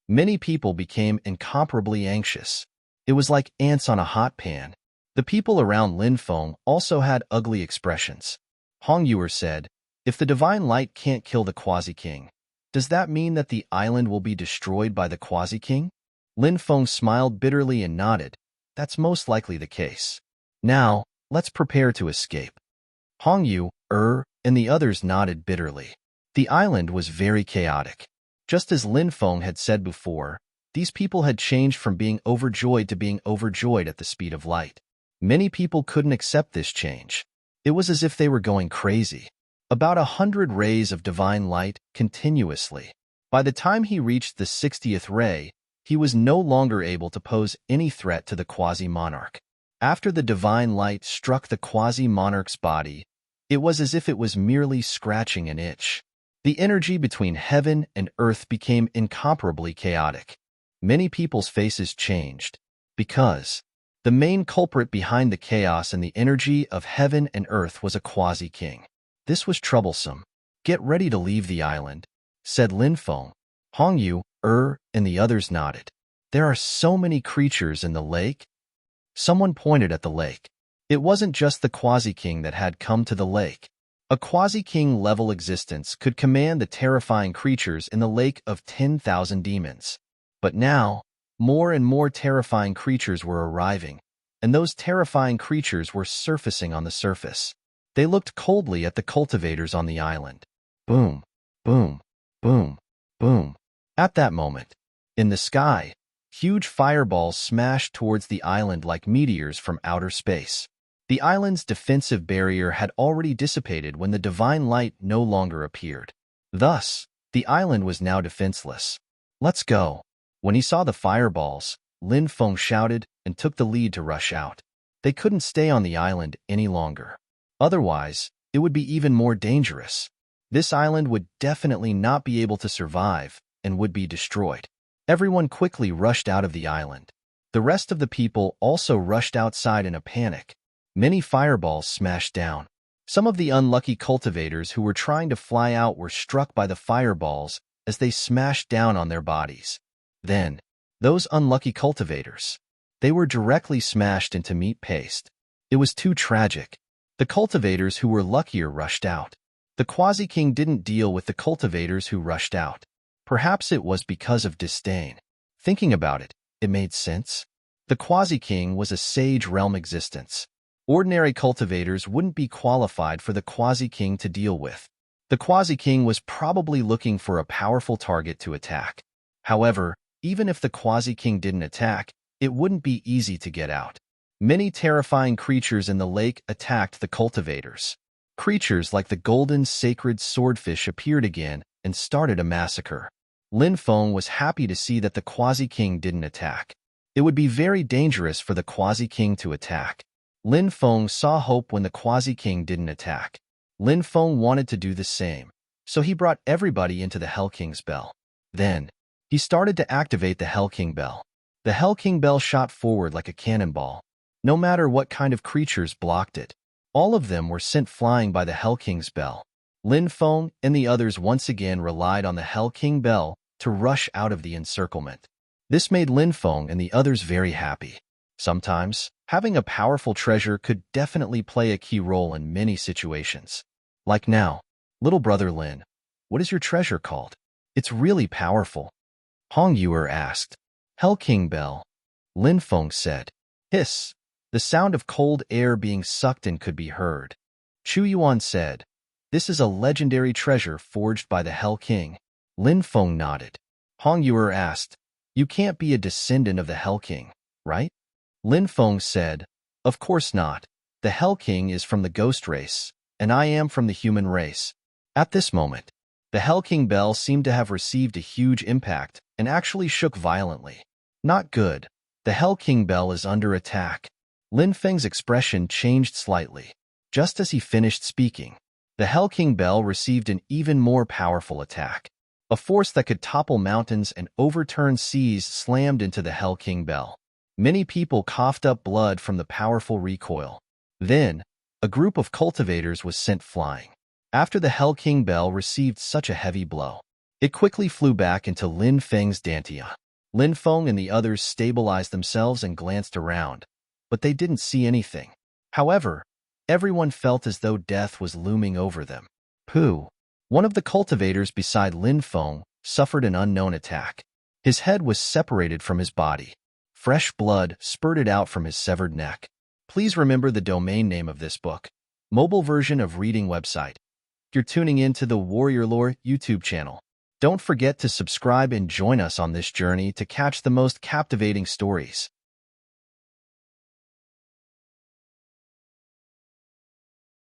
Many people became incomparably anxious. It was like ants on a hot pan. The people around Lin Feng also had ugly expressions. Hong Yuer said, if the divine light can't kill the Quasi-King, does that mean that the island will be destroyed by the Quasi-King? Lin Feng smiled bitterly and nodded. That's most likely the case. Now, let's prepare to escape. Hong Yuer and the others nodded bitterly. The island was very chaotic. Just as Lin Feng had said before, These people had changed from being overjoyed to being overjoyed at the speed of light. Many people couldn't accept this change. It was as if they were going crazy. About 100 rays of divine light continuously. By the time he reached the 60th ray, he was no longer able to pose any threat to the quasi-monarch. After the divine light struck the quasi-monarch's body, it was as if it was merely scratching an itch. The energy between heaven and earth became incomparably chaotic. Many people's faces changed, because the main culprit behind the chaos and the energy of heaven and earth was a quasi-king. This was troublesome. "Get ready to leave the island," said Lin Feng. Hong Yu, and the others nodded. "There are so many creatures in the lake." Someone pointed at the lake. It wasn't just the quasi-king that had come to the lake. A quasi-king level existence could command the terrifying creatures in the lake of 10,000 demons. But now, more and more terrifying creatures were arriving, and those terrifying creatures were surfacing on the surface. They looked coldly at the cultivators on the island. Boom, boom, boom, boom. At that moment, in the sky, huge fireballs smashed towards the island like meteors from outer space. The island's defensive barrier had already dissipated when the divine light no longer appeared. Thus, the island was now defenseless. "Let's go." When he saw the fireballs, Lin Feng shouted and took the lead to rush out. They couldn't stay on the island any longer. Otherwise, it would be even more dangerous. This island would definitely not be able to survive and would be destroyed. Everyone quickly rushed out of the island. The rest of the people also rushed outside in a panic. Many fireballs smashed down. Some of the unlucky cultivators who were trying to fly out were struck by the fireballs as they smashed down on their bodies. Then, those unlucky cultivators. They were directly smashed into meat paste. It was too tragic. The cultivators who were luckier rushed out. The quasi-king didn't deal with the cultivators who rushed out. Perhaps it was because of disdain. Thinking about it, it made sense. The quasi-king was a sage realm existence. Ordinary cultivators wouldn't be qualified for the quasi-king to deal with. The quasi-king was probably looking for a powerful target to attack. However, even if the quasi-king didn't attack, it wouldn't be easy to get out. Many terrifying creatures in the lake attacked the cultivators. Creatures like the golden sacred swordfish appeared again and started a massacre. Lin Feng was happy to see that the quasi-king didn't attack. It would be very dangerous for the quasi-king to attack. Lin Feng saw hope when the quasi-king didn't attack. Lin Feng wanted to do the same, so he brought everybody into the Hell King's bell. Then, he started to activate the Hell King bell. The Hell King bell shot forward like a cannonball. No matter what kind of creatures blocked it, all of them were sent flying by the Hell King's bell. Lin Feng and the others once again relied on the Hell King bell to rush out of the encirclement. This made Lin Feng and the others very happy. Sometimes, having a powerful treasure could definitely play a key role in many situations. Like now, little brother Lin, what is your treasure called? It's really powerful. Hong Yuer asked. Hell King Bell. Lin Feng said. Hiss. The sound of cold air being sucked in could be heard. Chu Yuan said. This is a legendary treasure forged by the Hell King. Lin Feng nodded. Hong Yuer asked. You can't be a descendant of the Hell King, right? Lin Feng said, Of course not. The Hell King is from the ghost race, and I am from the human race. At this moment, the Hell King bell seemed to have received a huge impact and actually shook violently. Not good. The Hell King bell is under attack. Lin Feng's expression changed slightly. Just as he finished speaking, the Hell King bell received an even more powerful attack. A force that could topple mountains and overturn seas slammed into the Hell King bell. Many people coughed up blood from the powerful recoil. Then, a group of cultivators was sent flying. After the Hell King bell received such a heavy blow, it quickly flew back into Lin Feng's dantian. Lin Feng and the others stabilized themselves and glanced around, but they didn't see anything. However, everyone felt as though death was looming over them. Pooh! One of the cultivators beside Lin Feng suffered an unknown attack. His head was separated from his body. Fresh blood spurted out from his severed neck. Please remember the domain name of this book. Mobile version of reading website. You're tuning in to the Warrior Lore YouTube channel. Don't forget to subscribe and join us on this journey to catch the most captivating stories.